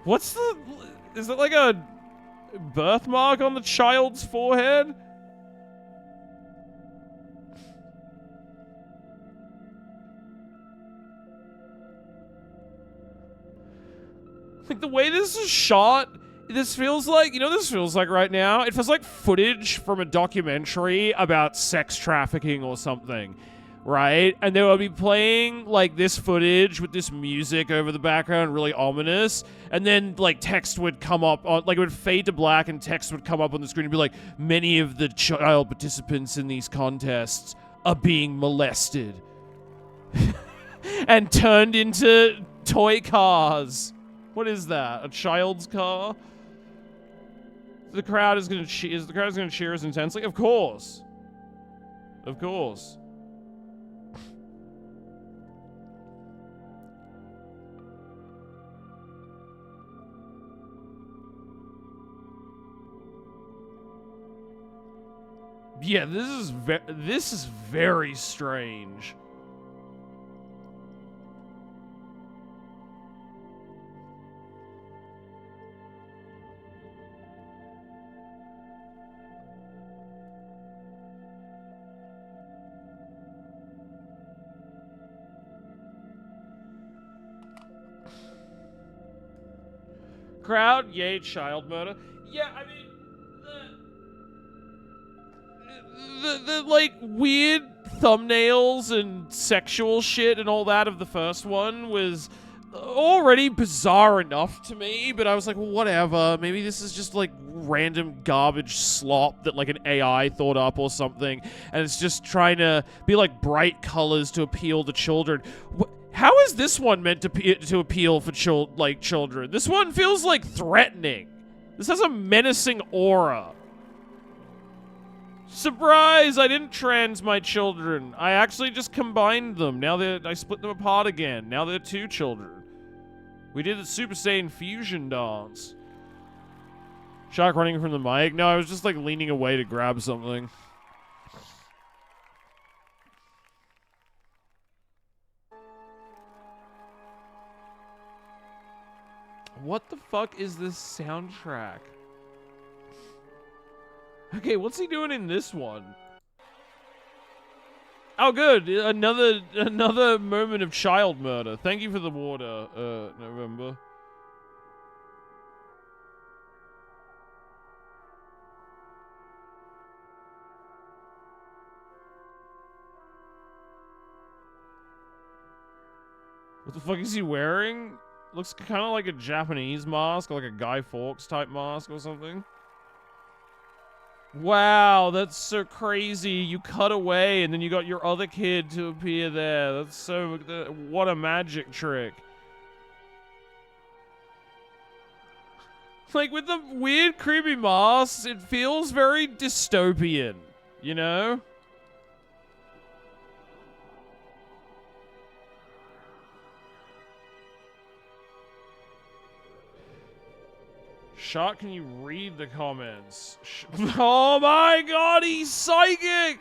What's the... Is it like a birthmark on the child's forehead? Like, the way this is shot, this feels like... You know what this feels like right now? It feels like footage from a documentary about sex trafficking or something. Right? And they would be playing, like, this footage with this music over the background, really ominous. And then, like, text would come up on... Like, it would fade to black and text would come up on the screen and be like, many of the child participants in these contests are being molested. And turned into toy cars. What is that? A child's car? The crowd is going to cheer. Is the crowd going to cheer us intensely? Of course. Of course. Yeah, this is very strange. Crowd, yay, child murder. Yeah, I mean, the like weird thumbnails and sexual shit and all that of the first one was already bizarre enough to me, but I was like, well, whatever. Maybe this is just like random garbage slop that like an AI thought up or something, and it's just trying to be like bright colors to appeal to children. How is this one meant to appeal for children? This one feels like threatening. This has a menacing aura. Surprise! I didn't trans my children. I actually just combined them. I split them apart again. Now they're two children. We did the Super Saiyan fusion dance. Shark running from the mic? No, I was just like leaning away to grab something. What the fuck is this soundtrack? Okay, what's he doing in this one? Oh, good. Another moment of child murder. Thank you for the water, November. What the fuck is he wearing? Looks kind of like a Japanese mask, or like a Guy Fawkes type mask or something. Wow, that's so crazy. You cut away and then you got your other kid to appear there. That's so... what a magic trick. Like, with the weird, creepy masks, it feels very dystopian, you know? Shark, can you read the comments? Oh my god, he's psychic!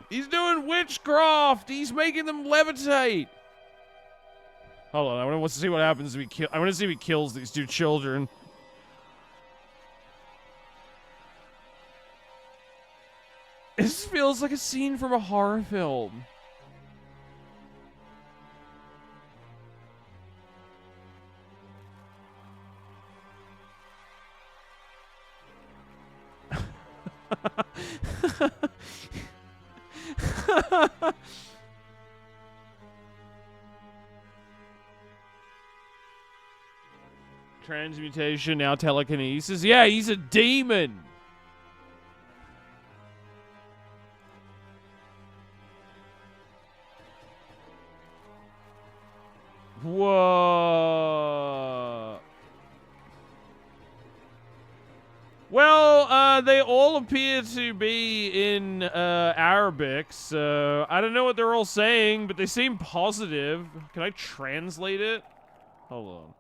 He's doing witchcraft! He's making them levitate! Hold on, I want to see what happens if I want to see if he kills these two children. This feels like a scene from a horror film. Transmutation, now telekinesis. Yeah, he's a demon. Whoa. Well, they all appear to be in Arabic, so I don't know what they're all saying, but they seem positive. Can I translate it? Hold on.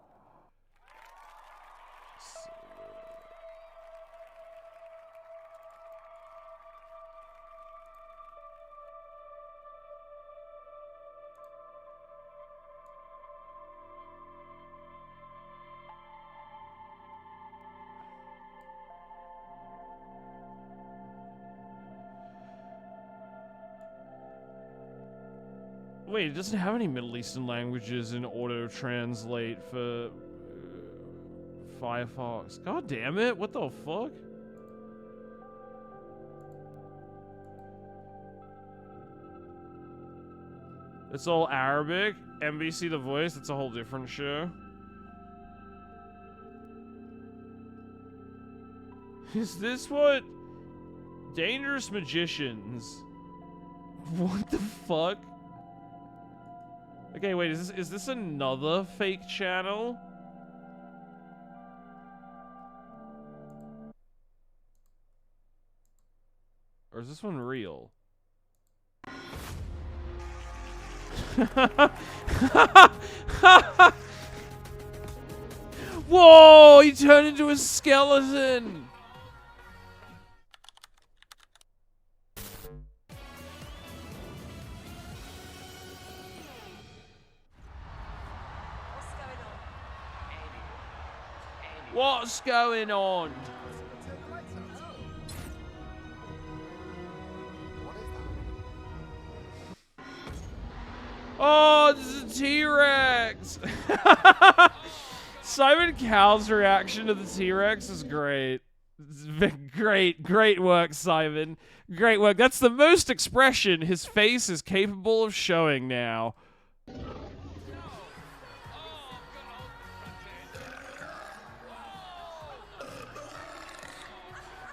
Wait, it doesn't have any Middle Eastern languages in auto-translate for Firefox. God damn it, what the fuck? It's all Arabic. NBC The Voice, that's a whole different show. Is this what? Dangerous Magicians. What the fuck? Okay, wait, is this another fake channel? Or is this one real? Whoa, he turned into a skeleton. What's going on? Oh, this is a T-Rex. Simon Cowell's reaction to the T-Rex is great. Great work, Simon. Great work. That's the most expression his face is capable of showing now.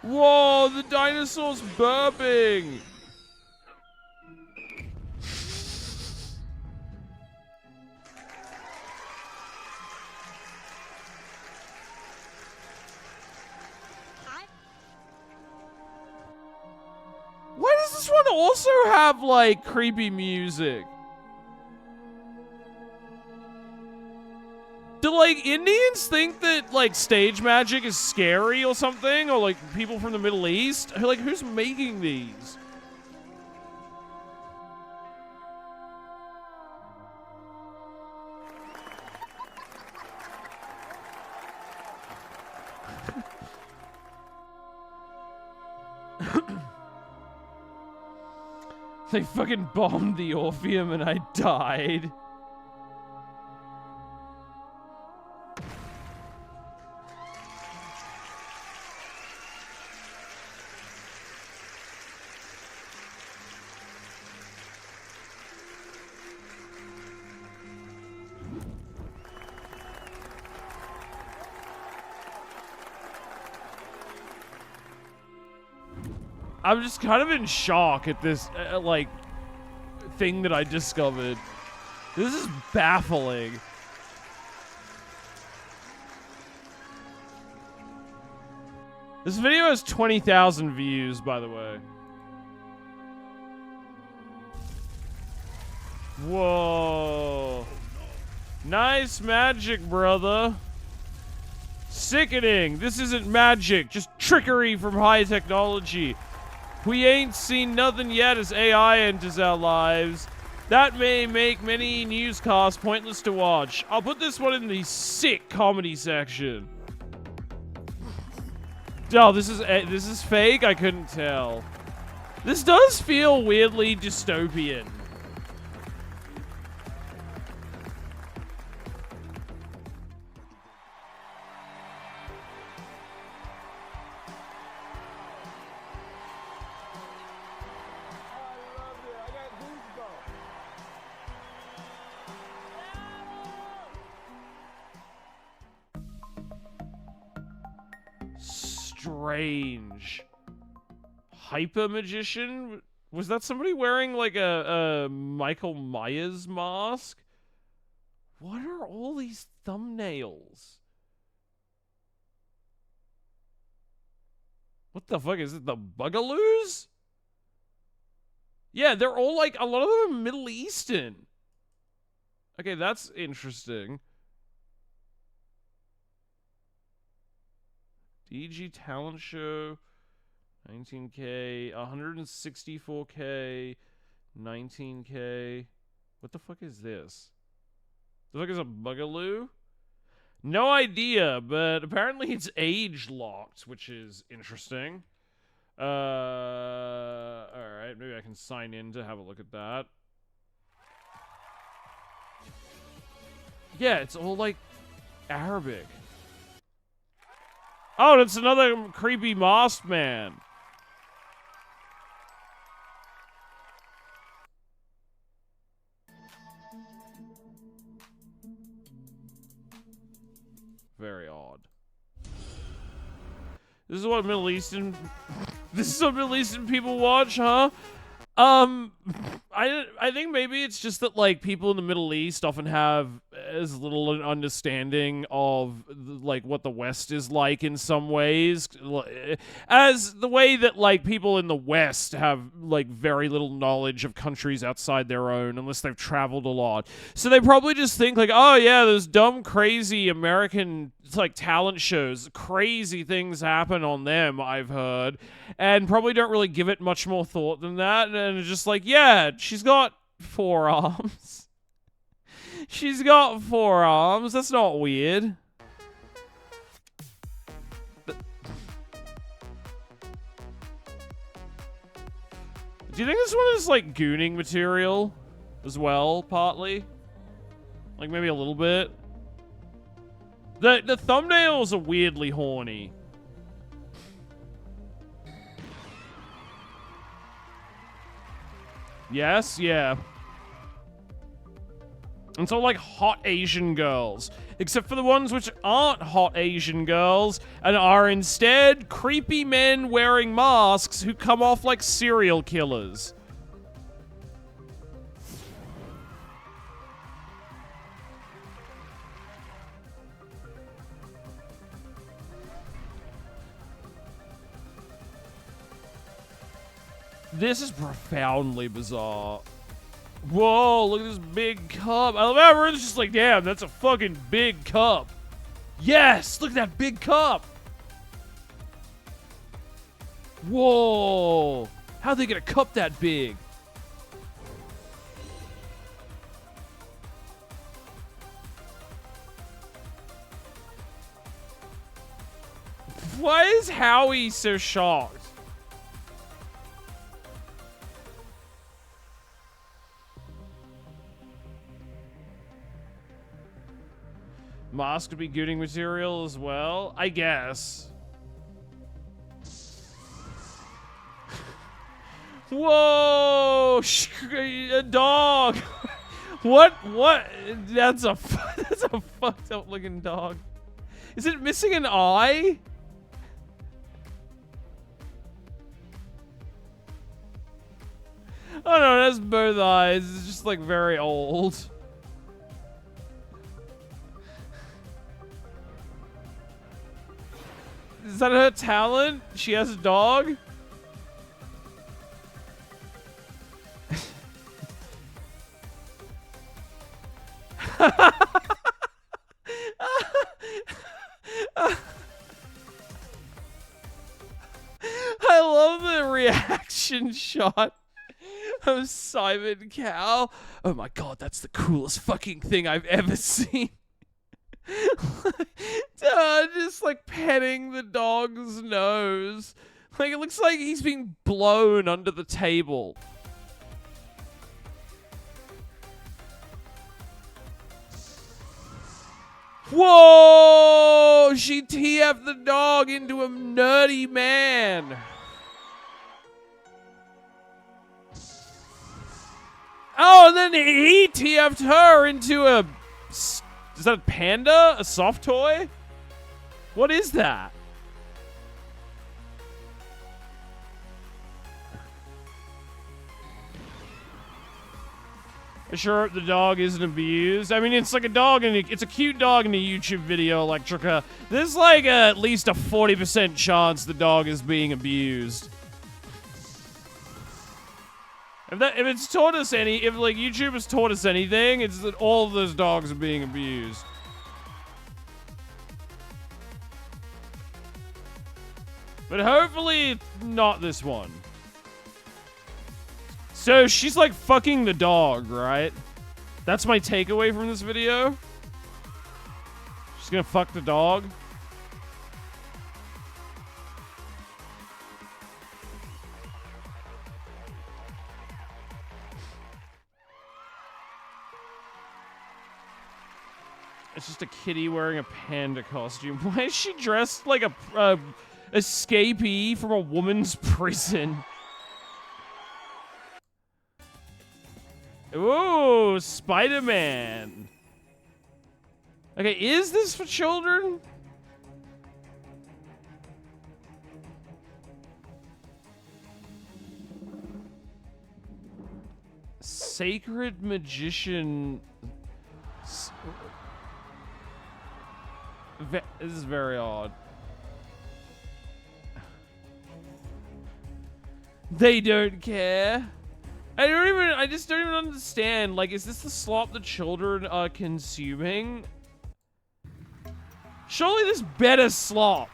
Whoa, the dinosaur's burping. Why does this one also have, like, creepy music? Do, like, Indians think that, like, stage magic is scary or something? Or, like, people from the Middle East? Like, who's making these? They fucking bombed the Orpheum and I died. I'm just kind of in shock at this, like, thing that I discovered. This is baffling. This video has 20,000 views, by the way. Whoa. Nice magic, brother. Sickening. This isn't magic, just trickery from high technology. We ain't seen nothing yet as AI enters our lives. That may make many newscasts pointless to watch. I'll put this one in the sick comedy section. Oh, this is fake? I couldn't tell. This does feel weirdly dystopian. Strange. Hyper magician? Was that somebody wearing like a Michael Myers mask? What are all these thumbnails? What the fuck is it? The Bugaloos? Yeah, they're all like, a lot of them are Middle Eastern. Okay, that's interesting. DG Talent Show, 19K, 164K, 19K. What the fuck is this? The fuck is a Bugaloo? No idea, but apparently it's age locked, which is interesting. Alright, maybe I can sign in to have a look at that. Yeah, it's all like Arabic. Oh, it's another creepy masked man. Very odd. This is what Middle Eastern this is what Middle Eastern people watch, huh? I think maybe it's just that like people in the Middle East often have as little an understanding of like what the West is like in some ways, as the way that like people in the West have like very little knowledge of countries outside their own unless they've traveled a lot. So they probably just think like, oh yeah, those dumb crazy American like talent shows, crazy things happen on them, I've heard, and probably don't really give it much more thought than that, and it's just like, yeah, she's got 4 arms. She's got 4 arms. That's not weird. Do you think this one is like gooning material as well, partly? Like maybe a little bit? The thumbnails are weirdly horny. Yes, yeah. And so like hot Asian girls. Except for the ones which aren't hot Asian girls and are instead creepy men wearing masks who come off like serial killers. This is profoundly bizarre. Whoa, look at this big cup. I love how everyone's just like, damn, that's a fucking big cup. Yes, look at that big cup. Whoa. How'd they get a cup that big? Why is Howie so shocked? Mask could be gooning material as well? I guess. Whoa! A dog! What? That's a fucked up looking dog. Is it missing an eye? Oh no, that's both eyes. It's just like very old. Is that her talent? She has a dog? I love the reaction shot of Simon Cowell. Oh my god, that's the coolest fucking thing I've ever seen. Just like petting the dog's nose. Like it looks like he's being blown under the table. Whoa! She TF'd the dog into a nerdy man. Oh, and then he TF'd her into a... Is that a panda? A soft toy? What is that? I sure hope the dog isn't abused. I mean, it's like a dog and it's a cute dog in a YouTube video, Electrica. There's like at least a 40% chance the dog is being abused. If it's taught us if like YouTube has taught us anything, it's that all of those dogs are being abused. But hopefully not this one. So she's like fucking the dog, right? That's my takeaway from this video. She's gonna fuck the dog. It's just a kitty wearing a panda costume. Why is she dressed like a escapee from a woman's prison? Ooh, Spider-Man. Okay, is this for children? Sacred Magician. This is very odd. They don't care. I just don't even understand. Like, is this the slop the children are consuming? Surely this better slop.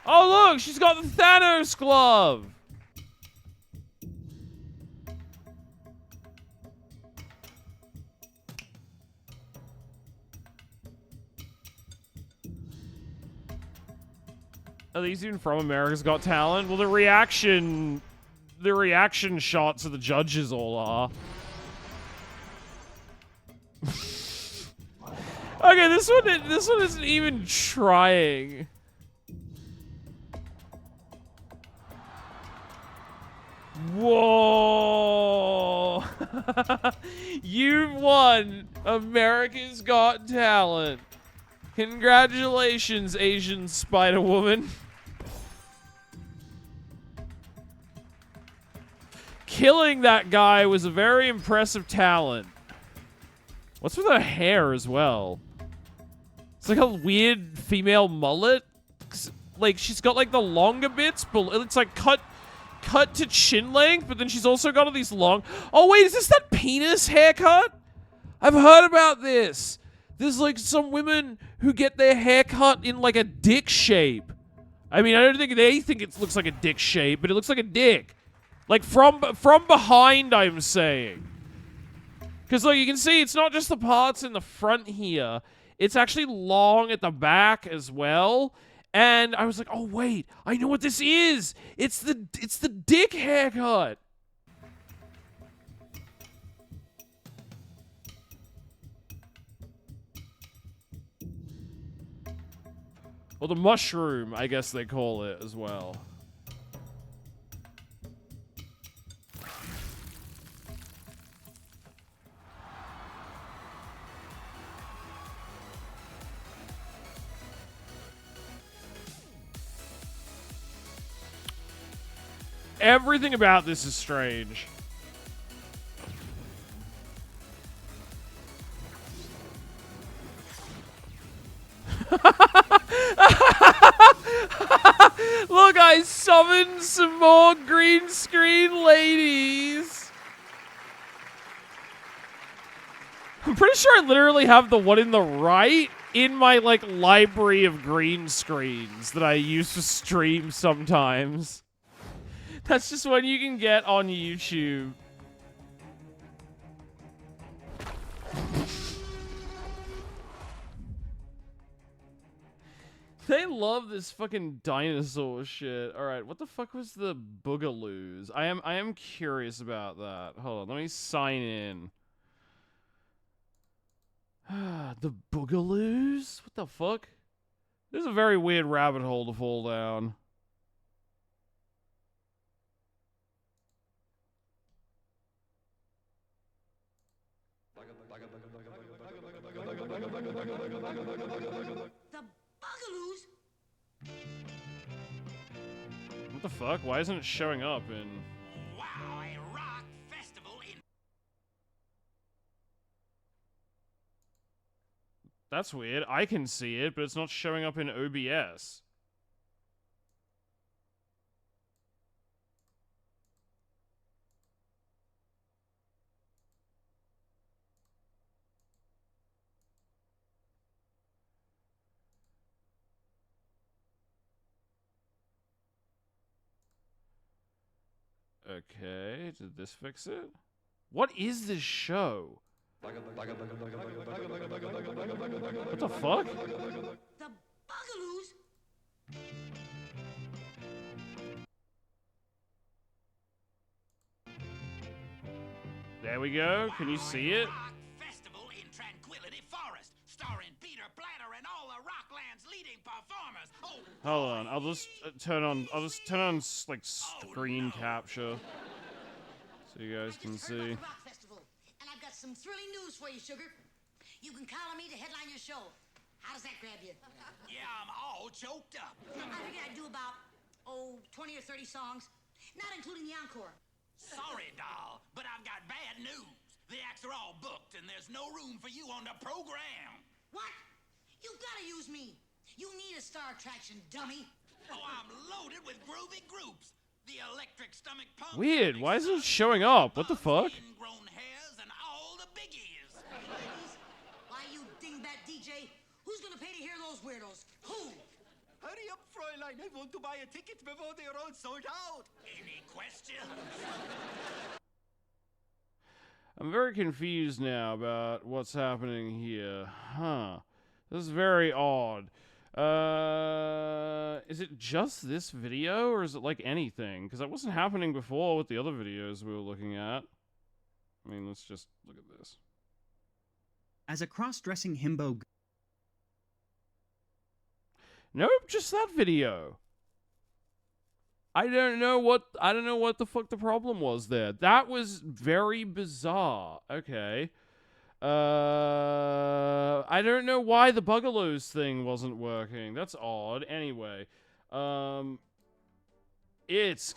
Oh, look, she's got the Thanos glove. Are these even from America's Got Talent? Well, the reaction shots of the judges all are. Okay, this one isn't even trying. Whoa! You've won America's Got Talent. Congratulations, Asian Spider-Woman. Killing that guy was a very impressive talent. What's with her hair as well? It's like a weird female mullet. Like, she's got like the longer bits, but it's like cut to chin length, but then she's also got all these long... Oh wait, is this that penis haircut? I've heard about this. There's like some women who get their hair cut in like a dick shape. I mean, I don't think they think it looks like a dick shape, but it looks like a dick. Like from behind, I'm saying. Because like you can see, it's not just the parts in the front here. It's actually long at the back as well. And I was like, oh wait, I know what this is. It's the dick haircut. Or the mushroom, I guess they call it as well. Everything about this is strange. Look, I summoned some more green screen ladies. I'm pretty sure I literally have the one in the right in my, like, library of green screens that I use to stream sometimes. That's just one you can get on YouTube. They love this fucking dinosaur shit. All right, what the fuck was the Boogaloos? I am curious about that. Hold on, let me sign in. The Boogaloos? What the fuck? This is a very weird rabbit hole to fall down. What the fuck? Why isn't it showing up in... Wow, a rock festival in... That's weird. I can see it, but it's not showing up in OBS. Okay, did this fix it? What is this show? What the fuck? The Bugaloos? There we go. Can you see it? Festival in Tranquility Forest, starring Hold on, I'll just turn on like screen capture so you guys can see. And I've got some thrilling news for you, sugar. You can count on me to headline your show. How does that grab you? Yeah, I'm all choked up. I figured I'd do about 20 or 30 songs, not including the encore. Sorry, doll, but I've got bad news. The acts are all booked, and there's no room for you on the program. What? You've got to use me. You need a star attraction, dummy. Oh, I'm loaded with groovy groups. The Electric Stomach Pump. Weird, why isn't it showing up? What the fuck? Ingrown hairs and all the biggies. Why, you dingbat DJ? Who's gonna pay to hear those weirdos? Who? Hurry up, Fräulein. I want to buy a ticket before they're all sold out. Any questions? I'm very confused now about what's happening here. Huh. This is very odd. Is it just this video, or is it like anything? Because that wasn't happening before with the other videos we were looking at. I mean, let's just look at this. As a cross-dressing himbo... Nope, just that video. I don't know what the fuck the problem was there. That was very bizarre. Okay. I don't know why the Bugaloos thing wasn't working. That's odd. Anyway, it's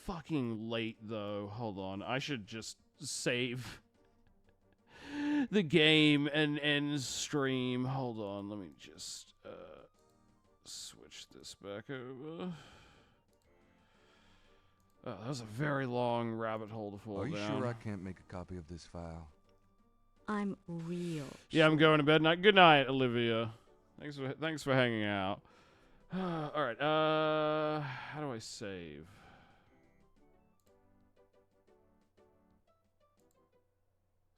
fucking late though. Hold on. I should just save the game and end stream. Hold on. Let me just switch this back over. Oh, that was a very long rabbit hole to fall down. Are you sure I can't make a copy of this file? I'm real. Yeah, I'm going to bed. Good night, Olivia. Thanks for hanging out. All right. How do I save?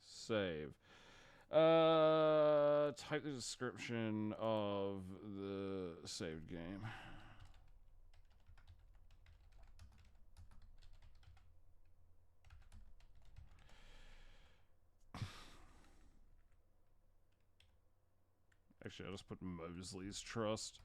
Save. Type the description of the saved game. Actually, I'll just put Mosley's Trust.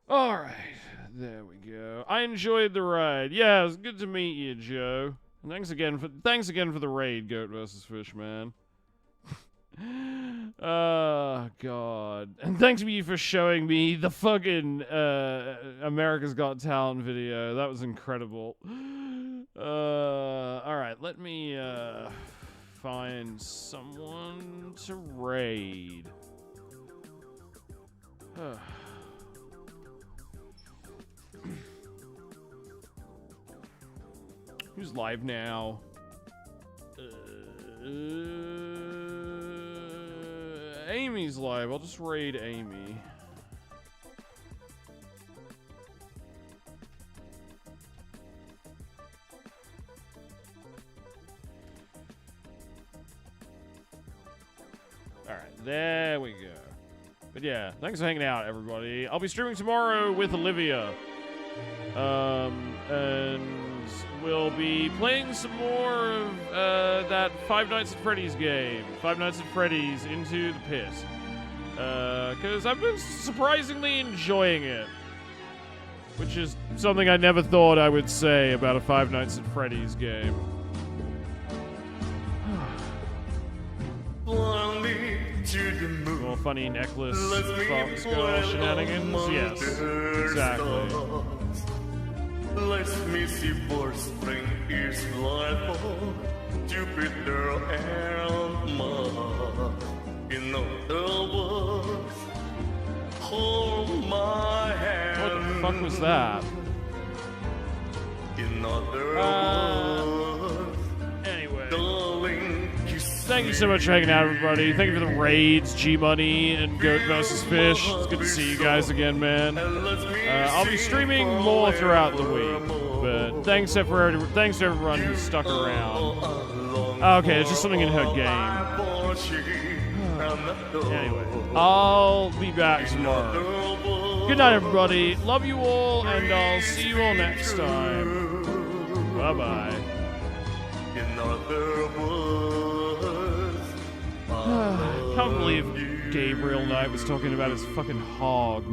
Alright, there we go. I enjoyed the ride. Yeah, it was good to meet you, Joe. And thanks again for the raid, Goat vs. Fish, man. Oh, God. And thanks to you for showing me the fucking America's Got Talent video. That was incredible. Alright, let me find someone to raid. Who's live now? Amy's live. I'll just raid Amy. Alright, there we go. But yeah, thanks for hanging out, everybody. I'll be streaming tomorrow with Olivia. And we'll be playing some more of that Five Nights at Freddy's game. Five Nights at Freddy's Into the Pit. Because I've been surprisingly enjoying it. Which is something I never thought I would say about a Five Nights at Freddy's game. More funny necklace Fox Girl shenanigans? Yes, exactly. Let me see for spring is life Jupiter and Mars. In other words, hold my hand. What the fuck was that? In other words, anyway. Darling, thank you so much for hanging out, everybody. Thank you for the raids, G-Money, and Goat vs. Fish. It's good to see you guys again, man. I'll be streaming more throughout the week, but thanks to everyone who stuck around. Okay, it's just something in her game. Anyway, I'll be back tomorrow. Good night, everybody. Love you all, and I'll see you all next time. Bye. Bye-bye. In other words, I can't believe Gabriel Knight was talking about his fucking hog.